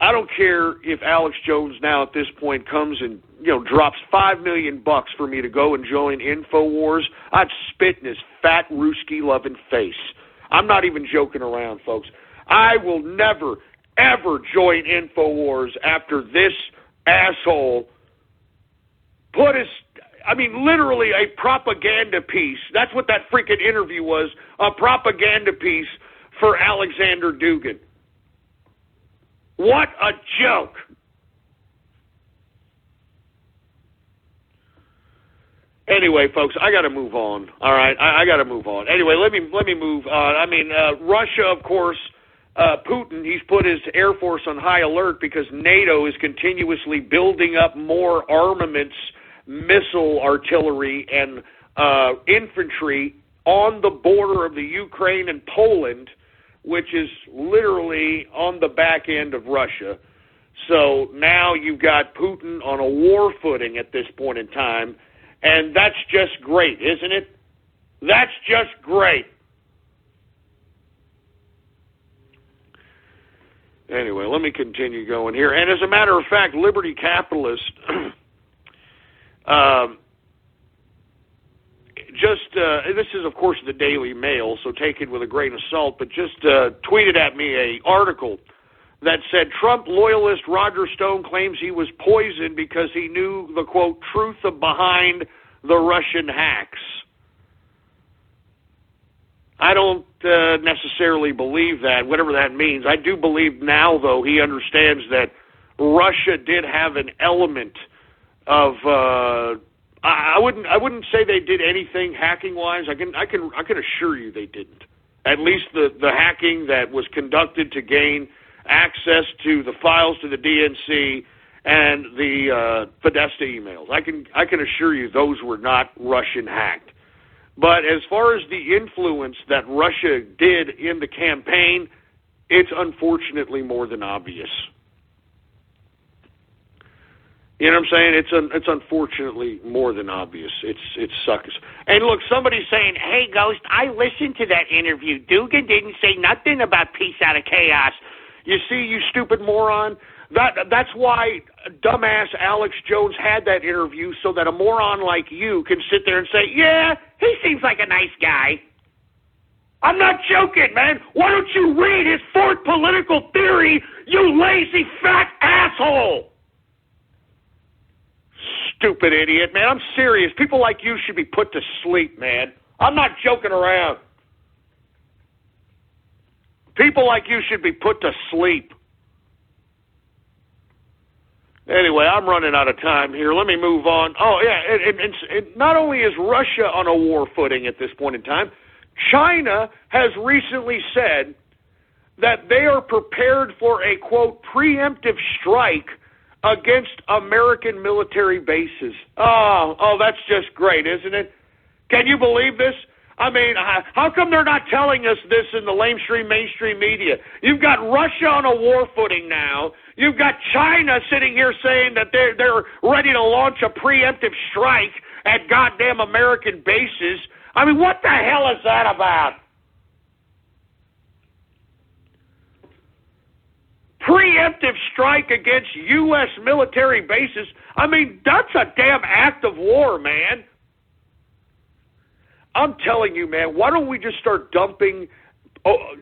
I don't care if Alex Jones now at this point comes and drops $5 million for me to go and join InfoWars. I'd spit in his fat Ruski loving face. I'm not even joking around, folks. I will never ever join InfoWars after this asshole put his, literally a propaganda piece. That's what that freaking interview was, a propaganda piece for Alexander Dugan. What a joke. Anyway, folks, I got to move on. All right, I got to move on. Anyway, let me move on. Russia, of course, Putin, he's put his Air Force on high alert because NATO is continuously building up more armaments, missile artillery, and infantry on the border of the Ukraine and Poland, which is literally on the back end of Russia. So now you've got Putin on a war footing at this point in time, and that's just great, isn't it? That's just great. Anyway, let me continue going here. And as a matter of fact, Liberty Capitalist this is, of course, the Daily Mail, so take it with a grain of salt, but just tweeted at me an article that said Trump loyalist Roger Stone claims he was poisoned because he knew the, quote, truth behind the Russian hacks. I don't necessarily believe that, whatever that means. I do believe now, though, he understands that Russia did have an element of I wouldn't say they did anything hacking wise. I can assure you they didn't. At least the hacking that was conducted to gain access to the files to the DNC and the Podesta emails. I can assure you those were not Russian hacked. But as far as the influence that Russia did in the campaign, it's unfortunately more than obvious. You know what I'm saying? It's unfortunately more than obvious. It sucks. And look, somebody's saying, Hey, Ghost, I listened to that interview. Dugan didn't say nothing about peace out of chaos. you see, you stupid moron. That's why dumbass Alex Jones had that interview, so that a moron like you can sit there and say, yeah, He seems like a nice guy. I'm not joking, man. Why don't you read his fourth political theory, you lazy fat asshole? Stupid idiot, man. I'm serious. People like you should be put to sleep, man. I'm not joking around. People like you should be put to sleep. Anyway, I'm running out of time here. Let me move on. Oh, yeah, and not only is Russia on a war footing at this point in time, China has recently said that they are prepared for a, quote, preemptive strike against American military bases. Oh, that's just great, isn't it? Can you believe this? I mean, how come they're not telling us this in the mainstream media? You've got Russia on a war footing now. You've got China sitting here saying that they're ready to launch a preemptive strike at goddamn American bases. I mean, what the hell is that about? Preemptive strike against U.S. military bases. I mean, that's a damn act of war, man. I'm telling you, man, why don't we just start dumping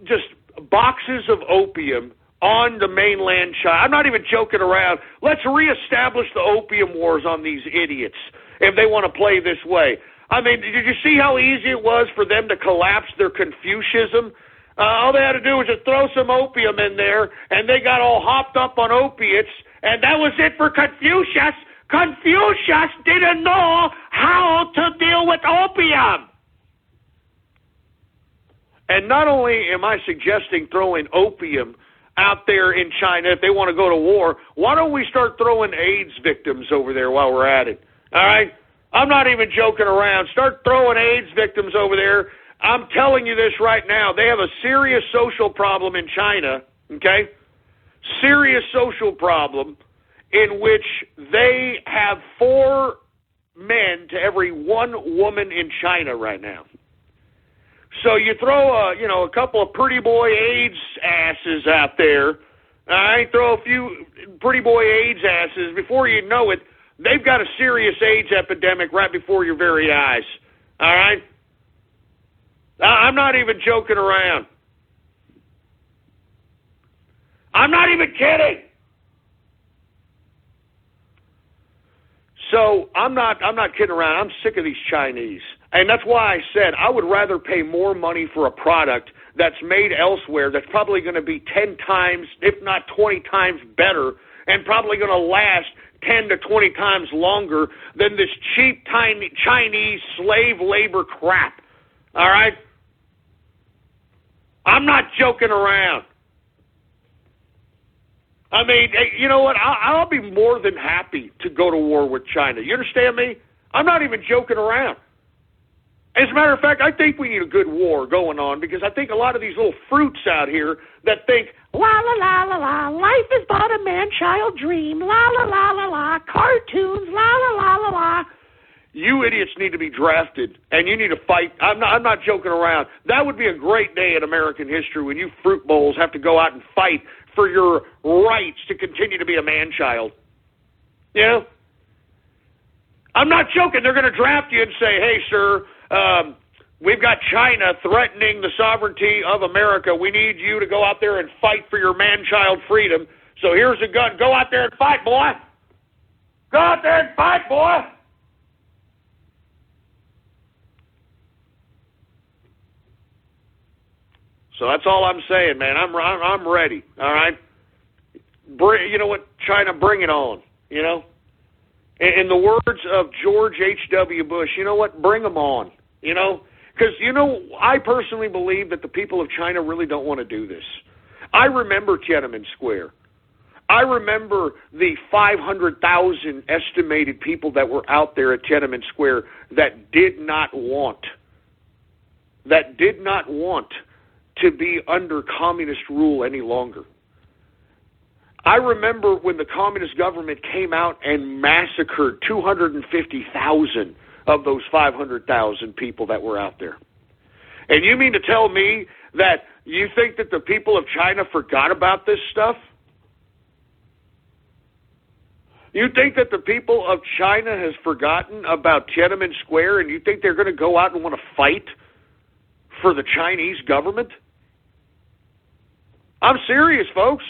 just boxes of opium on the mainland China? I'm not even joking around. Let's reestablish the opium wars on these idiots if they want to play this way. I mean, did you see how easy it was for them to collapse their Confucianism? All they had to do was just throw some opium in there, and they got all hopped up on opiates, and that was it for Confucius. Confucius didn't know how to deal with opium. And not only am I suggesting throwing opium out there in China if they want to go to war, why don't we start throwing AIDS victims over there while we're at it? All right? I'm not even joking around. Start throwing AIDS victims over there. I'm telling you this right now. They have a serious social problem in China, okay? Serious social problem in which they have 4 men to every 1 woman in China right now. So you throw a couple of pretty boy AIDS asses out there, all right? Throw a few pretty boy AIDS asses. Before you know it, they've got a serious AIDS epidemic right before your very eyes, all right? I'm not even joking around. I'm not even kidding. So I'm not kidding around. I'm sick of these Chinese. And that's why I said I would rather pay more money for a product that's made elsewhere that's probably going to be 10 times, if not 20 times better, and probably going to last 10 to 20 times longer than this cheap Chinese slave labor crap. All right? I'm not joking around. I mean, you know what? I'll be more than happy to go to war with China. You understand me? I'm not even joking around. As a matter of fact, I think we need a good war going on because I think a lot of these little fruits out here that think, la, la, la, la, la, life is but a man-child dream, la, la, la, la, la, cartoons, la, la, la, la, la. You idiots need to be drafted, and you need to fight. I'm not joking around. That would be a great day in American history when you fruit bowls have to go out and fight for your rights to continue to be a man-child. You know? I'm not joking. They're going to draft you and say, hey, sir, we've got China threatening the sovereignty of America. We need you to go out there and fight for your man-child freedom. So here's a gun. Go out there and fight, boy. Go out there and fight, boy. So that's all I'm saying, man. I'm ready. All right. You know what, China, bring it on. You know. In the words of George H.W. Bush, you know what, bring them on. You know, because I personally believe that the people of China really don't want to do this. I remember Tiananmen Square. I remember the 500,000 estimated people that were out there at Tiananmen Square that did not want to be under communist rule any longer. I remember when the communist government came out and massacred 250,000 of those 500,000 people that were out there. And you mean to tell me that you think that the people of China forgot about this stuff? You think that the people of China has forgotten about Tiananmen Square, and you think they're going to go out and want to fight for the Chinese government? I'm serious, folks.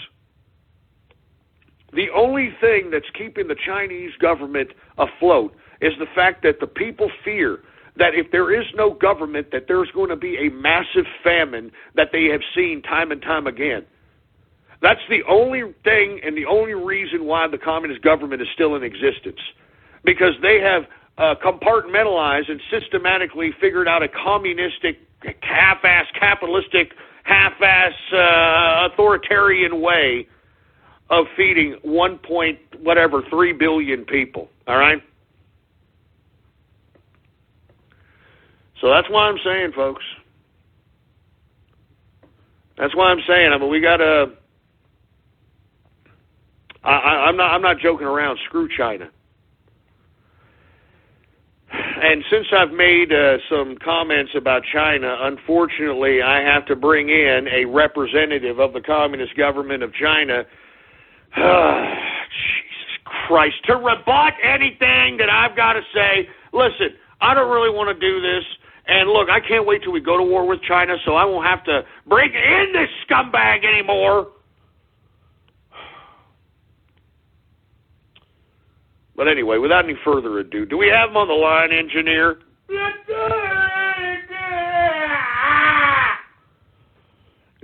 The only thing that's keeping the Chinese government afloat is the fact that the people fear that if there is no government, that there's going to be a massive famine that they have seen time and time again. That's the only thing and the only reason why the communist government is still in existence. Because they have compartmentalized and systematically figured out a communistic, half-ass, capitalistic, half-ass, authoritarian way of feeding 3 billion people. All right? So that's why I'm saying, folks. That's why I'm saying. I mean, we got to. I'm not joking around. Screw China. And since I've made some comments about China, unfortunately, I have to bring in a representative of the Communist government of China. Jesus Christ. To rebut anything that I've got to say, listen, I don't really want to do this. And look, I can't wait till we go to war with China so I won't have to bring in this scumbag anymore. But anyway, without any further ado, do we have him on the line, engineer?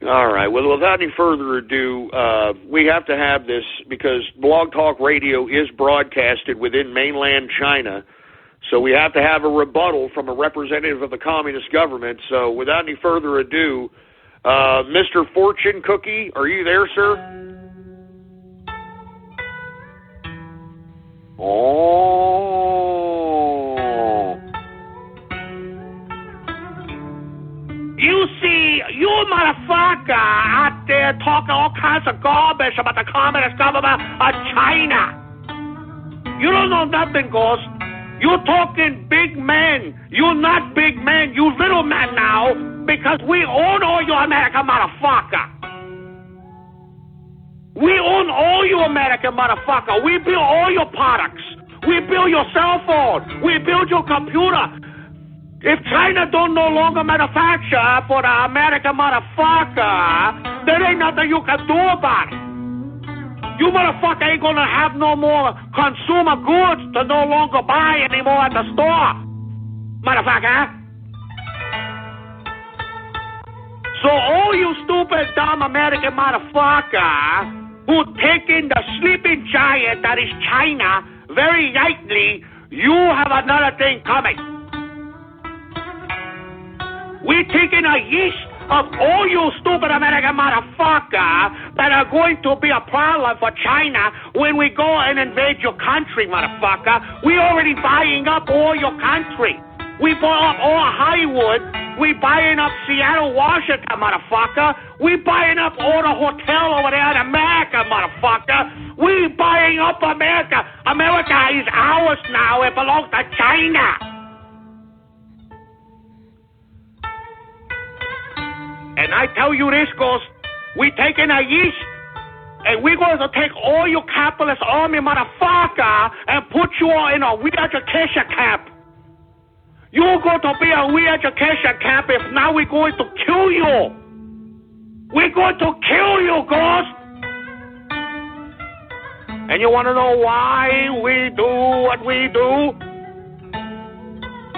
All right. Well, without any further ado, we have to have this because Blog Talk Radio is broadcasted within mainland China. So we have to have a rebuttal from a representative of the communist government. So without any further ado, Mr. Fortune Cookie, are you there, sir? Oh. You see, you motherfucker out there talking all kinds of garbage about the communist government of China. You don't know nothing, Ghost. You're talking big men. You're not big men. You little men now because we own all you American motherfucker. We own all you American motherfucker. We build all your products. We build your cell phone. We build your computer. If China don't no longer manufacture for the American motherfucker, there ain't nothing you can do about it. You motherfucker ain't gonna have no more consumer goods to no longer buy anymore at the store. Motherfucker. So all you stupid, dumb American motherfucker who taking the sleeping giant that is China very lightly, you have another thing coming. We're taking a yeast of all you stupid American motherfucker that are going to be a problem for China when we go and invade your country, motherfucker. We already buying up all your country. We bought up all Hollywood. We buying up Seattle, Washington, motherfucker. We buying up all the hotel over there in America, motherfucker. We buying up America. America is ours now. It belongs to China. And I tell you this, Ghost, we taking a yeast, and we're going to take all your capitalist army motherfucker and put you all in a re-education camp. You're going to be a re-education camp if now we're going to kill you. We're going to kill you, Ghost. And you want to know why we do what we do?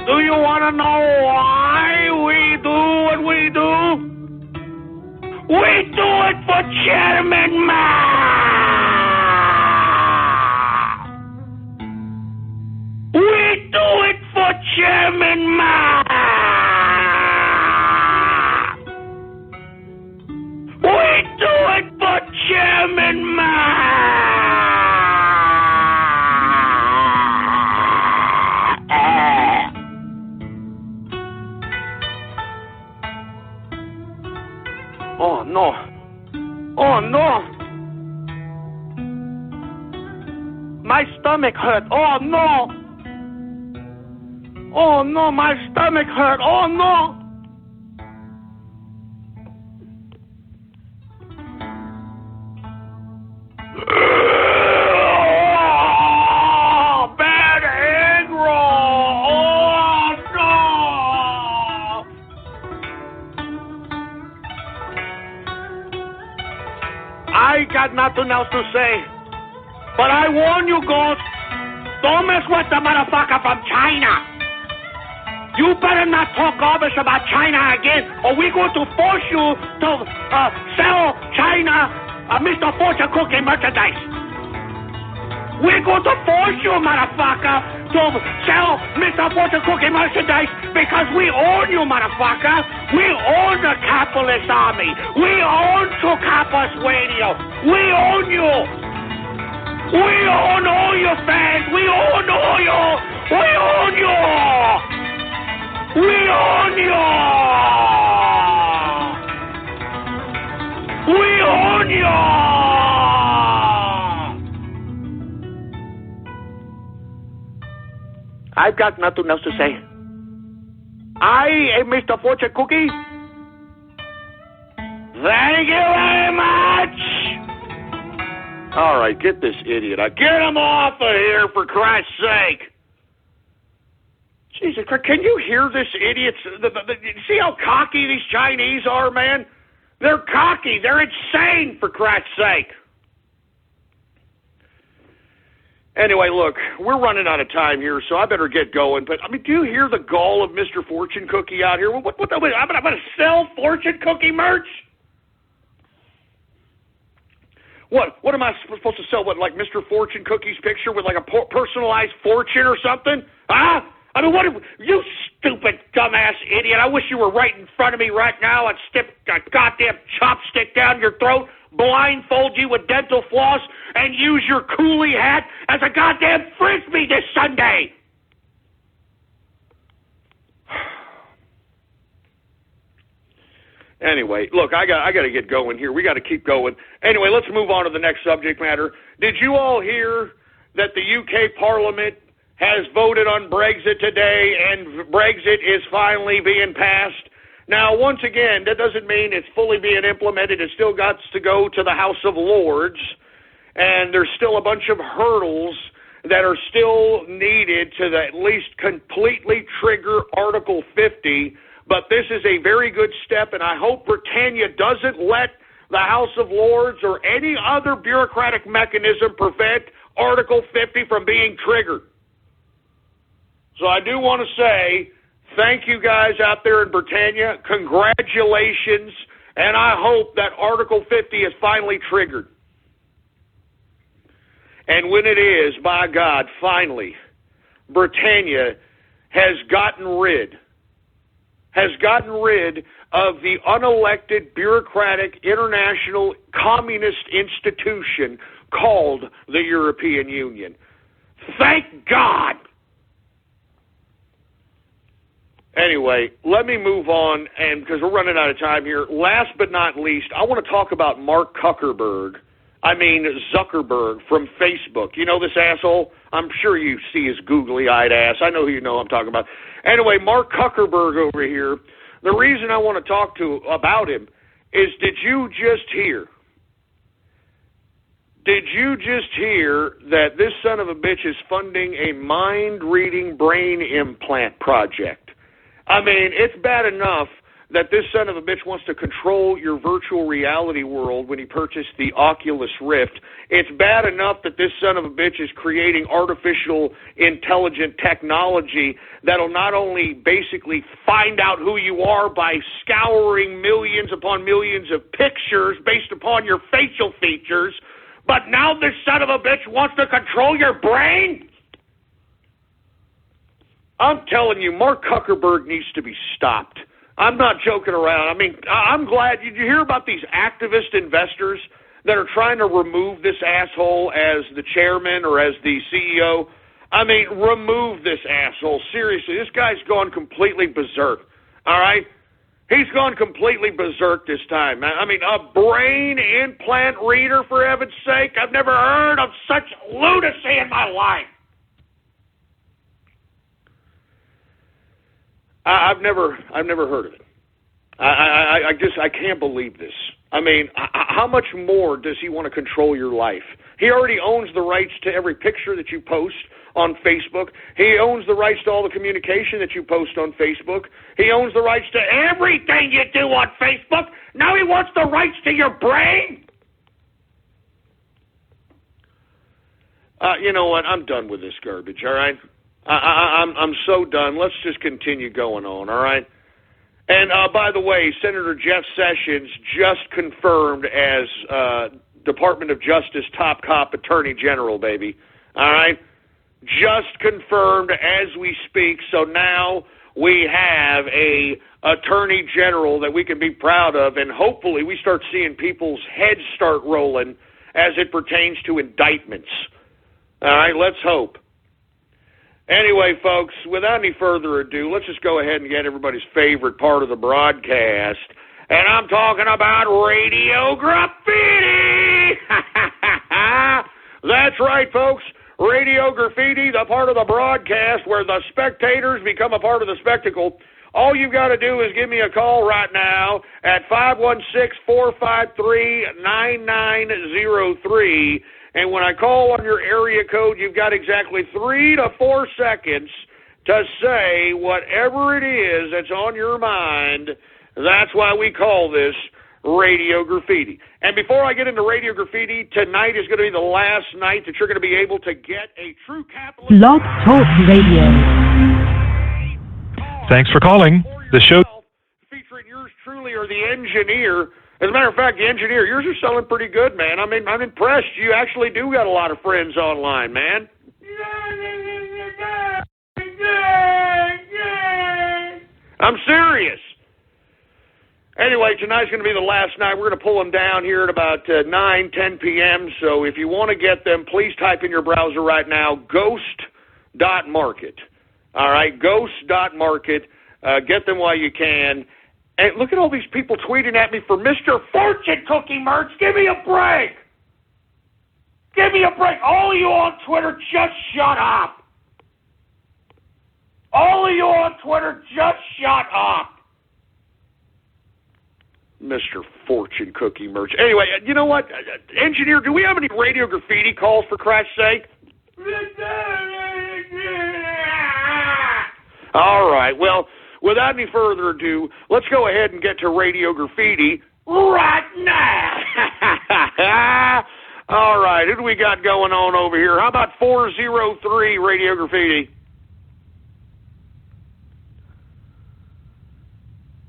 Do you want to know why we do what we do? We do it for Chairman Mao! We do it for Chairman Mao! We do it for Chairman Mao! Oh, no. Oh, no. stomach hurt. Oh, no. Oh, no, my stomach hurt. Oh, no. Oh, bad egg roll. Oh, no. I got nothing else to say. But I warn you, Ghost, don't mess with the motherfucker from China. You better not talk garbage about China again, or we're going to force you to sell China Mr. Fortune Cookie merchandise. We're going to force you, motherfucker, to sell Mr. Fortune Cookie merchandise because we own you, motherfucker. We own the capitalist army. We own True Campus Radio. We own you. We own all your fans. We own all your. We own you. We own you. We own you. I've got nothing else to say. I am Mr. Fortune Cookie. Thank you very much. All right, get this idiot out. Get him off of here, for Christ's sake. Jesus Christ, can you hear this idiot? See how cocky these Chinese are, man? They're cocky. They're insane, for Christ's sake. Anyway, look, we're running out of time here, so I better get going. But, I mean, do you hear the gall of Mr. Fortune Cookie out here? I'm going to sell Fortune Cookie merch? What am I supposed to sell? What, like Mr. Fortune Cookie's picture with like a personalized fortune or something? Huh? I mean, you stupid dumbass idiot. I wish you were right in front of me right now. I'd stick a goddamn chopstick down your throat, blindfold you with dental floss, and use your coolie hat as a goddamn frisbee this Sunday. Anyway, look, I got to get going here. We got to keep going. Anyway, let's move on to the next subject matter. Did you all hear that the UK Parliament has voted on Brexit today, and Brexit is finally being passed? Now, once again, that doesn't mean it's fully being implemented. It still got to go to the House of Lords, and there's still a bunch of hurdles that are still needed to at least completely trigger Article 50. But this is a very good step, and I hope Britannia doesn't let the House of Lords or any other bureaucratic mechanism prevent Article 50 from being triggered. So I do want to say thank you guys out there in Britannia. Congratulations, and I hope that Article 50 is finally triggered. And when it is, by God, finally, Britannia has gotten rid of the unelected, bureaucratic, international communist institution called the European Union. Thank God! Anyway, let me move on, and because we're running out of time here, last but not least, I want to talk about Mark Zuckerberg from Facebook. You know this asshole? I'm sure you see his googly-eyed ass. I know who you know I'm talking about. Anyway, Mark Zuckerberg over here, the reason I want to talk about him is, did you just hear that this son of a bitch is funding a mind-reading brain implant project? I mean, it's bad enough that this son of a bitch wants to control your virtual reality world when he purchased the Oculus Rift. It's bad enough that this son of a bitch is creating artificial intelligent technology that'll not only basically find out who you are by scouring millions upon millions of pictures based upon your facial features, but now this son of a bitch wants to control your brain? I'm telling you, Mark Zuckerberg needs to be stopped. I'm not joking around. I mean, I'm glad. Did you hear about these activist investors that are trying to remove this asshole as the chairman or as the CEO? I mean, remove this asshole. Seriously, this guy's gone completely berserk. All right? He's gone completely berserk this time. I mean, a brain implant reader, for heaven's sake. I've never heard of such lunacy in my life. I've never heard of it. I can't believe this. I mean, how much more does he want to control your life? He already owns the rights to every picture that you post on Facebook. He owns the rights to all the communication that you post on Facebook. He owns the rights to everything you do on Facebook. Now he wants the rights to your brain? You know what? I'm done with this garbage, all right? I'm so done. Let's just continue going on, all right? And by the way, Senator Jeff Sessions just confirmed as Department of Justice top cop attorney general, baby. All right? Just confirmed as we speak. So now we have a attorney general that we can be proud of, and hopefully we start seeing people's heads start rolling as it pertains to indictments. All right? Let's hope. Anyway, folks, without any further ado, let's just go ahead and get everybody's favorite part of the broadcast. And I'm talking about Radio Graffiti! That's right, folks. Radio Graffiti, the part of the broadcast where the spectators become a part of the spectacle. All you've got to do is give me a call right now at 516-453-9903. And when I call on your area code, you've got exactly 3 to 4 seconds to say whatever it is that's on your mind. That's why we call this Radio Graffiti. And before I get into Radio Graffiti, tonight is going to be the last night that you're going to be able to get a true capitalist... Blog Talk Radio. Thanks for calling. The show... Featuring yours truly or the engineer... As a matter of fact, the engineer, yours are selling pretty good, man. I mean, I'm impressed. You actually do got a lot of friends online, man. I'm serious. Anyway, tonight's going to be the last night. We're going to pull them down here at about 9, 10 p.m. So if you want to get them, please type in your browser right now, ghost.market. All right, ghost.market. Get them while you can. And look at all these people tweeting at me for Mr. Fortune Cookie merch. Give me a break. Give me a break. All of you on Twitter, just shut up. All of you on Twitter, just shut up. Mr. Fortune Cookie merch. Anyway, you know what? Engineer, do we have any Radio Graffiti calls, for Christ's sake? All right, well... Without any further ado, let's go ahead and get to Radio Graffiti right now. All right, who do we got going on over here? How about 403 Radio Graffiti?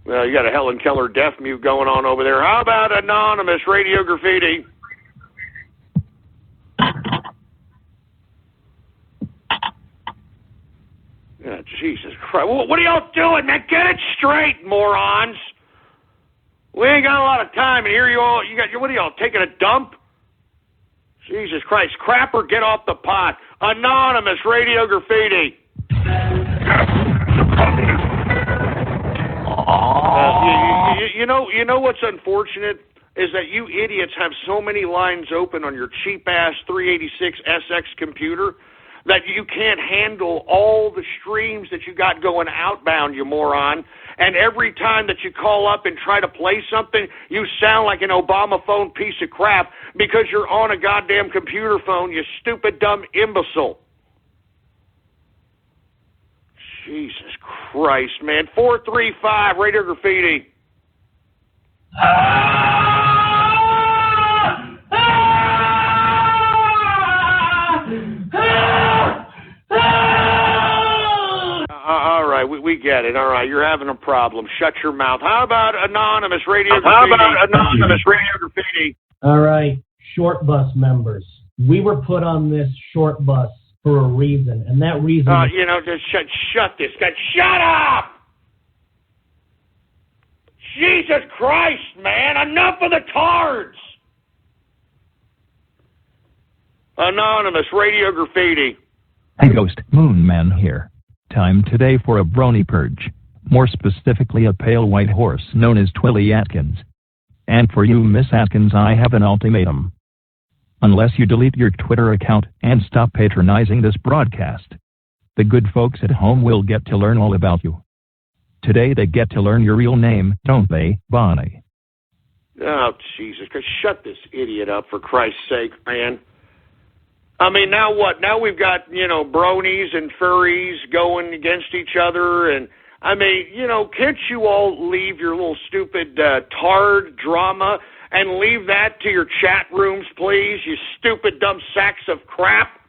Well, you got a Helen Keller deaf mute going on over there. How about Anonymous Radio Graffiti? Oh, Jesus Christ. What are y'all doing, man? Get it straight, morons. We ain't got a lot of time, and here you all, what are y'all, taking a dump? Jesus Christ. Crapper, get off the pot. Anonymous Radio Graffiti. You know what's unfortunate is that you idiots have so many lines open on your cheap-ass 386 SX computer that you can't handle all the streams that you got going outbound, you moron. And every time that you call up and try to play something, you sound like an Obama phone piece of crap because you're on a goddamn computer phone, you stupid, dumb imbecile. Jesus Christ, man. 435, Radio Graffiti. All right, we get it. All right, you're having a problem. Shut your mouth. How about Anonymous Radio Graffiti? All right, short bus members. We were put on this short bus for a reason, and that reason... just shut this guy. Shut up! Jesus Christ, man. Enough of the tards. Anonymous Radio Graffiti. Hey, Ghost Moon Man here. Time today for a brony purge. More specifically, a pale white horse known as Twilly Atkins. And for you, Miss Atkins, I have an ultimatum. Unless you delete your Twitter account and stop patronizing this broadcast, the good folks at home will get to learn all about you. Today they get to learn your real name, don't they, Bonnie? Oh, Jesus. Shut this idiot up, for Christ's sake, man. I mean, now what? Now we've got, bronies and furries going against each other. And, I mean, can't you all leave your little stupid tard drama and leave that to your chat rooms, please, you stupid, dumb sacks of crap?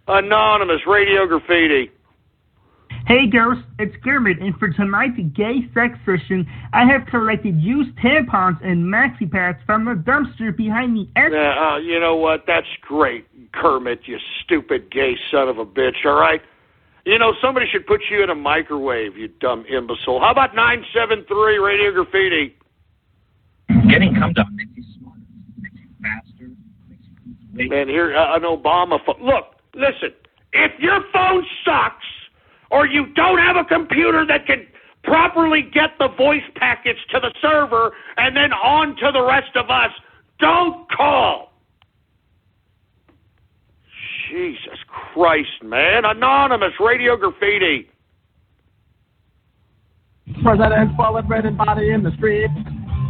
Anonymous Radio Graffiti. Hey Ghost, it's Kermit, and for tonight's gay sex session, I have collected used tampons and maxi pads from the dumpster behind the you know what? That's great, Kermit, you stupid gay son of a bitch, all right? Somebody should put you in a microwave, you dumb imbecile. How about 973 Radio Graffiti? Getting cum dump makes you smarter, makes you faster, makes you... Man, here, an Obama phone. Look, listen, if your phone sucks, or you don't have a computer that can properly get the voice packets to the server and then on to the rest of us, don't call. Jesus Christ, man. Anonymous Radio Graffiti. President swallowed bread and body in the street.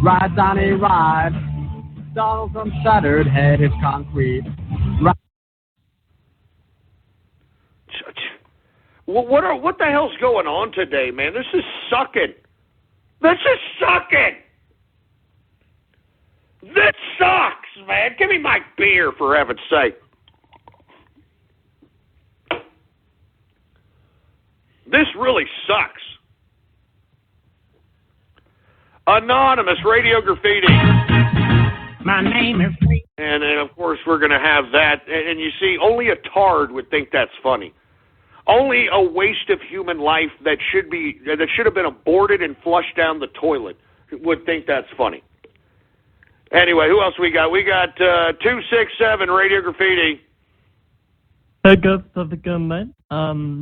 Ride, Donnie, ride. Donald from shattered head is concrete. Ride. What the hell's going on today, man? This is sucking. This sucks, man. Give me my beer, for heaven's sake. This really sucks. Anonymous Radio Graffiti. My name is... And of course, we're going to have that. And you see, only a tard would think that's funny. Only a waste of human life that should have been aborted and flushed down the toilet would think that's funny. Anyway, who else we got? We got 267 Radio Graffiti. Hey, Ghost of the Government.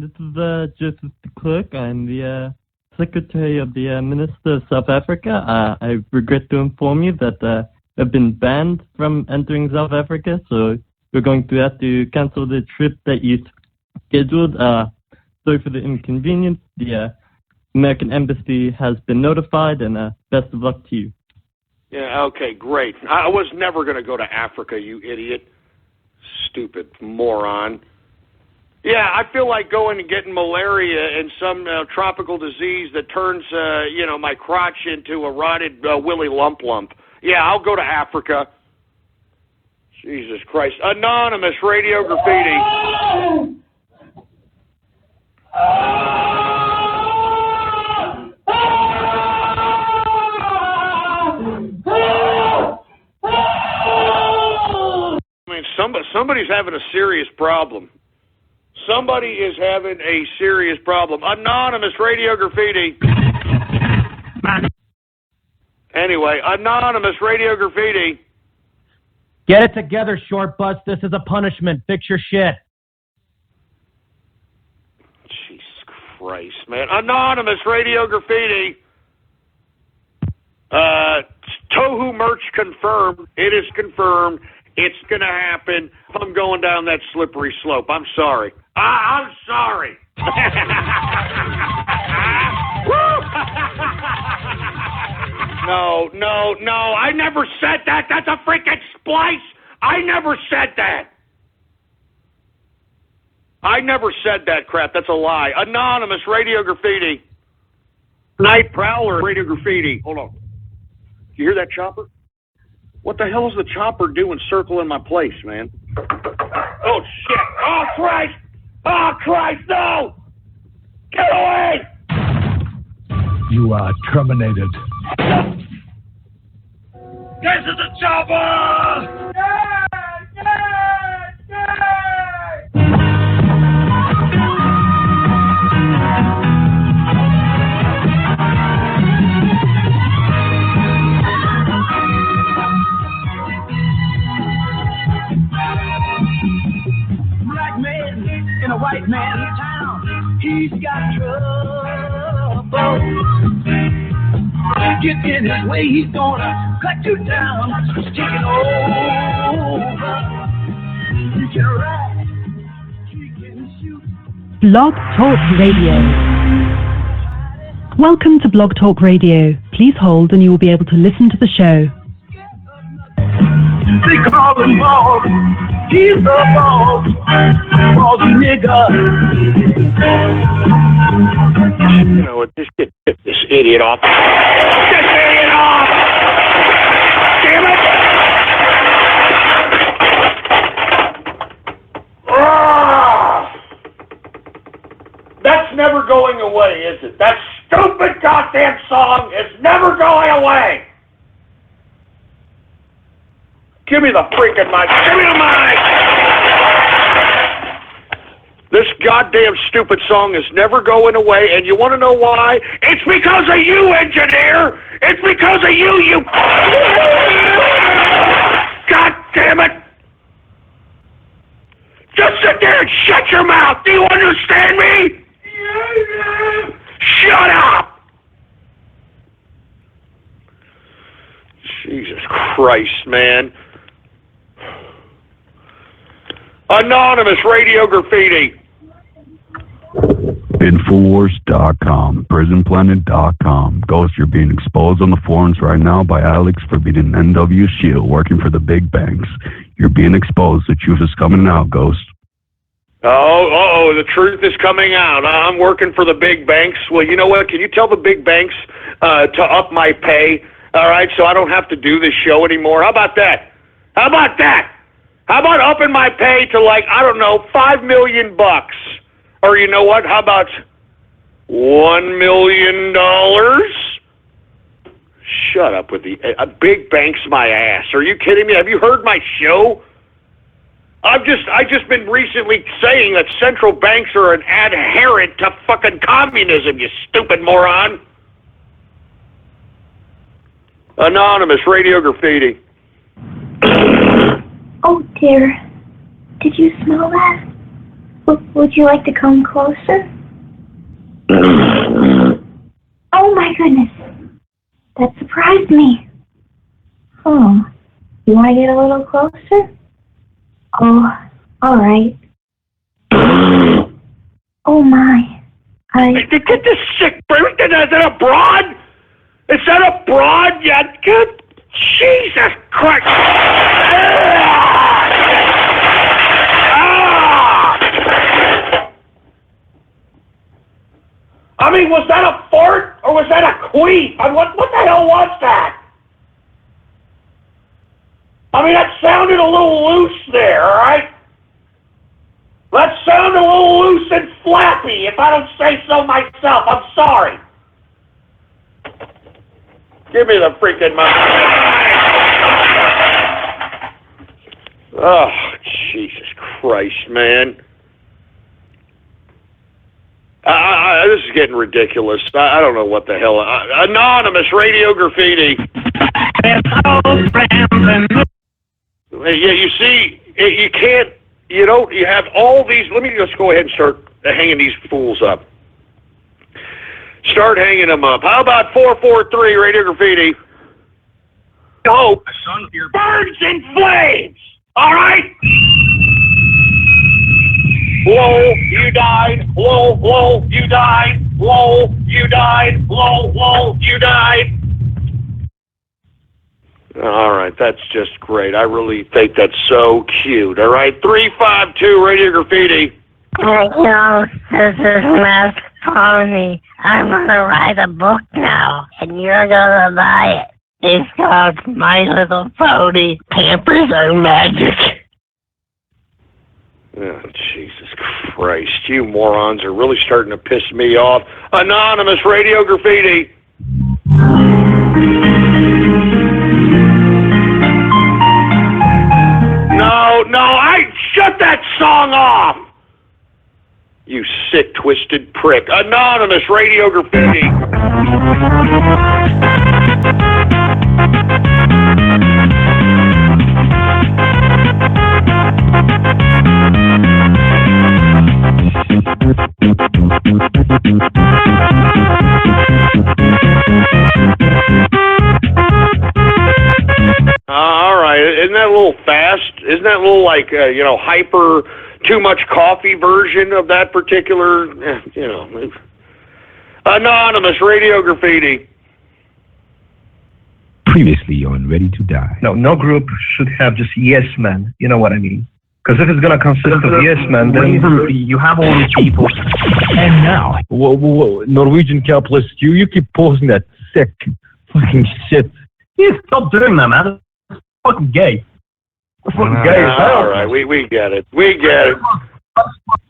This is Joseph de Klerk. I'm the Secretary of the Minister of South Africa. I regret to inform you that I've been banned from entering South Africa, so we're going to have to cancel the trip that you scheduled. Sorry for the inconvenience. The American Embassy has been notified, and best of luck to you. Yeah, okay, great. I was never going to go to Africa, you idiot. Stupid moron. Yeah, I feel like going and getting malaria and some tropical disease that turns, my crotch into a rotted willy lump. Yeah, I'll go to Africa. Jesus Christ. Anonymous Radio Graffiti. I mean, somebody's having a serious problem. Somebody is having a serious problem. Anonymous Radio Graffiti. Anyway, Anonymous Radio Graffiti. Get it together, short bus. This is a punishment. Fix your shit. Jesus Christ, man. Anonymous Radio Graffiti. Tohu merch confirmed. It is confirmed. It's going to happen. I'm going down that slippery slope. I'm sorry. I'm sorry. No. I never said that. That's a freaking splice. I never said that. I never said that crap. That's a lie. Anonymous Radio Graffiti. Night Prowler Radio Graffiti. Hold on. You hear that chopper? What the hell is the chopper doing circling my place, man? Oh, shit. Oh, Christ. Oh, Christ, no. Get away. You are terminated. This is a chopper! Black man in a white man's town. He's got trouble. Get in his way, he's gonna cut you down. He's taking over. You can ride, he can shoot. Blog Talk Radio. Welcome to Blog Talk Radio. Please hold and you will be able to listen to the show. They call him Boss. He's the boss. Bossy nigga. You know what? Just get this idiot off. Get this idiot off! Damn it! That's never going away, is it? That stupid goddamn song is never going away! Give me the freaking mic! Give me the mic! This goddamn stupid song is never going away, and you want to know why? It's because of you, engineer! It's because of you, you... God damn it! Just sit there and shut your mouth! Do you understand me? Shut up! Jesus Christ, man. Anonymous Radio Graffiti. Infowars.com, PrisonPlanet.com. Ghost, you're being exposed on the forums right now by Alex for being an NW shield working for the big banks. You're being exposed. The truth is coming out, Ghost. Oh, the truth is coming out. I'm working for the big banks. Well, you know what? Can you tell the big banks to up my pay? All right, so I don't have to do this show anymore. How about that? How about that? How about upping my pay to, like, I don't know, $5 million? Or you know what? How about $1 million? Shut up with the big banks, my ass. Are you kidding me? Have you heard my show? I just been recently saying that central banks are an adherent to fucking communism, you stupid moron. Anonymous Radio Graffiti. Oh dear. Did you smell that? Would you like to come closer? Oh my goodness. That surprised me. Oh. You want to get a little closer? Oh, all right. Oh my. Get this sick bird. Is that a broad? Is that a broad? Yeah, good. Jesus Christ. I mean, was that a fart or was that a queef? What the hell was that? I mean, that sounded a little loose there, all right? That sounded a little loose and flappy, if I don't say so myself. I'm sorry. Give me the freaking mic. Oh, Jesus Christ, man. This is getting ridiculous. I don't know what the hell. Anonymous Radio Graffiti. Yeah, you see, you can't, you have all these. Let me just go ahead and start hanging these fools up. Start hanging them up. How about 443 Radio Graffiti? Hope burns in flames. All right. Whoa, you died. Whoa, whoa, you died. Whoa, you died. Whoa, whoa, you died. All right, that's just great. I really think that's so cute. All right, 352 Radio Graffiti. Yo, this is Matt Tony. I'm gonna write a book now, and you're gonna buy it. It's called My Little Pony. Pampers are magic. Oh, Jesus Christ. You morons are really starting to piss me off. Anonymous Radio Graffiti. No, shut that song off. You sick, twisted prick. Anonymous Radio Graffiti. All right, isn't that a little fast? Isn't that a little like, hyper, too much coffee version of that particular, Anonymous Radio Graffiti. Previously on Ready to Die. No group should have just yes men. You know what I mean? Because if it's going to consist of yes men, then you have all these people. And now, Norwegian capitalist, you keep posting that sick fucking shit. Yeah, stop doing that, man. It's fucking gay. It's fucking gay as hell. All right, we get it. We get it.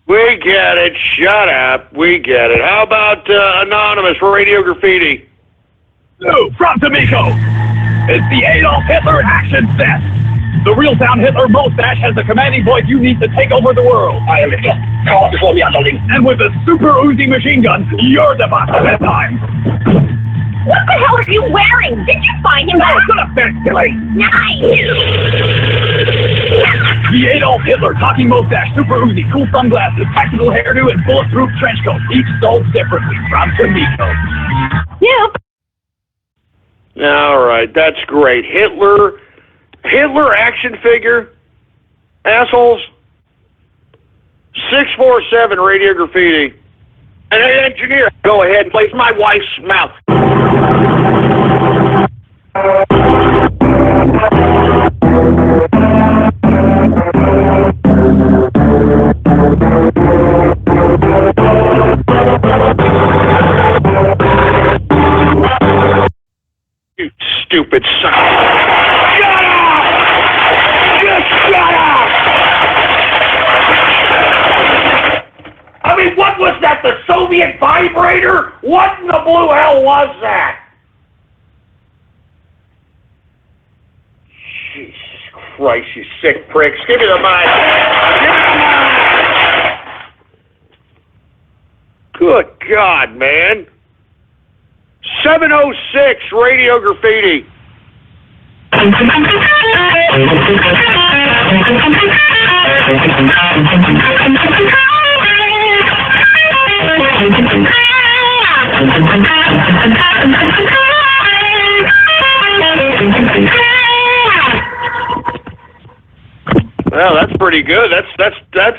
We get it. Shut up. We get it. How about Anonymous Radio Graffiti? So, from D'Amico, it's the Adolf Hitler action set. The real-town Hitler mustache has the commanding voice you need to take over the world. I am Hitler. Come on, before me, underling. And with a super Uzi machine gun, you're the boss at that time. What the hell are you wearing? Did you find him? Oh, shut up, Ben, silly. Nice. The Adolf Hitler talking mustache, super Uzi, cool sunglasses, tactical hairdo, and bulletproof trench coat, each sold separately from D'Amico. Yep. All right, that's great. Hitler action figure, assholes. 647 Radio Graffiti. And hey, engineer, go ahead and place my wife's mouth. You stupid son. Shut up! Just shut up! I mean, what was that? The Soviet vibrator? What in the blue hell was that? Jesus Christ, you sick pricks. Give me the mic. Give me the mic. Good God, man. 706 Radio Graffiti. Well, that's pretty good. That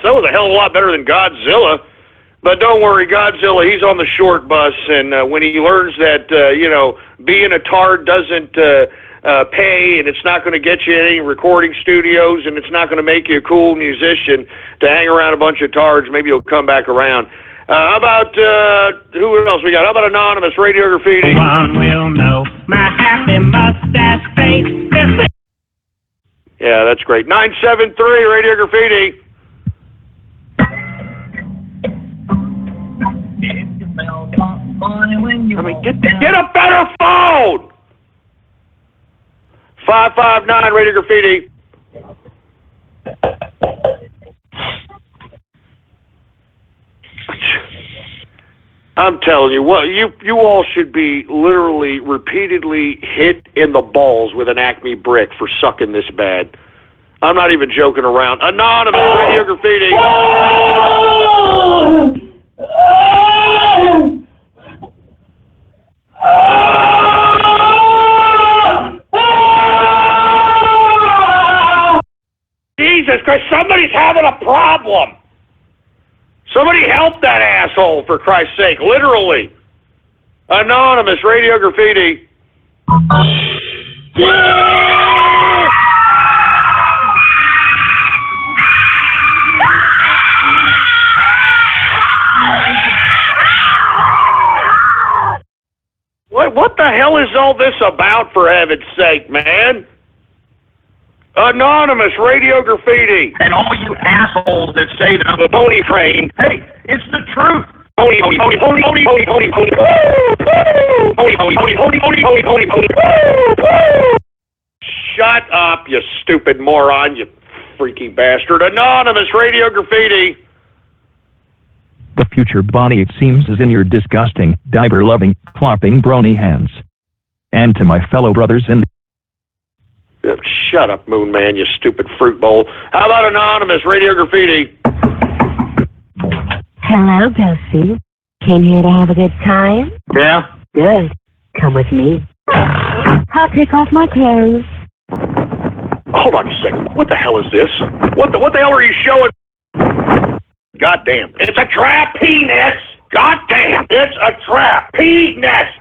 was a hell of a lot better than Godzilla. But don't worry, Godzilla, he's on the short bus, and when he learns that, being a tard doesn't pay, and it's not going to get you any recording studios, and it's not going to make you a cool musician to hang around a bunch of tards, maybe he'll come back around. How about, who else we got? How about Anonymous Radio Graffiti? One will know my happy mustache face. Yeah, that's great. 973 Radio Graffiti. I mean, get a better phone! 559 Radio Graffiti. I'm telling you, what you all should be literally repeatedly hit in the balls with an Acme brick for sucking this bad. I'm not even joking around. Anonymous Radio Graffiti. Jesus Christ, somebody's having a problem. Somebody help that asshole, for Christ's sake, literally. Anonymous Radio Graffiti. What the hell is all this about, for heaven's sake, man? Anonymous Radio Graffiti. And all you assholes that say that I'm a pony train, hey, it's the truth. Pony, pony, pony, pony, pony, pony, pony, pony, pony, pony, pony, pony, pony, pony, pony, pony. Shut up, you stupid moron, you freaky bastard. Anonymous Radio Graffiti. The future Bonnie, it seems, is in your disgusting, diaper-loving, clopping brony hands. And to my fellow brothers in... Shut up, Moon Man, you stupid fruit bowl. How about Anonymous Radio Graffiti? Hello, Ghosty. Came here to have a good time? Yeah? Good. Come with me. I'll take off my clothes. Hold on a second. What the hell is this? What the hell are you showing? Goddamn. It's a trap penis! goddamn, it's a trap. Pea nest.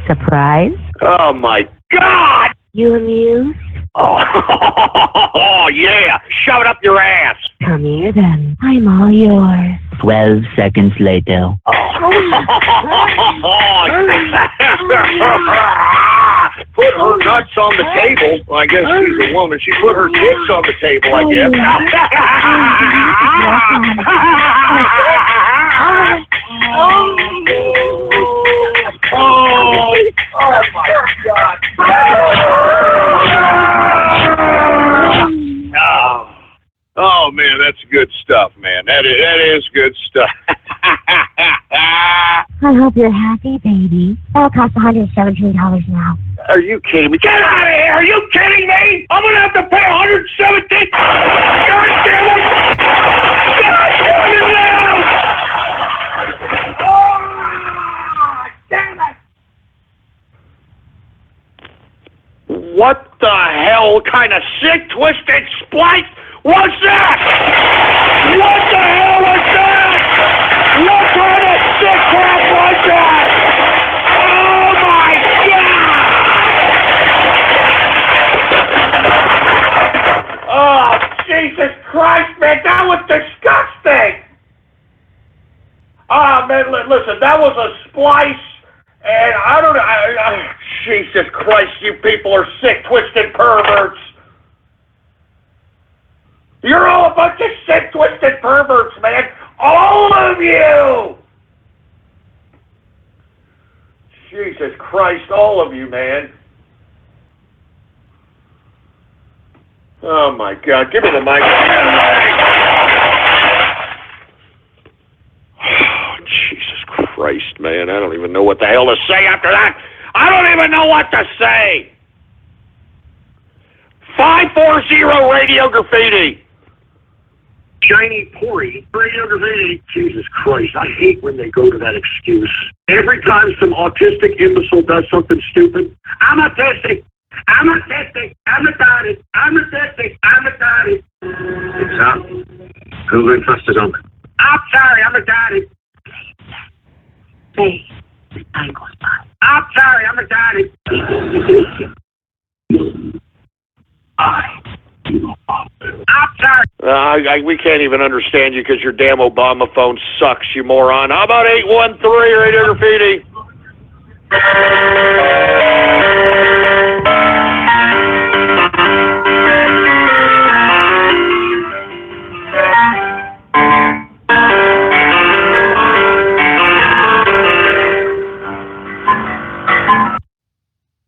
Surprise? Oh, my God. You amused? Oh, yeah. Shove it up your ass. Come here then. I'm all yours. 12 seconds later. Put her nuts on the table. Well, I guess she's a woman. She put her tits on the table, I guess. Oh my God. Oh man, that's good stuff, man. That is good stuff. I hope you're happy, baby. That'll cost $117 now. Are you kidding me? Get out of here! Are you kidding me? I'm gonna have to pay $117. God damn it! God damn it now! Oh, damn it! What the hell kind of sick, twisted splice was that? What the hell was that? What kind of sick crap was that? Oh my God! Oh, Jesus Christ, man, that was disgusting! Man, listen, that was a splice, and I don't know, Jesus Christ, you people are sick, twisted perverts. You're all a bunch of sick, twisted perverts, man. All of you! Jesus Christ, all of you, man. Oh, my God. Give me the mic. Oh, Jesus Christ, man. I don't even know what the hell to say after that. I don't even know what to say. 540 Radio Graffiti. Shiny Pori, Radio Graffiti. Jesus Christ, I hate when they go to that excuse. Every time some autistic imbecile does something stupid, I'm autistic, I'm autistic, I'm retarded, I'm autistic, I'm retarded. It's out. Who can trust his own? I'm sorry, I'm retarded. Hey, time goes by. I'm sorry, I'm retarded. I'm sorry. We can't even understand you because your damn Obama phone sucks, you moron. How about 813 Radio Graffiti?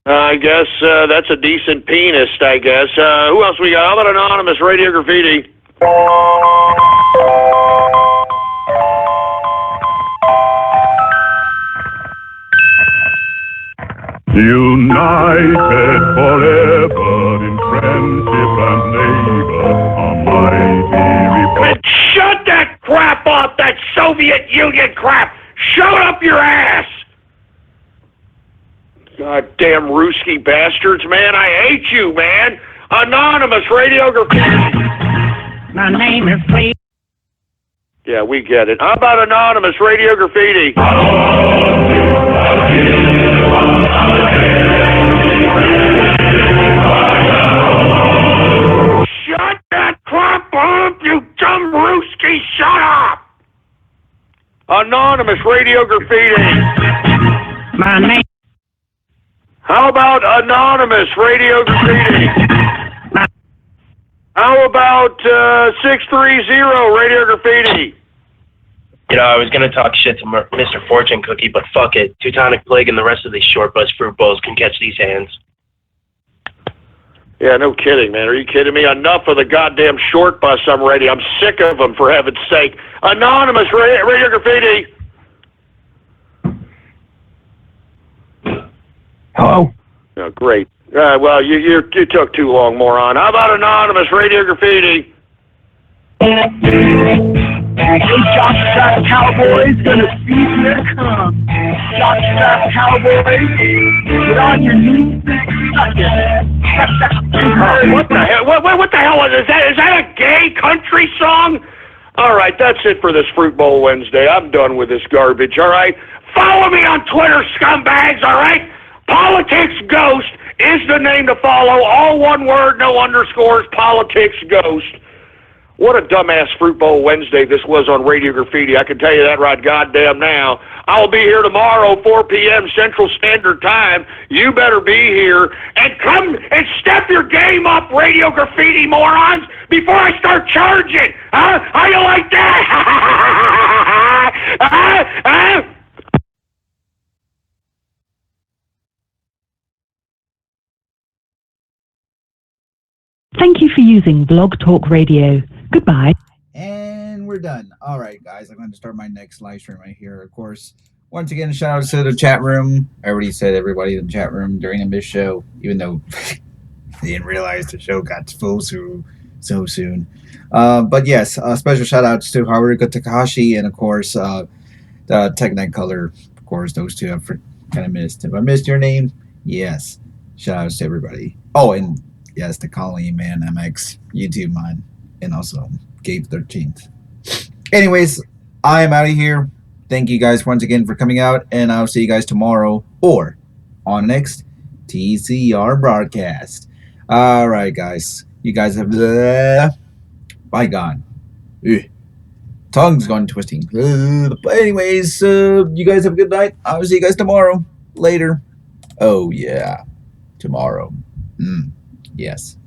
I guess that's a decent penis, I guess. Who else we got? How about Anonymous Radio Graffiti? United forever in friendship and labor, a mighty Man, shut that crap up, that Soviet Union crap! Shut up your ass! Goddamn Ruski bastards, man, I hate you, man! Anonymous Radio Graffiti! My name is Lee. Yeah, we get it. How about Anonymous Radio Graffiti? Shut that crap up, you dumb Ruski! Shut up! Anonymous Radio Graffiti. My name. How about Anonymous Radio Graffiti? How about 630 Radio Graffiti? You know, I was going to talk shit to Mr. Fortune Cookie, but fuck it. Teutonic Plague and the rest of these short bus fruit bowls can catch these hands. Yeah, no kidding, man. Are you kidding me? Enough of the goddamn short bus. I'm ready. I'm sick of them, for heaven's sake. Anonymous Radio Graffiti. Hello? Oh, great. Well, you took too long, moron. How about Anonymous Radio Graffiti? Hey, jockstrap cowboys, gonna see their come. Jockstrap cowboys, get on your knees and suck it. What the hell? What the hell is that? Is that a gay country song? All right, that's it for this Fruit Bowl Wednesday. I'm done with this garbage, all right? Follow me on Twitter, scumbags, all right? Politics Ghost is the name to follow. All one word, no underscores, Politics Ghost. What a dumbass Fruit Bowl Wednesday this was on Radio Graffiti. I can tell you that right goddamn now. I'll be here tomorrow, 4 p.m. Central Standard Time. You better be here. And come and step your game up, Radio Graffiti morons, before I start charging. Huh? How you like that? Thank you for using Blog Talk Radio. Goodbye. And we're done. All right, guys, I'm going to start my next live stream right here. Of course, once again, shout out to the chat room. I already said everybody in the chat room during this show, even though they didn't realize the show got full so soon. But yes, special shout outs to Haruka Takahashi and, of course, the Tech Night Color. Of course, those two I've kind of missed. If I missed your name, yes. Shout outs to everybody. Oh, and yes, the Colleen Man MX YouTube mine, and also Gabe 13th. Anyways, I am out of here. Thank you guys once again for coming out, and I'll see you guys tomorrow or on next TCR broadcast. All right, guys. You guys have by God. Tongue's gone twisting. But anyways, you guys have a good night. I'll see you guys tomorrow. Later. Oh, yeah. Tomorrow. Yes.